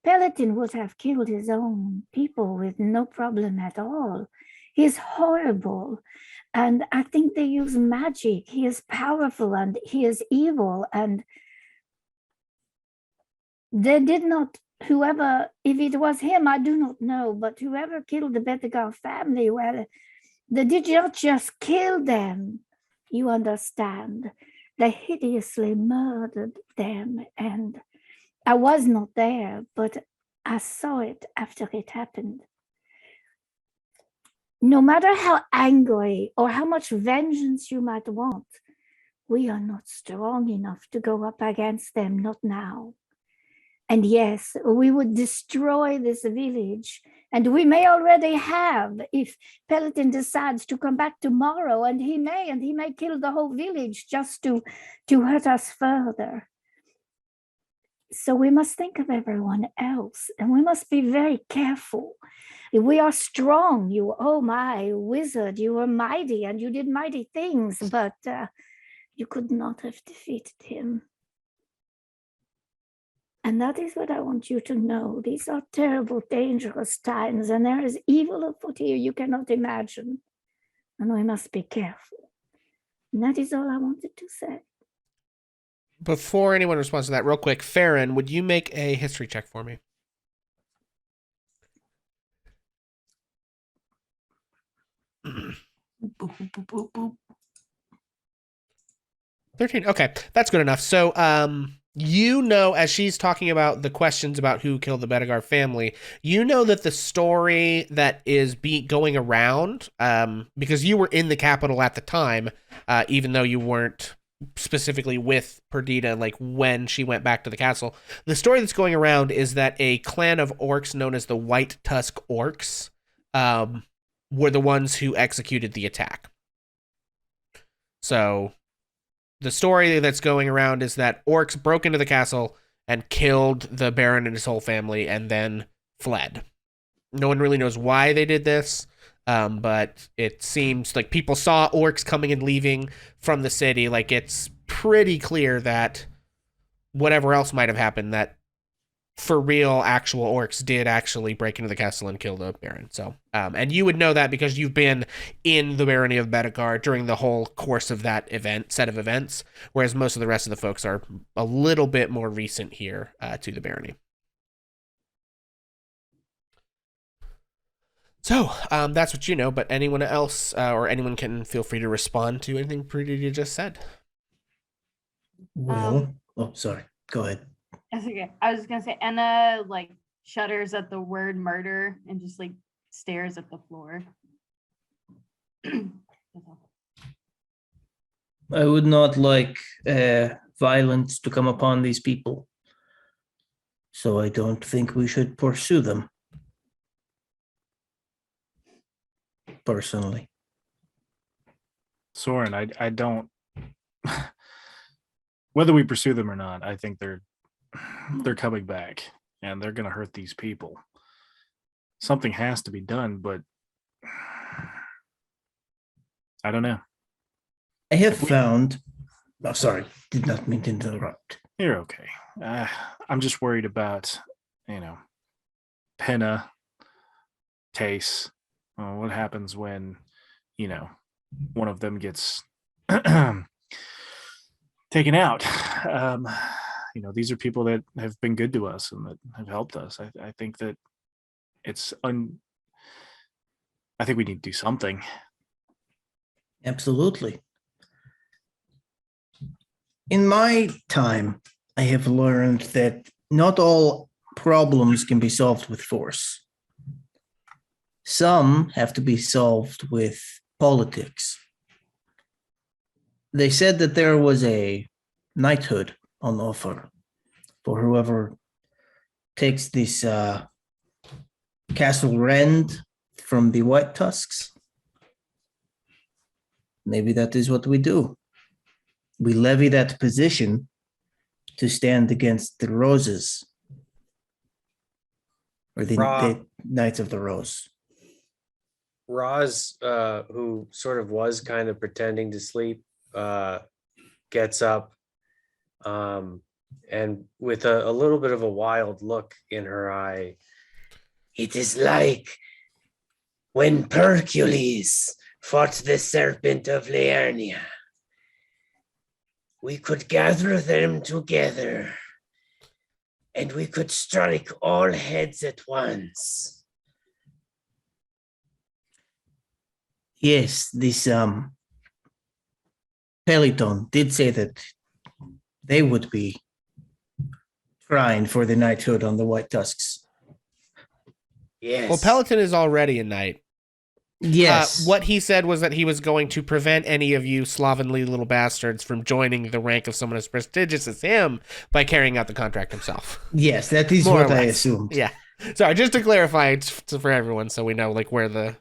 Pelliton would have killed his own people with no problem at all. He's horrible, and I think they use magic. He is powerful and he is evil, and they did not, whoever, if it was him, I do not know, but whoever killed the Bedegar family, well, they did not just kill them, you understand. They hideously murdered them, and I was not there, but I saw it after it happened. No matter how angry or how much vengeance you might want, we are not strong enough to go up against them, not now. And yes, we would destroy this village, and we may already have if Pelliton decides to come back tomorrow, and he may kill the whole village just to hurt us further. So we must think of everyone else, and we must be very careful. We are strong. Oh my wizard, you were mighty and you did mighty things, but you could not have defeated him. And that is what I want you to know. These are terrible, dangerous times, and there is evil afoot here you cannot imagine. And we must be careful. And that is all I wanted to say. Before anyone responds to that, real quick, Farron, would you make a history check for me? Boop, boop, boop, boop, boop. 13. Okay, that's good enough. So, as she's talking about the questions about who killed the Bedegar family, that the story that is going around, because you were in the capital at the time, even though you weren't specifically with Perdita, like when she went back to the castle, the story that's going around is that a clan of orcs known as the White Tusk Orcs were the ones who executed the attack. So the story that's going around is that orcs broke into the castle and killed the Baron and his whole family and then fled. No one really knows why they did this, but it seems like people saw orcs coming and leaving from the city. Like, it's pretty clear that whatever else might have happened, that for real, actual orcs did actually break into the castle and kill the Baron. So, and you would know that because you've been in the barony of Bedegar during the whole course of that set of events, whereas most of the rest of the folks are a little bit more recent here to the barony. So, that's what you know, but anyone else, or anyone can feel free to respond to anything Perdita just said. Well, sorry. Go ahead. That's okay. I was just gonna say Anna shudders at the word murder and just stares at the floor. I would not like violence to come upon these people, so I don't think we should pursue them. personally. Soren, I don't. Whether we pursue them or not, I think they're coming back, and they're going to hurt these people. Something has to be done, but I don't know. I have found. Oh, sorry, did not mean to interrupt. You're okay. I'm just worried about, Penna, Tace. What happens when, one of them gets taken out? These are people that have been good to us and that have helped us. I think that I think we need to do something. Absolutely. In my time, I have learned that not all problems can be solved with force. Some have to be solved with politics. They said that there was a knighthood on offer for whoever takes this Castle Rend from the White Tusks. Maybe that is what we do. We levy that position to stand against the Roses, or the Knights of the Rose. Roz, who sort of was kind of pretending to sleep, gets up, and with a little bit of a wild look in her eye. It is like when Hercules fought the serpent of Liurnia. We could gather them together, and we could strike all heads at once. Yes, this Pelliton did say that they would be trying for the knighthood on the White Tusks. Yes. Well, Pelliton is already a knight. Yes. What he said was that he was going to prevent any of you slovenly little bastards from joining the rank of someone as prestigious as him by carrying out the contract himself. Yes, that is More or what I less. assumed. Yeah. Sorry, just to clarify it's for everyone so we know like where the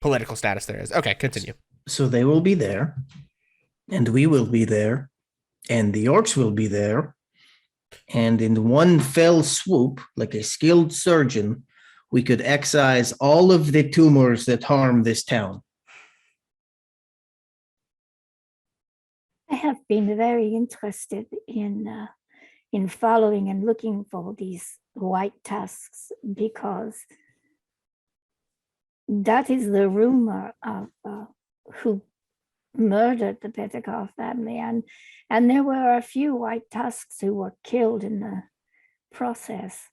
political status there is. Okay, continue. So they will be there, and we will be there, and the orcs will be there, and in one fell swoop, like a skilled surgeon, we could excise all of the tumors that harm this town. I have been very interested in following and looking for these white tusks because that is the rumor of who murdered the Pettigrew family, and there were a few white tusks who were killed in the process.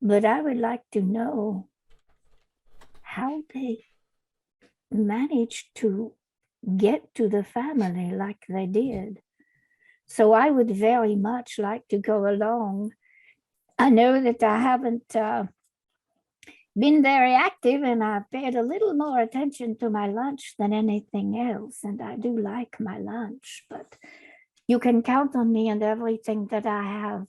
But I would like to know how they managed to get to the family like they did. So I would very much like to go along. I know that I haven't been very active, and I've paid a little more attention to my lunch than anything else, and I do like my lunch, but you can count on me and everything that I have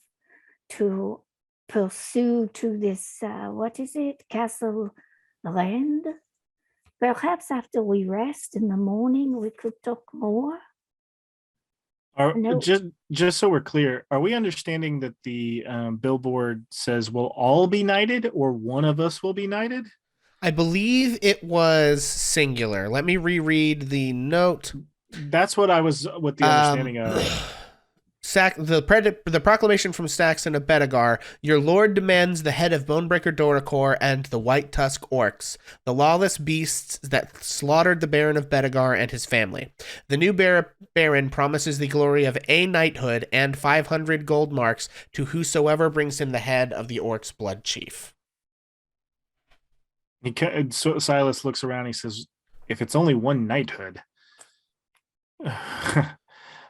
to pursue to this, what is it, Castle Rend? Perhaps after we rest in the morning, we could talk more. No. Just so we're clear, are we understanding that the billboard says we'll all be knighted, or one of us will be knighted? I believe it was singular. Let me reread the note. That's what I was with the understanding of. The proclamation from Saxon of Bedegar, your lord demands the head of Bonebreaker Doricor and the White Tusk Orcs, the lawless beasts that slaughtered the Baron of Bedegar and his family. The new Baron promises the glory of a knighthood and 500 gold marks to whosoever brings him the head of the Orcs' blood chief. So Silas looks around and he says, if it's only one knighthood,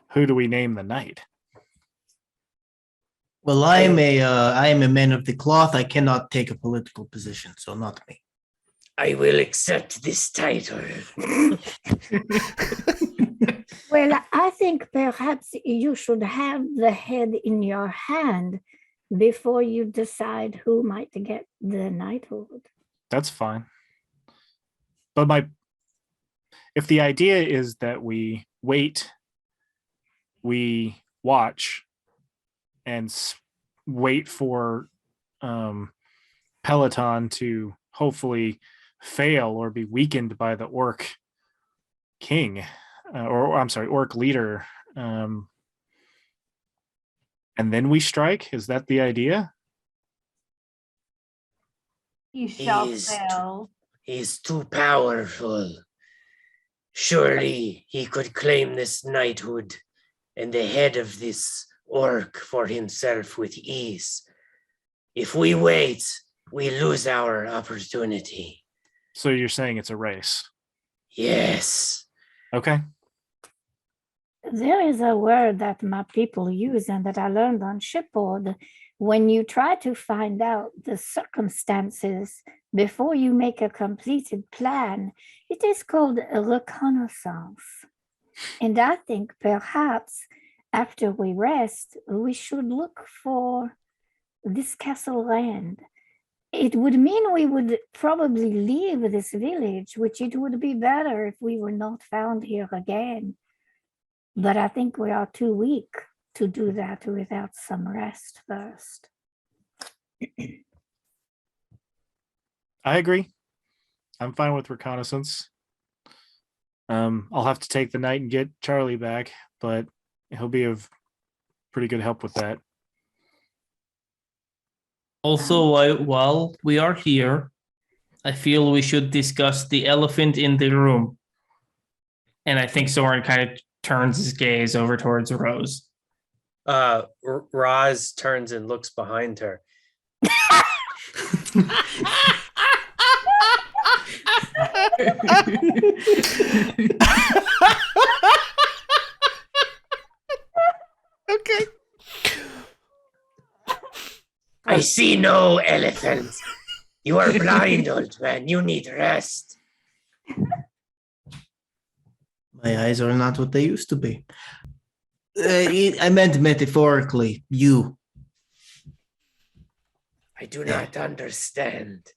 who do we name the knight? Well, I am a man of the cloth. I cannot take a political position, so not me. I will accept this title. Well, I think perhaps you should have the head in your hand before you decide who might get the knighthood. That's fine. But if the idea is that we wait, we watch, and wait for Pelliton to hopefully fail or be weakened by the orc king, or I'm sorry, orc leader, and then we strike. Is that the idea? You shall He's fail. He's too powerful. Surely he could claim this knighthood and the head of this orc for himself with ease. If we wait, we lose our opportunity. So you're saying it's a race? Yes. Okay. There is a word that my people use and that I learned on shipboard. When you try to find out the circumstances before you make a completed plan, it is called a reconnaissance. And I think perhaps after we rest, we should look for this Castle Rend. It would mean we would probably leave this village, which it would be better if we were not found here again. But I think we are too weak to do that without some rest first. I agree. I'm fine with reconnaissance. I'll have to take the night and get Charlie back, but he'll be of pretty good help with that. Also, while we are here, I feel we should discuss the elephant in the room. And I think Soren kind of turns his gaze over towards Rose. Roz turns and looks behind her. Okay. I see no elephant. You are blind, old man. You need rest. My eyes are not what they used to be. I meant metaphorically, you. I do not understand.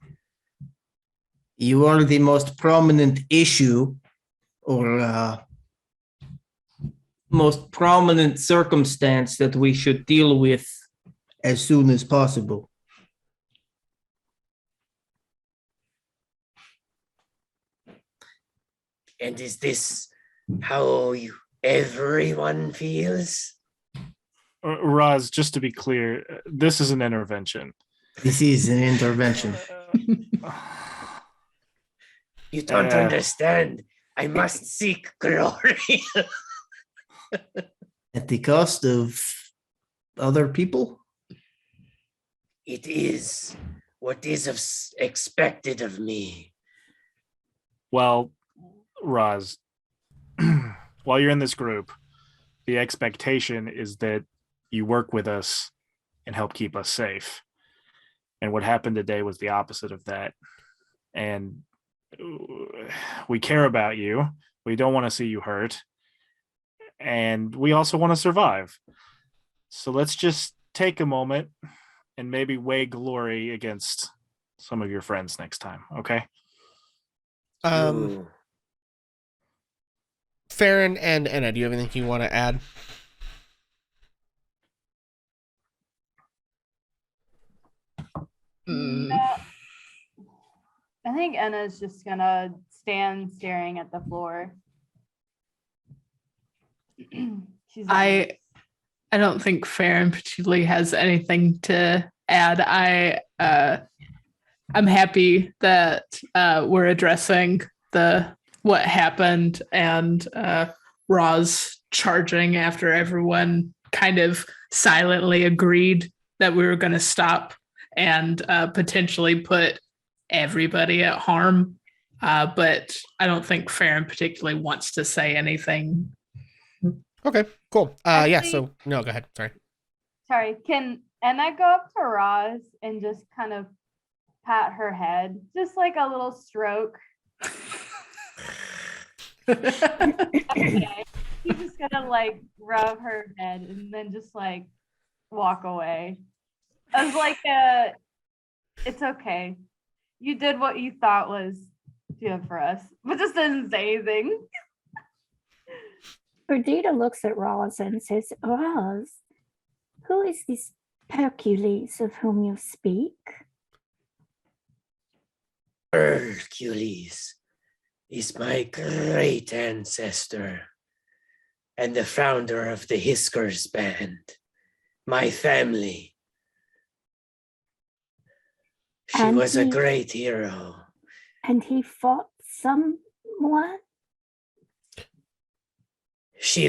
You are the most prominent issue or most prominent circumstance that we should deal with as soon as possible. And is this how everyone feels? Roz, just to be clear, this is an intervention. This is an intervention. You don't understand. I must seek glory. At the cost of other people? It is what is expected of me. Well, Roz, while you're in this group, the expectation is that you work with us and help keep us safe. And what happened today was the opposite of that. And we care about you. We don't want to see you hurt. And we also want to survive. So let's just take a moment and maybe weigh glory against some of your friends next time, okay? Farron and Anna, do you have anything you want to add? No. I think Anna's just gonna stand staring at the floor. I don't think Farron particularly has anything to add. I'm happy that we're addressing what happened and Roz charging after everyone kind of silently agreed that we were going to stop and potentially put everybody at harm. But I don't think Farron particularly wants to say anything. Okay, cool. Actually- Yeah, so no, go ahead. Sorry. Sorry, can Anna go up to Roz and just kind of pat her head? Just like a little stroke. Okay. He's just gonna like rub her head and then just like walk away. As like it's okay. You did what you thought was do you have for us? But just doesn't say anything. Perdita looks at Roz and says, Roz, who is this Hercules of whom you speak? Hercules is my great ancestor and the founder of the Hiskers band, my family. She And was a he- great hero. And he fought someone? She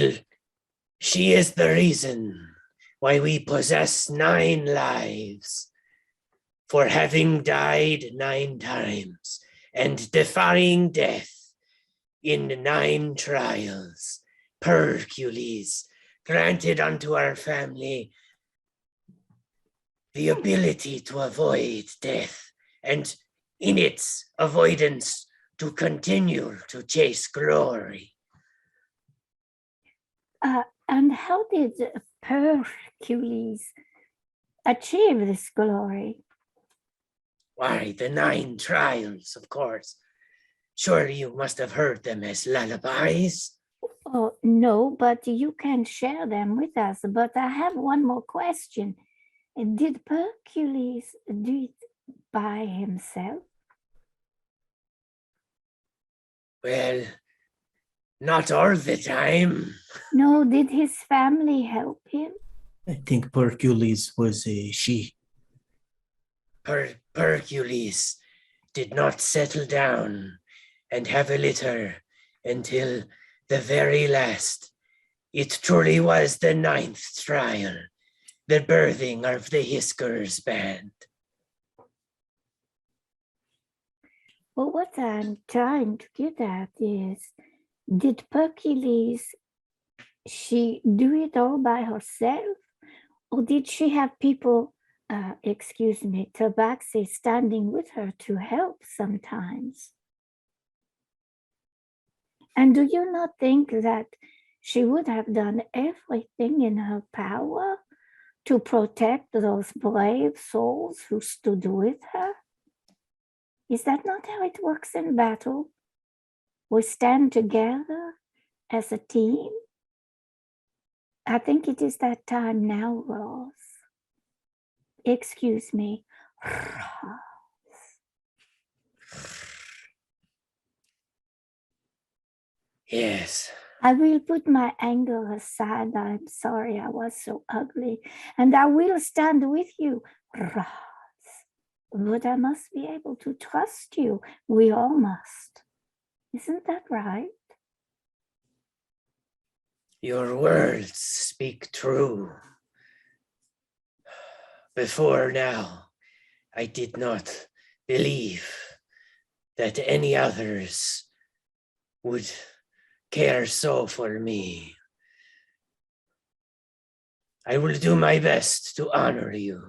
is the reason why we possess 9 lives, for having died 9 times and defying death in 9 trials. Hercules granted unto our family the ability to avoid death, and in its avoidance to continue to chase glory. And how did Hercules achieve this glory? Why, the 9 trials, of course. Surely you must have heard them as lullabies. Oh, no, but you can share them with us. But I have one more question. Did Hercules do it by himself? Well, not all the time. No, did his family help him? I think Hercules was a she. Hercules did not settle down and have a litter until the very last. It truly was the 9th trial, the birthing of the Hiskers band. Well, what I'm trying to get at is, did Hercules, she do it all by herself? Or did she have people, Tabaxi standing with her to help sometimes? And do you not think that she would have done everything in her power to protect those brave souls who stood with her? Is that not how it works in battle? We stand together as a team. I think it is that time now, Rose. Excuse me. Yes. I will put my anger aside. I'm sorry I was so ugly. And I will stand with you, Rose. But I must be able to trust you. We all must. Isn't that right? Your words speak true. Before now, I did not believe that any others would care so for me. I will do my best to honor you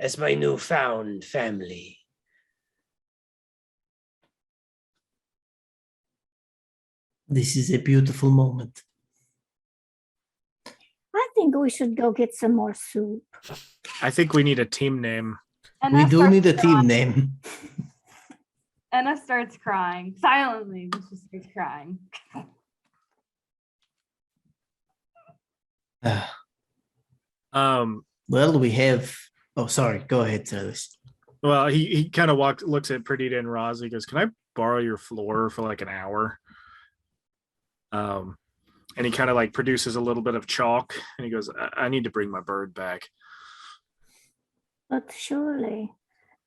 as my newfound family. This is a beautiful moment. I think we should go get some more soup. I think we need a team name. We do starts need a team crying. name. Anna starts crying silently. She starts crying. Well, We have. Oh, sorry. Go ahead, Silas. he kind of looks at Perdita and Roz. He goes, "Can I borrow your floor for like an hour?" And he kind of like produces a little bit of chalk, and he goes, I need to bring my bird back." But surely.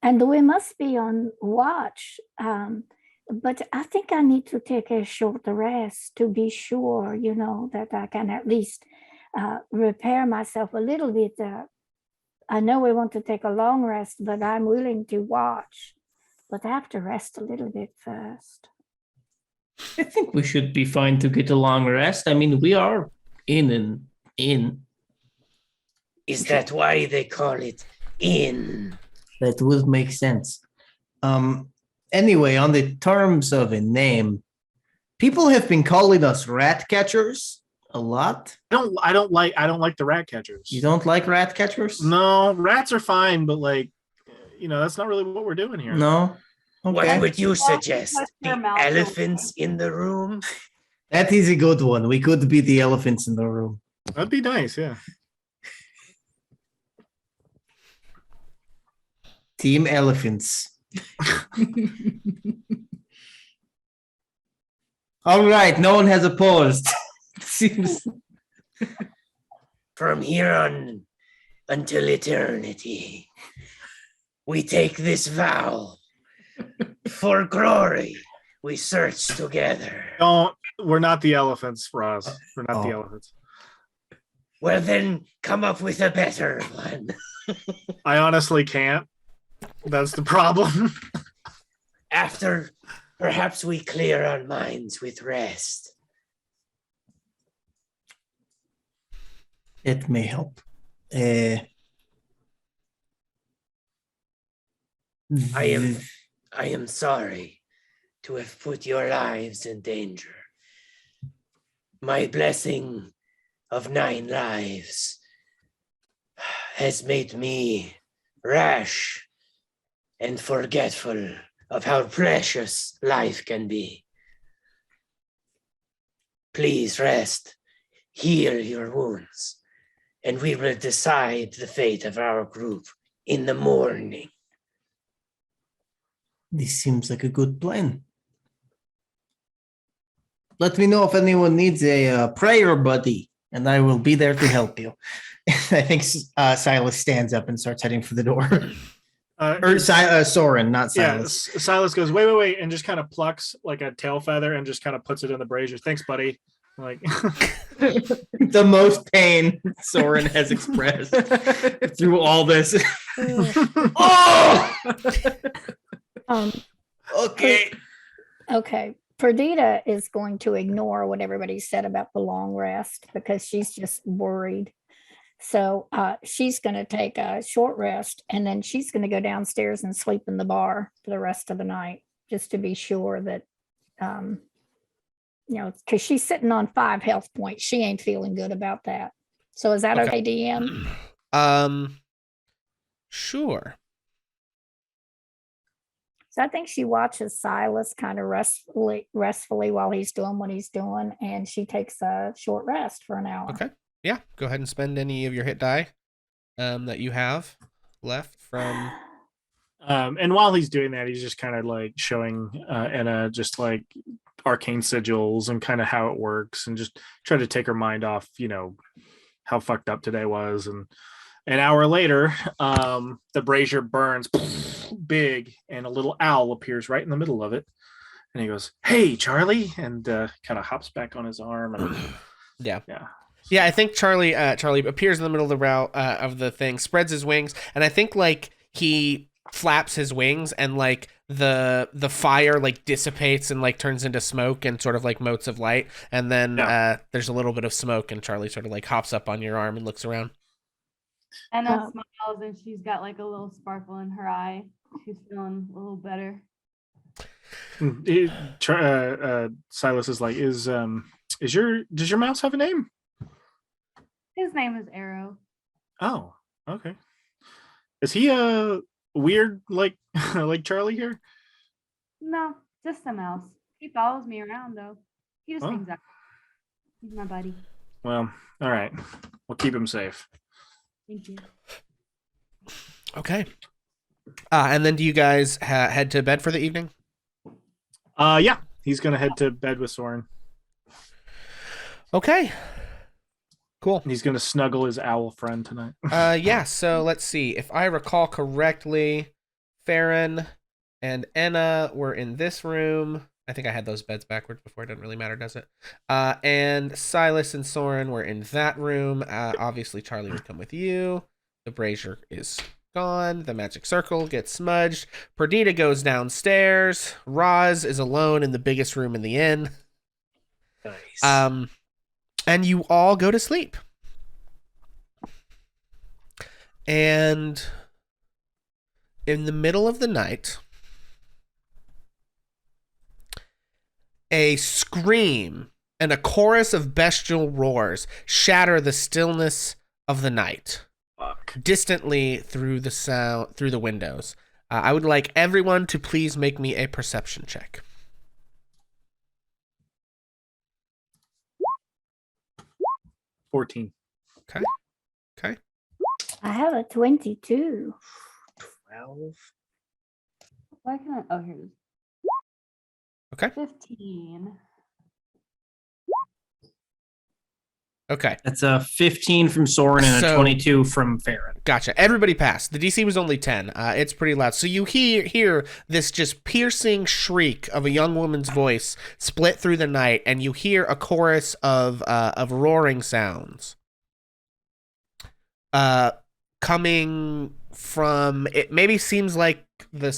And we must be on watch. But I think I need to take a short rest to be sure, that I can at least repair myself a little bit. I know we want to take a long rest, but I'm willing to watch. But I have to rest a little bit first. I think we should be fine to get a long rest. I mean, we are in an inn. Is that why they call it inn? That would make sense. Anyway, on the terms of a name, people have been calling us rat catchers a lot. I don't like the rat catchers. You don't like rat catchers? No, rats are fine, but that's not really what we're doing here. No. What Okay. would you Well, suggest? push The your mouth elephants in the room? That is a good one. We could be the elephants in the room. That'd be nice, yeah. Team elephants. All right, no one has opposed. Seems From here on until eternity, we take this vow. For glory, we search together. We're not the elephants, Roz. We're not the Oh. elephants. Well, then come up with a better one. I honestly can't. That's the problem. After, perhaps we clear our minds with rest. it may help. I am sorry to have put your lives in danger. My blessing of 9 lives has made me rash and forgetful of how precious life can be. Please rest, heal your wounds, and we will decide the fate of our group in the morning. This seems like a good plan. Let me know if anyone needs a prayer buddy, and I will be there to help you. I think Silas stands up and starts heading for the door. Soren, not Silas. Yeah, Silas goes, wait, and just kind of plucks like a tail feather and just kind of puts it in the brazier. Thanks, buddy. Like The most pain Soren has expressed through all this. Oh! Okay. Okay. Perdita is going to ignore what everybody said about the long rest because she's just worried. So she's going to take a short rest and then she's going to go downstairs and sleep in the bar for the rest of the night, just to be sure that, because she's sitting on 5 health points. She ain't feeling good about that. So is that okay, DM? Sure. So I think she watches Silas kind of restfully while he's doing what he's doing, and she takes a short rest for an hour. Okay. Yeah. Go ahead and spend any of your hit die that you have left from. And while he's doing that, he's just kind of like showing Anna just like arcane sigils and kind of how it works, and just try to take her mind off, how fucked up today was. And an hour later, the brazier burns big, and a little owl appears right in the middle of it. And he goes, "Hey, Charlie," and kind of hops back on his arm. And Yeah. I think Charlie appears in the middle of the route of the thing, spreads his wings, and I think like he flaps his wings, and like the fire like dissipates and like turns into smoke and sort of like motes of light, and then there's a little bit of smoke, and Charlie sort of like hops up on your arm and looks around. Anna smiles and she's got like a little sparkle in her eye. She's feeling a little better. Silas is like, does your mouse have a name? His name is Arrow. Oh, okay. Is he a weird like like Charlie here? No, just a mouse. He follows me around though. He just hangs out. He's my buddy. Well, all right. We'll keep him safe. Thank you. Okay. And then do you guys head to bed for the evening? Yeah. He's gonna head to bed with Soren. Okay. Cool. He's gonna snuggle his owl friend tonight. Yeah, so let's see. If I recall correctly, Farron and Enna were in this room. I think I had those beds backwards before. It doesn't really matter, does it? And Silas and Soren were in that room. Obviously, Charlie would come with you. The brazier is gone. The magic circle gets smudged. Perdita goes downstairs. Roz is alone in the biggest room in the inn. Nice. And you all go to sleep. And in the middle of the night, a scream and a chorus of bestial roars shatter the stillness of the night. Fuck. Distantly through the windows. I would like everyone to please make me a perception check. 14. Okay. I have a 22. 12. Why can't I? Oh, here it is. Okay. 15. Okay. That's a 15 from Soren and So- a 22 from Farron. Gotcha. Everybody passed. The DC was only 10. It's pretty loud. So you hear this just piercing shriek of a young woman's voice split through the night, and you hear a chorus of roaring sounds. Coming from, it maybe seems like the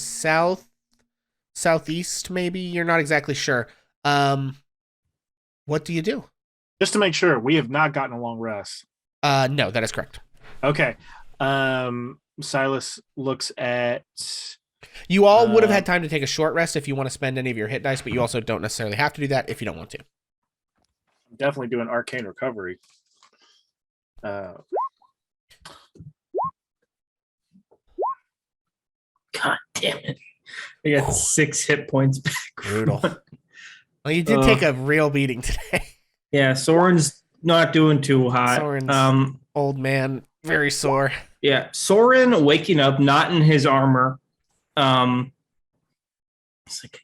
southeast, maybe. You're not exactly sure. What do you do? Just to make sure, we have not gotten a long rest. No, that is correct. Okay. Silas looks at. You all would have had time to take a short rest if you want to spend any of your hit dice, but you also don't necessarily have to do that if you don't want to. I'm definitely doing arcane recovery. God damn it. I got 6 hit points back. Brutal. Well, you did take a real beating today. Yeah, Soren's not doing too hot. Soren's old man, very sore. Yeah, Soren waking up, not in his armor. It's like,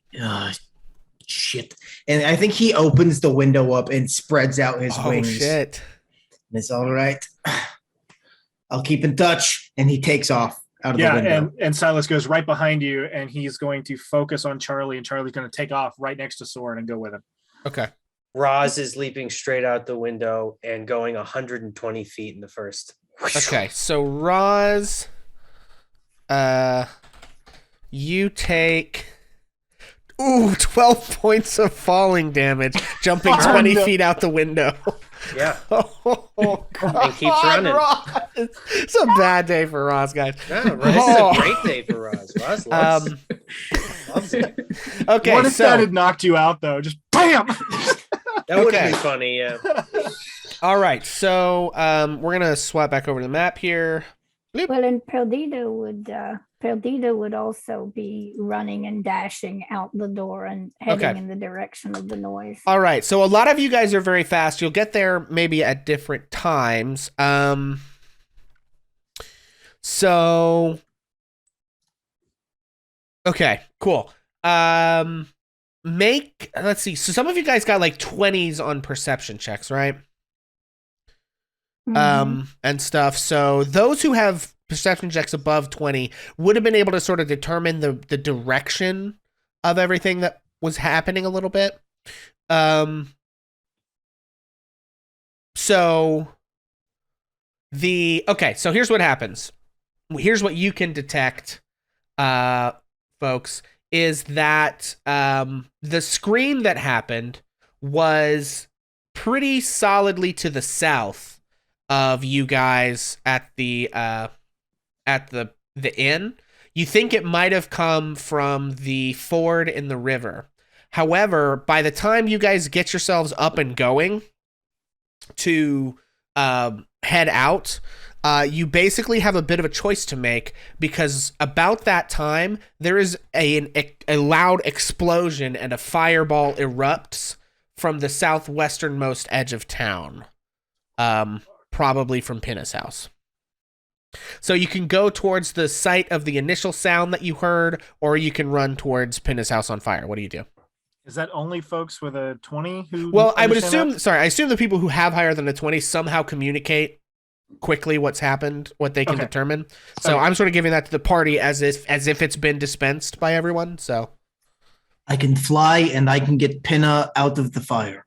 shit. And I think he opens the window up and spreads out his wings. Oh, shit. And it's all right. I'll keep in touch. And he takes off out of the window. and Silas goes right behind you, and he's going to focus on Charlie, and Charlie's going to take off right next to Soren and go with him. Okay. Roz is leaping straight out the window and going 120 feet in the first. Okay, so Roz, you take 12 points of falling damage, jumping 20 feet out the window. Yeah. Oh, God, And keeps running. Roz. It's a bad day for Roz, guys. Yeah, this is a great day for Roz. Roz loves it. Okay, What if so that had knocked you out, though? Just BAM! That would have Okay. been funny, yeah. all right, so we're gonna swap back over to the map here. Well, and Perdita would also be running and dashing out the door and heading Okay. in the direction of the noise. All right, so a lot of you guys are very fast. You'll get there maybe at different times. So okay, cool. Let's see. So some of you guys got like 20s on perception checks, right? And stuff. So those who have perception checks above 20 would have been able to sort of determine the direction of everything that was happening a little bit. So here's what happens. Here's what you can detect, folks, is that the scream that happened was pretty solidly to the south of you guys at the inn. You think it might have come from the ford in the river. However, by the time you guys get yourselves up and going to head out, you basically have a bit of a choice to make, because about that time there is a loud explosion and a fireball erupts from the southwesternmost edge of town, probably from Pinna's house. So you can go towards the site of the initial sound that you heard, or you can run towards Pinna's house on fire. What do you do? Is that only folks with a 20 who? Well, I would understand assume. I assume the people who have higher than a 20 somehow communicate quickly what's happened, what they can Okay. determine. So Okay. I'm sort of giving that to the party as if it's been dispensed by everyone. So I can fly and I can get Pinna out of the fire.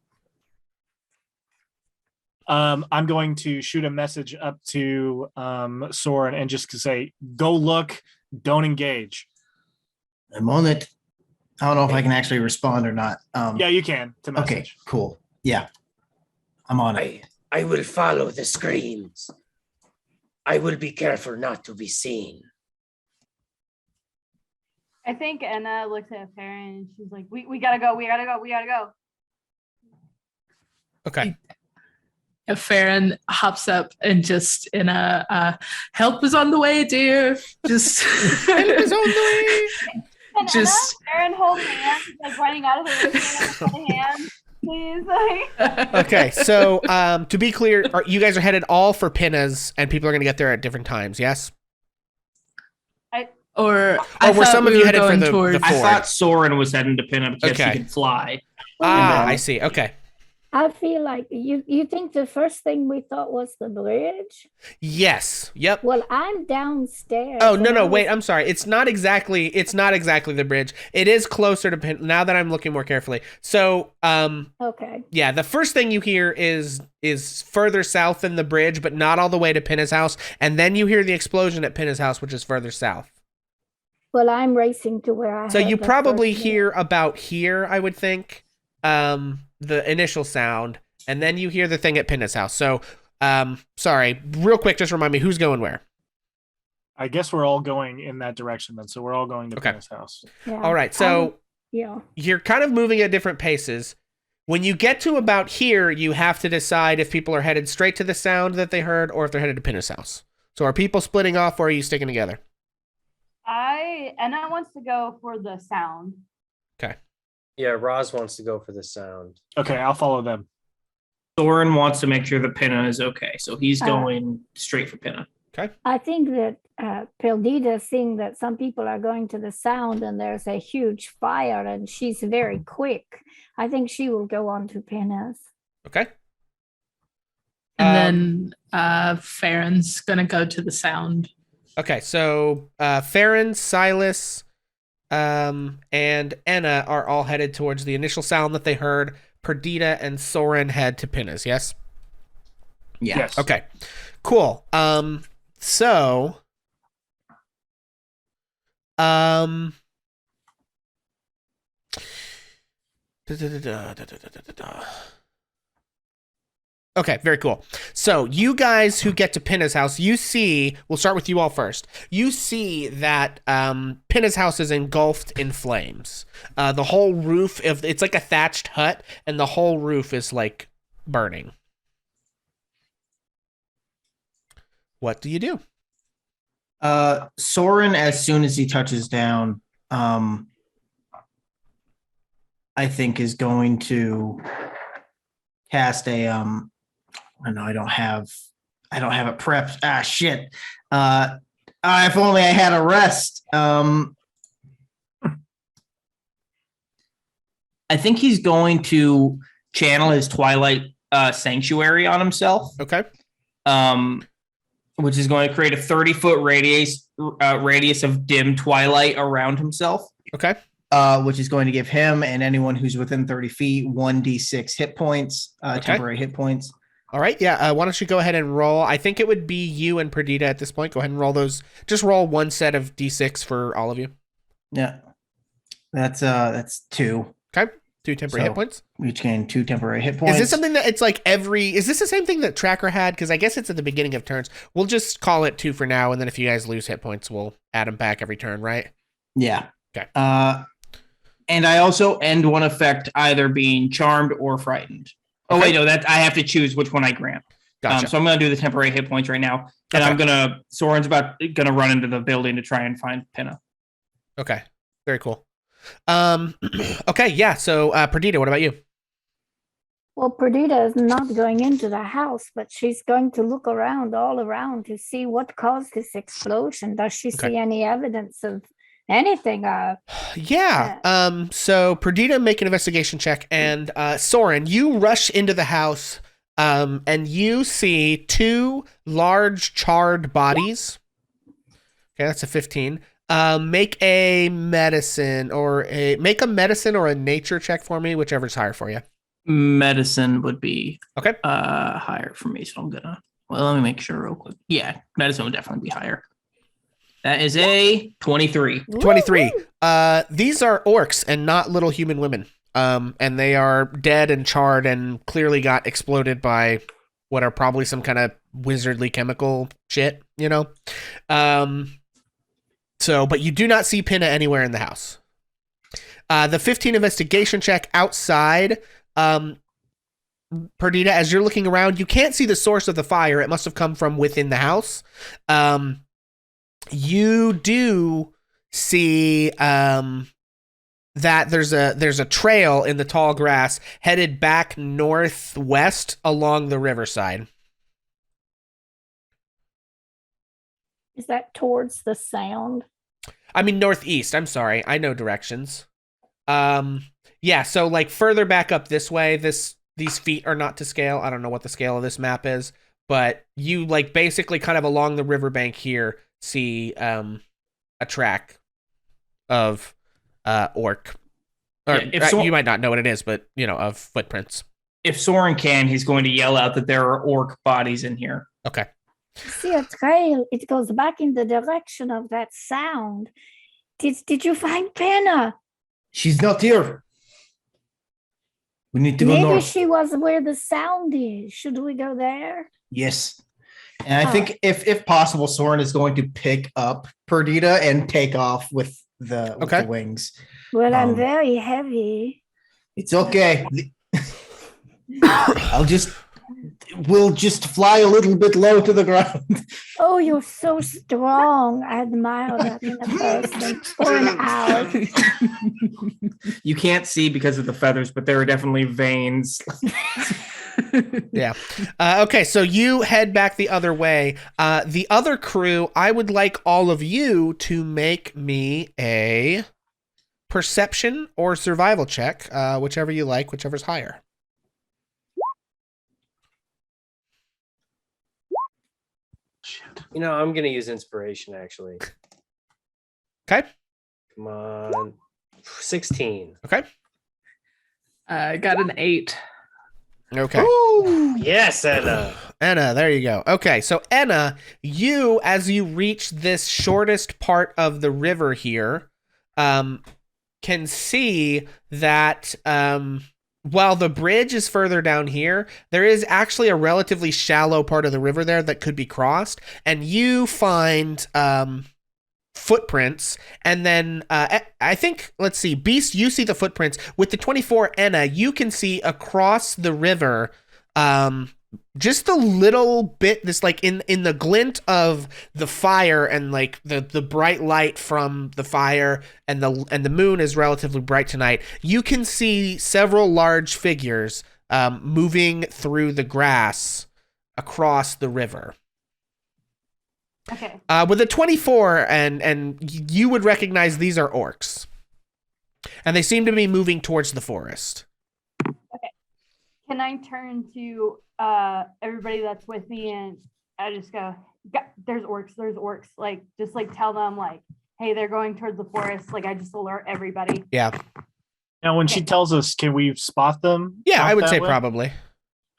I'm going to shoot a message up to Soren and just to say, go look, don't engage. I'm on it. I don't know if I can actually respond or not. Yeah, you can. To message. Okay, cool. Yeah, I'm on it. I will follow the screams. I will be careful not to be seen. I think Anna looks at Farron and she's like, we gotta go, we gotta go, we gotta go. okay. Farron hops up and just in a help is on the way, dear. Just Help is on the way. Can Just- Aaron hold hands, like running out of the room, hold hands, please. Like, Okay, so to be clear, you guys are headed all for Pinna's, and people are going to get there at different times. Yes. or were some of you headed for going the towards- I Ford. thought Soren was heading to Pinna because Okay. she can fly. Ah, I see. Okay. I feel like you think the first thing we thought was the bridge? Yes. Yep. Well, I'm downstairs. Oh and no I no was- wait, I'm sorry. It's not exactly the bridge. It is closer to Pin now that I'm looking more carefully. So Okay. yeah, the first thing you hear is further south than the bridge, but not all the way to Pinna's house, and then you hear the explosion at Pinna's house, which is further south. Well, I'm racing to where I. So heard you the probably first hear about here, I would think, the initial sound, and then you hear the thing at Pinna's house. So sorry, real quick, just remind me who's going where. I guess we're all going in that direction then. So we're all going to Okay. Pinna's house. Yeah. All right, so Yeah. you're kind of moving at different paces. When you get to about here, you have to decide if people are headed straight to the sound that they heard or if they're headed to Pinna's house. So are people splitting off or are you sticking together? Anna wants to go for the sound. Yeah, Roz wants to go for the sound. Okay, I'll follow them. Soren wants to make sure that Pinna is okay, so he's Uh, going straight for Pinna. I think that Perdita, seeing that some people are going to the sound and there's a huge fire and she's very quick, I think she will go on to Pinna's. Okay. And then Farron's gonna go to the sound. Okay, so Farron, Silas, and Enna are all headed towards the initial sound that they heard. Perdita and Soren head to Pinna's, yes? Yeah. Yes. Okay, cool. So, okay, very cool. So you guys who get to Pinna's house, you see, we'll start with you all first. You see that Pinna's house is engulfed in flames. The whole roof, it's like a thatched hut, and the whole roof is like burning. What do you do? Soren, as soon as he touches down, I think is going to cast a I know I don't have it prepped. Ah shit. If only I had a rest. I think he's going to channel his Twilight Sanctuary on himself. Okay. Which is going to create a 30-foot radius of dim twilight around himself. Okay. Which is going to give him and anyone who's within 30 feet 1d6 hit points, temporary hit points. All right. Yeah. Why don't you go ahead and roll? I think it would be you and Perdita at this point. Go ahead and roll those. Just roll one set of d6 for all of you. Yeah, that's 2. Okay. 2 temporary hit points. Each gain 2 temporary hit points. Is this something that it's like is this the same thing that Tracker had? Because I guess it's at the beginning of turns. We'll just call it 2 for now, and then if you guys lose hit points, we'll add them back every turn, right? Yeah. Okay. And I also end one effect either being charmed or frightened. Oh Okay. wait, no, that I have to choose which one I grant. Gotcha. So I'm going to do the temporary hit points right now, and Okay. Soren's gonna run into the building to try and find Pinna. Okay. Very cool. Okay. Yeah. So, Perdita, what about you? Well, Perdita is not going into the house, but she's going to look all around to see what caused this explosion. Does she Okay. see any evidence of anything? Yeah. So Perdita, make an investigation check, and Soren, you rush into the house, and you see 2 large charred bodies. Okay, that's a 15. Make a medicine or a nature check for me, whichever's higher for you. Medicine would be Okay. higher for me, so I'm gonna. Well, let me make sure real quick. Yeah, medicine would definitely be higher. That is a 23. 23. These are orcs and not little human women. And they are dead and charred and clearly got exploded by what are probably some kind of wizardly chemical shit, you know? But you do not see Pinna anywhere in the house. The 15 investigation check outside Perdita, as you're looking around, you can't see the source of the fire. It must have come from within the house. You do see that there's a trail in the tall grass headed back northwest along the riverside. Is that towards the sound? I mean northeast. I'm sorry. I know directions. Yeah, so like further back up this way, these feet are not to scale. I don't know what the scale of this map is, but you like basically kind of along the riverbank here see a track of orc. Or you might not know what it is, but of footprints. If Soren can, he's going to yell out that there are orc bodies in here. Okay. See a trail. It goes back in the direction of that sound. Did you find Penna? She's not here. We need to go Maybe north. she was where the sound is. Should we go there? Yes. And I think if possible, Soren is going to pick up Perdita and take off with the wings. Well, I'm very heavy. It's okay. We'll just fly a little bit low to the ground. Oh, you're so strong. I admire that in a person or an owl. You can't see because of the feathers, but there are definitely veins. Yeah. Okay, so you head back the other way. The other crew, I would like all of you to make me a perception or survival check, whichever you like, whichever's higher. I'm going to use inspiration, actually. Okay. Come on. 16. Okay. I got an 8. Okay. Ooh, yes, Anna. Anna, there you go. Okay, so Anna, you, as you reach this shortest part of the river here, can see that while the bridge is further down here, there is actually a relatively shallow part of the river there that could be crossed, and you find footprints, and then I think, let's see, Beast, you see the footprints. With the 24 Enna, you can see across the river just a little bit, this like in the glint of the fire and like the bright light from the fire, and the moon is relatively bright tonight. You can see several large figures moving through the grass across the river. Okay. With a 24, and you would recognize these are orcs, and they seem to be moving towards the forest. Okay. Can I turn to everybody that's with me, and I just go, there's orcs, like just like tell them like, hey, they're going towards the forest. Like I just alert everybody. Yeah. Now, when she tells us, can we spot them? Yeah, I would say way? probably.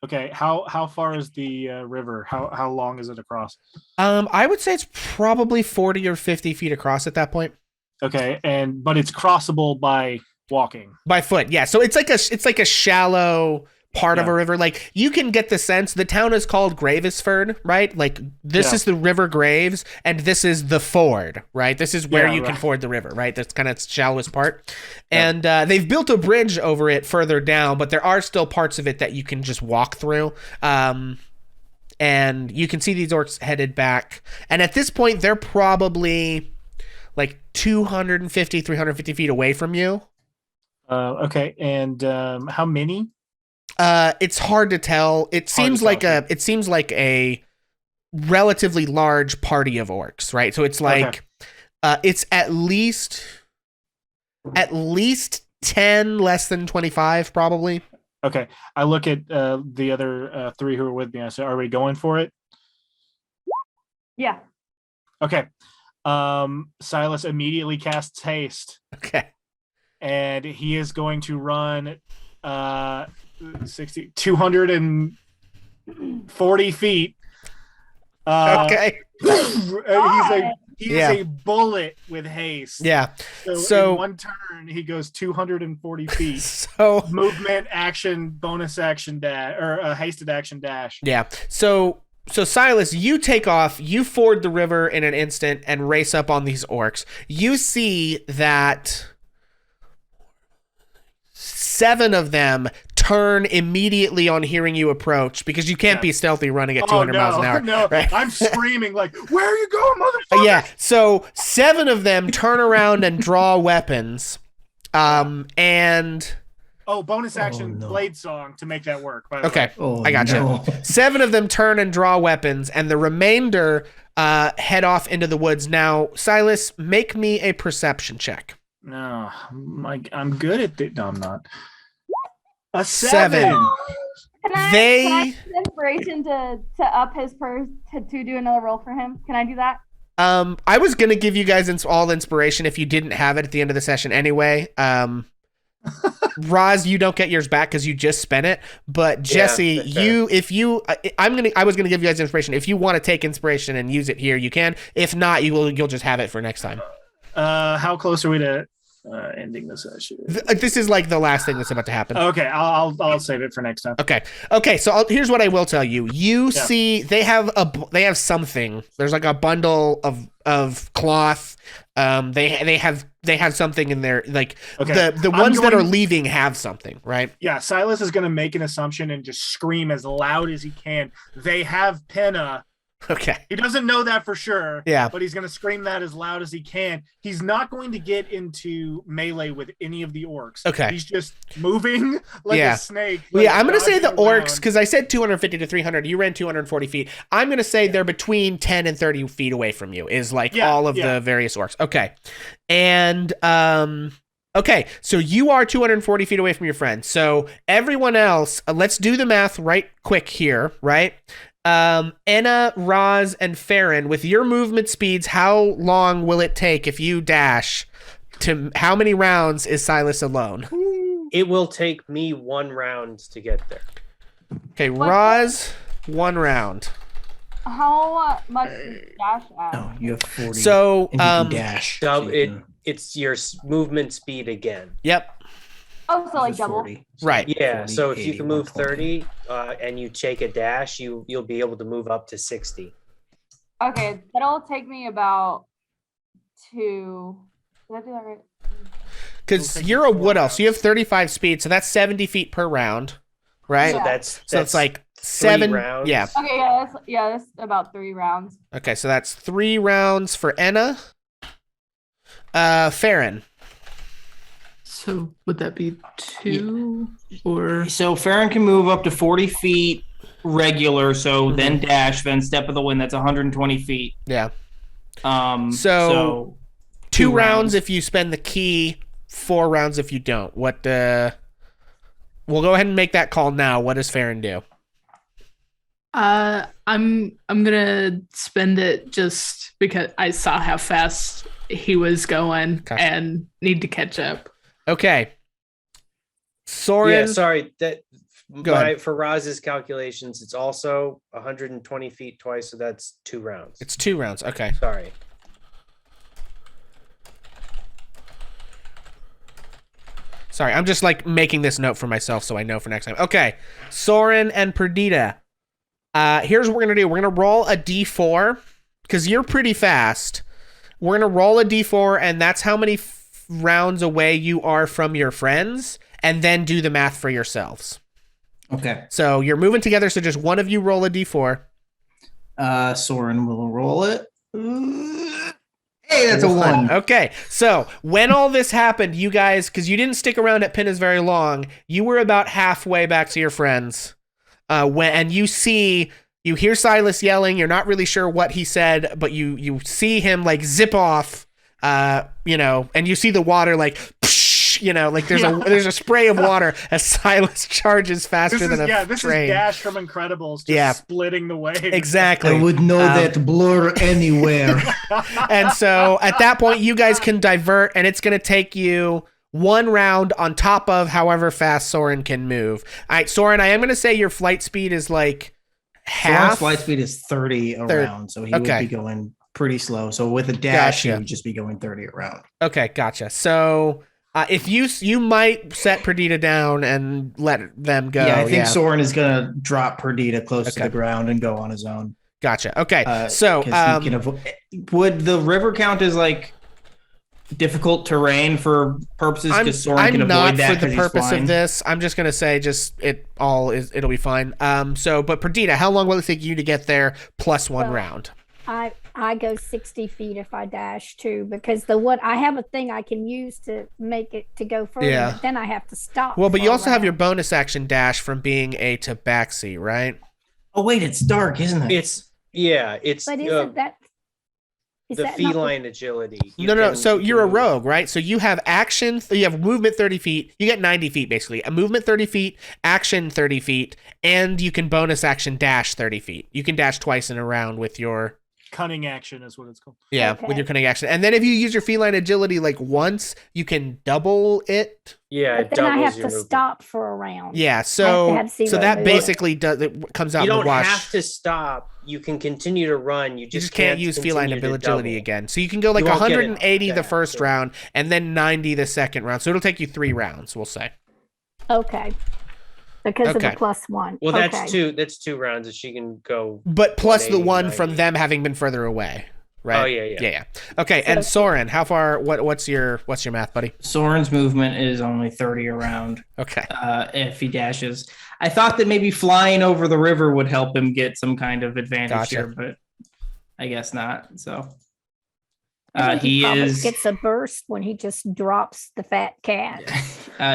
Okay, how far is the river? How long is it across? I would say it's probably 40 or 50 feet across at that point. Okay, but it's crossable by walking. By foot, yeah. So it's like a shallow part of a river. Like you can get the sense the town is called Gravesford, right? Like this is the River Graves, and this is the ford, right? This is where you can ford the river, right? That's kind of its shallowest part. Yeah. And they've built a bridge over it further down, but there are still parts of it that you can just walk through. And you can see these orcs headed back. And at this point, they're probably like 250, 350 feet away from you. Okay, and how many? It's hard to tell. It seems like a relatively large party of orcs, right? So it's like it's at least 10, less than 25, probably. Okay, I look at the other three who are with me. I say, "Are we going for it?" Yeah. Okay. Silas immediately casts haste. Okay. And he is going to run 240 feet. Okay. He's a bullet with haste. Yeah. So in one turn, he goes 240 feet. So movement, action, bonus action dash, or a hasted action dash. Yeah. So Silas, you take off, you ford the river in an instant and race up on these orcs. You see that 7 of them turn immediately on hearing you approach because you can't be stealthy running at 200 miles an hour. No, right? I'm screaming like, "Where are you going, motherfucker?" Yeah. So 7 of them turn around and draw weapons, and bonus action blade song to make that work. By the way. okay, I got you. 7 of them turn and draw weapons, and the remainder head off into the woods. Now, Silas, make me a perception check. No, I'm good at it. No, I'm not. A 7. Can I use inspiration to up his purse to do another roll for him? Can I do that? I was gonna give you guys all inspiration if you didn't have it at the end of the session anyway. Roz, you don't get yours back because you just spent it. But Jesse, I was gonna give you guys inspiration. If you want to take inspiration and use it here, you can. If not, you'll just have it for next time. How close are we to ending the session? This is like the last thing that's about to happen. Okay, I'll save it for next time. Okay. So here's what I will tell you. You see, they have something. There's like a bundle of cloth. They have something in there. Like the ones that are leaving have something, right? Yeah. Silas is going to make an assumption and just scream as loud as he can. They have Penna. Okay. He doesn't know that for sure. Yeah. But he's going to scream that as loud as he can. He's not going to get into melee with any of the orcs. Okay. He's just moving like a snake. I'm going to say the orcs, because I said 250 to 300. You ran 240 feet. I'm going to say they're between 10 and 30 feet away from you is like all of the various orcs. Okay. And, okay, so you are 240 feet away from your friend. So everyone else, let's do the math right quick here, right? Enna, Roz, and Farron, with your movement speeds, how long will it take if you dash? To how many rounds is Silas alone? It will take me 1 round to get there. Okay, Roz, 1 round. How much is dash at? No, you have 40. So, and you can dash. It's your movement speed again. Yep. Oh, so like double. 40. Right. Yeah. 40, So if you 80, can move 120. 30 and you take a dash, you'll be able to move up to 60. Okay, that'll take me about 2. Did I do that right? Because you're a wood elf, so you have 35 speed, so that's 70 feet per round, right? So Yeah. that's it's like 3 7 rounds. Yeah. Okay, that's about 3 rounds. Okay, so that's 3 rounds for Enna. Farron. So would that be 2 or? So Farron can move up to 40 feet regular, so then dash, then step of the wind. That's 120 feet. Yeah. So 2 rounds if you spend the key, 4 rounds if you don't. What? We'll go ahead and make that call now. What does Farron do? I'm gonna spend it just because I saw how fast he was going and need to catch up. Okay. Soren. Yeah, sorry. Go ahead. For Roz's calculations, it's also 120 feet twice, so that's 2 rounds. It's 2 rounds. Okay. Sorry. Sorry, I'm just like making this note for myself so I know for next time. Okay. Soren and Perdita. Here's what we're going to do. We're going to roll a d4 because you're pretty fast. We're going to roll a d4, and that's how many rounds away you are from your friends, and then do the math for yourselves. Okay. So you're moving together, so just one of you roll a d4. Soren will roll it. Hey, that's a 1. Okay, so when all this happened, you guys, because you didn't stick around at Pinna's very long, you were about halfway back to your friends. And you hear Silas yelling. You're not really sure what he said, but you see him like zip off. And you see the water like, like there's a spray of water as Silas charges faster than a train. This is Dash from Incredibles, just splitting the way. Exactly. I would know that blur anywhere. And so at that point, you guys can divert, and it's going to take you 1 round on top of however fast Soren can move. All right, Soren, I am going to say your flight speed is like half. Soren's flight speed is 30 around, so he would be going pretty slow. So with a dash, he would just be going 30 around. Okay, gotcha. So if you might set Perdita down and let them go. Yeah, I think Soren is going to drop Perdita close to the ground and go on his own. Gotcha. Okay, so would the river count as like difficult terrain for purposes because Soren I'm can avoid not that for the 'cause he's purpose flying. of this. I'm just gonna say it'll be fine. But Perdita, how long will it take you to get there plus one Well, round? I go 60 feet if I dash too, because I have a thing I can use to make it to go further, Yeah. but then I have to stop. Well, but you for a also have your round. bonus action dash from being a tabaxi, right? Oh wait, it's dark, isn't it? It's But isn't that is the that not feline agility. You No. can- So you you're a can- rogue, right? So you have action. You have movement 30 feet. You get 90 feet basically. A movement 30 feet, action 30 feet, and you can bonus action dash 30 feet. You can dash twice in a round with your Cunning action is what it's called. with Okay. your cunning action. And then if you use your feline agility like once, you can double it. Yeah, But then I doubles have your to movement. stop for a round. Yeah. I So have zero that movement. basically comes out You in the don't wash. have to stop. You can continue to run. You You just just can't use feline continue to agility double. again. So you can go like You won't get it 180 the back, first so- round and then 90 the second round. So it'll take you 3 rounds, we'll say. Okay. Because of Okay. the plus one. Well, okay. that's two rounds that she can go. But plus the 180, one from 90. them having been further away, right? Oh, yeah. Yeah. Okay, and So- Soren, how far? What's your math, buddy? Soren's movement is only 30 around Okay. if he dashes. I thought that maybe flying over the river would help him get some kind of advantage Gotcha. here, but I guess not. So I think he probably is gets a burst when he just drops the fat cat.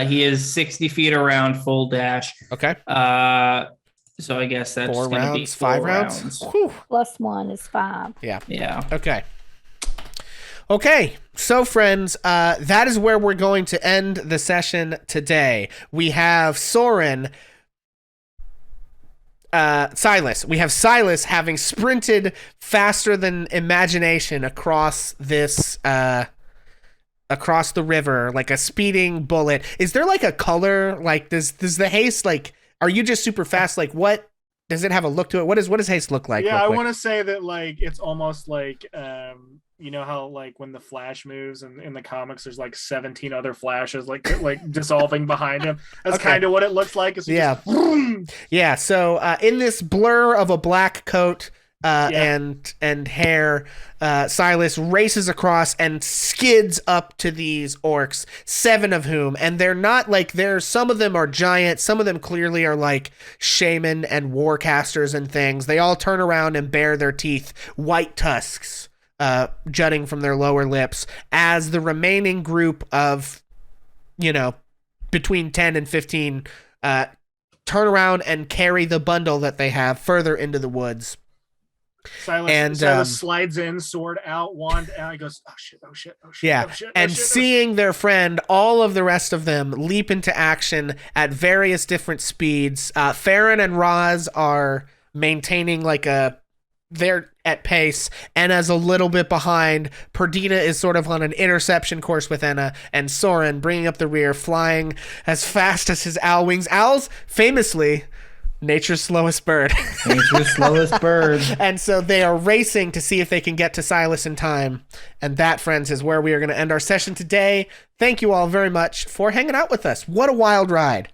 he is 60 feet around full dash. Okay. So I guess that's 4 gonna be rounds, 4 5 rounds. Whew. Plus one is 5. Yeah. Okay. Okay, so friends, that is where we're going to end the session today. We have Soren, Silas. We have Silas having sprinted faster than imagination across this, across the river like a speeding bullet. Is there like a color? Like, does the haste like? Are you just super fast? Like, what does it have a look to it? What does haste look like? Yeah, real I quick? want to say that like it's almost like you know how like when the Flash moves and in the comics there's like 17 other Flashes like dissolving behind him. That's Okay. kind of what it looks like. It's Yeah. just, vroom. Yeah, so in this blur of a black coat and hair, Silas races across and skids up to these orcs, 7 of whom, and they're not like some of them are giant, some of them clearly are like shaman and warcasters and things. They all turn around and bare their teeth, white tusks jutting from their lower lips, as the remaining group of, between 10 and 15 turn around and carry the bundle that they have further into the woods. Silas slides in, sword out, wand out. He goes, oh shit, oh shit, oh shit. Yeah, oh shit, oh and shit, oh shit." seeing their friend, all of the rest of them leap into action at various different speeds. Farron and Roz are maintaining they're at pace. Enna's a little bit behind. Perdita is sort of on an interception course with Enna, and Soren bringing up the rear, flying as fast as his owl wings. Owls, famously, nature's slowest bird. Nature's slowest bird. And so they are racing to see if they can get to Silas in time. And that, friends, is where we are going to end our session today. Thank you all very much for hanging out with us. What a wild ride.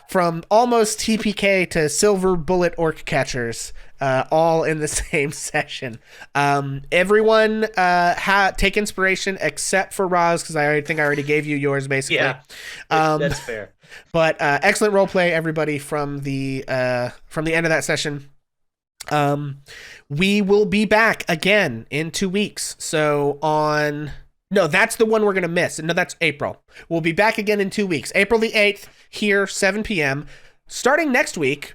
From almost TPK to silver bullet orc catchers, all in the same session. Everyone take inspiration except for Roz, because I think I already gave you yours, basically. Yeah, that's fair. But excellent roleplay, everybody, from the end of that session. We will be back again in 2 weeks. So no, that's the one we're going to miss. No, that's April. We'll be back again in 2 weeks. April the 8th, here, 7 p.m. Starting next week,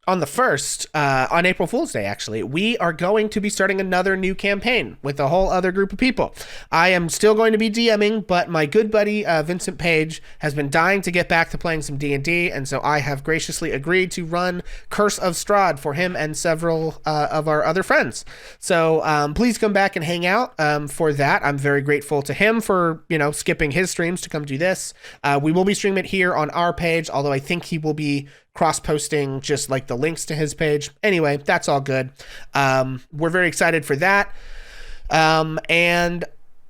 on the 1st, on April Fool's Day, actually, we are going to be starting another new campaign with a whole other group of people. I am still going to be DMing, but my good buddy Vincent Page has been dying to get back to playing some D&D, and so I have graciously agreed to run Curse of Strahd for him and several of our other friends. So please come back and hang out for that. I'm very grateful to him for skipping his streams to come do this. We will be streaming it here on our page, although I think he will be cross-posting just like the links to his page. Anyway, that's all good. We're very excited for that. And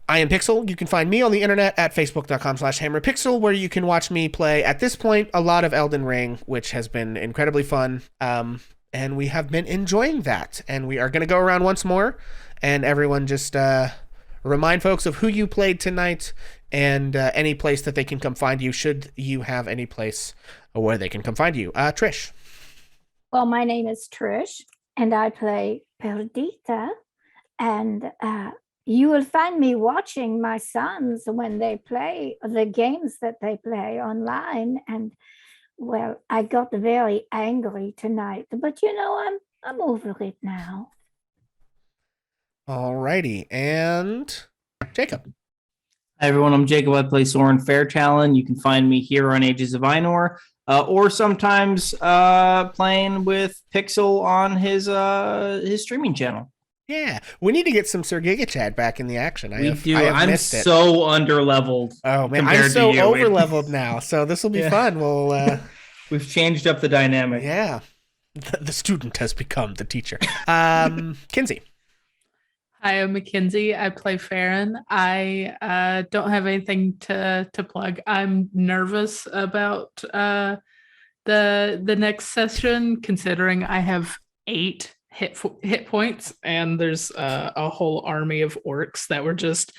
I am Pixel. You can find me on the internet at facebook.com/hammerpixel, where you can watch me play, at this point, a lot of Elden Ring, which has been incredibly fun. And we have been enjoying that. And we are going to go around once more, and everyone just remind folks of who you played tonight and any place that they can come find you, should you have any place where they can come find you. Trish. Well, my name is Trish, and I play Perdita, and you will find me watching my sons when they play the games that they play online. And well, I got very angry tonight, but I'm over it now. Alrighty, and Jacob. Hi everyone, I'm Jacob. I play Soren Fairtalon. You can find me here on Ages of Ainor, or sometimes playing with Pixel on his streaming channel. Yeah, we need to get some Sir Gigachad back in the action. I'm so underleveled. Oh man, I'm so overleveled now. So this will be fun. We've changed up the dynamic. Yeah, the student has become the teacher. Kinsey. Hi, I'm Mackenzie. I play Farron. I don't have anything to plug. I'm nervous about the next session, considering I have 8 hit points, and there's a whole army of orcs that were just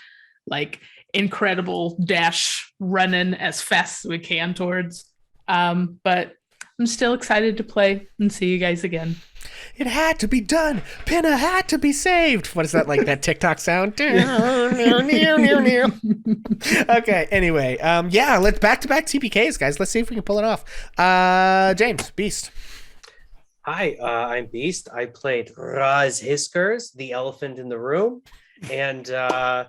like incredible dash running as fast as we can towards. But I'm still excited to play and see you guys again. It had to be done. Pinna had to be saved. What is that, like that TikTok sound? Okay, anyway. Let's back-to-back TPKs, guys. Let's see if we can pull it off. James, Beast. Hi, I'm Beast. I played Raz Hiskers, the elephant in the room. And I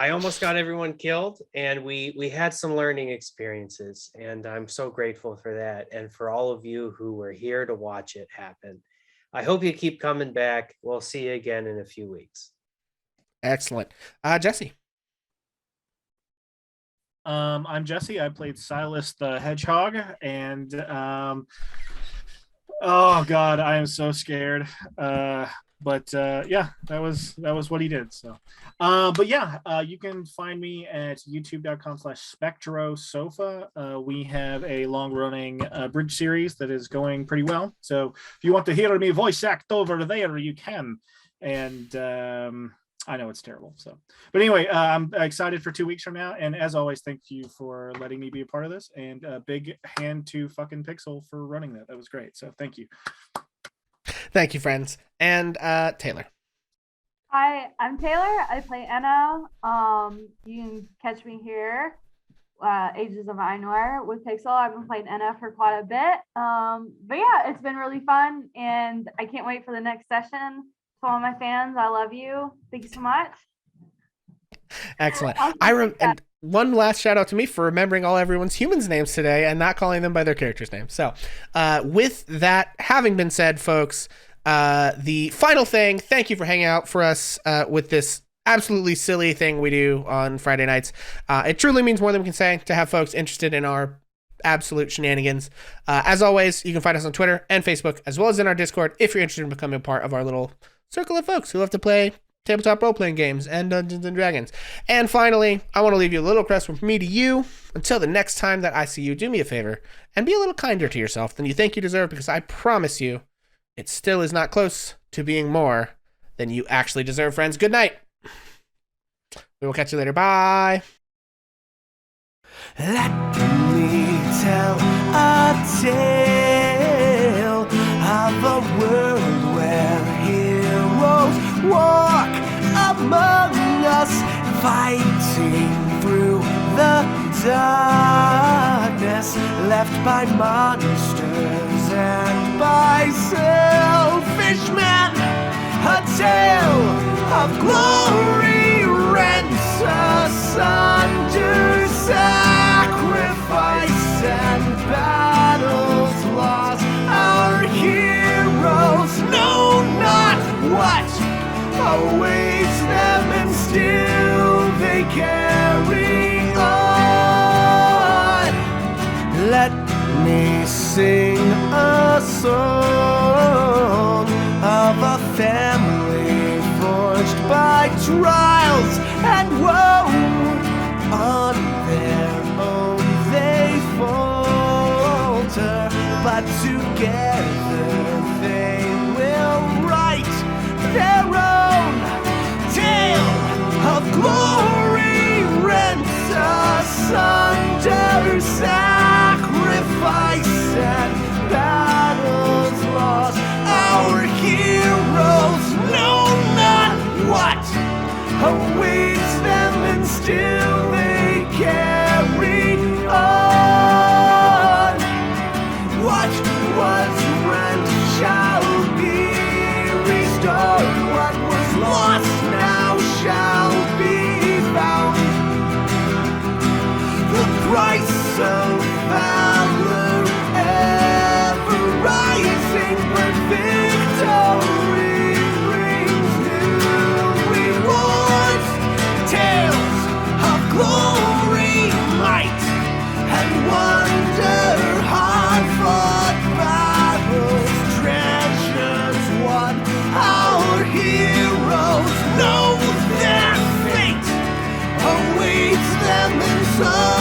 almost got everyone killed, and we had some learning experiences, and I'm so grateful for that, and for all of you who were here to watch it happen. I hope you keep coming back. We'll see you again in a few weeks. Excellent. Jesse. I'm Jesse. I played Silas the Hedgehog, and oh god, I am so scared. But that was what he did. So, you can find me at youtube.com/SpectroSofa. We have a long-running bridge series that is going pretty well. So if you want to hear me voice act over there, you can. And I know it's terrible. So, but anyway, I'm excited for 2 weeks from now. And as always, thank you for letting me be a part of this. And a big hand to fucking Pixel for running that. That was great. So thank you. Thank you, friends. And Taylor. Hi, I'm Taylor. I play Anna. You can catch me here, Ages of Ainor with Pixel. I've been playing Anna for quite a bit. But yeah, it's been really fun, and I can't wait for the next session. To all my fans, I love you. Thank you so much. Excellent. And one last shout out to me for remembering all everyone's humans' names today and not calling them by their characters' names. So, with that having been said, folks, the final thing, thank you for hanging out for us with this absolutely silly thing we do on Friday nights. It truly means more than we can say to have folks interested in our absolute shenanigans. As always, you can find us on Twitter and Facebook, as well as in our Discord, if you're interested in becoming a part of our little circle of folks who love to play tabletop role-playing games and Dungeons and Dragons. And finally, I want to leave you a little request from me to you. Until the next time that I see you, do me a favor and be a little kinder to yourself than you think you deserve, because I promise you, it still is not close to being more than you actually deserve, friends. Good night. We will catch you later. Bye. Let me tell a tale of a world where heroes walk among us, fighting through the darkness left by monsters and by selfish men. A tale of glory rents asunder, sacrifice and battles lost. Our heroes know not what awaits them, and still they carry on. Let me sing a song of a family forged by trials and woe. On their own they falter, but together they will write their own tale of try.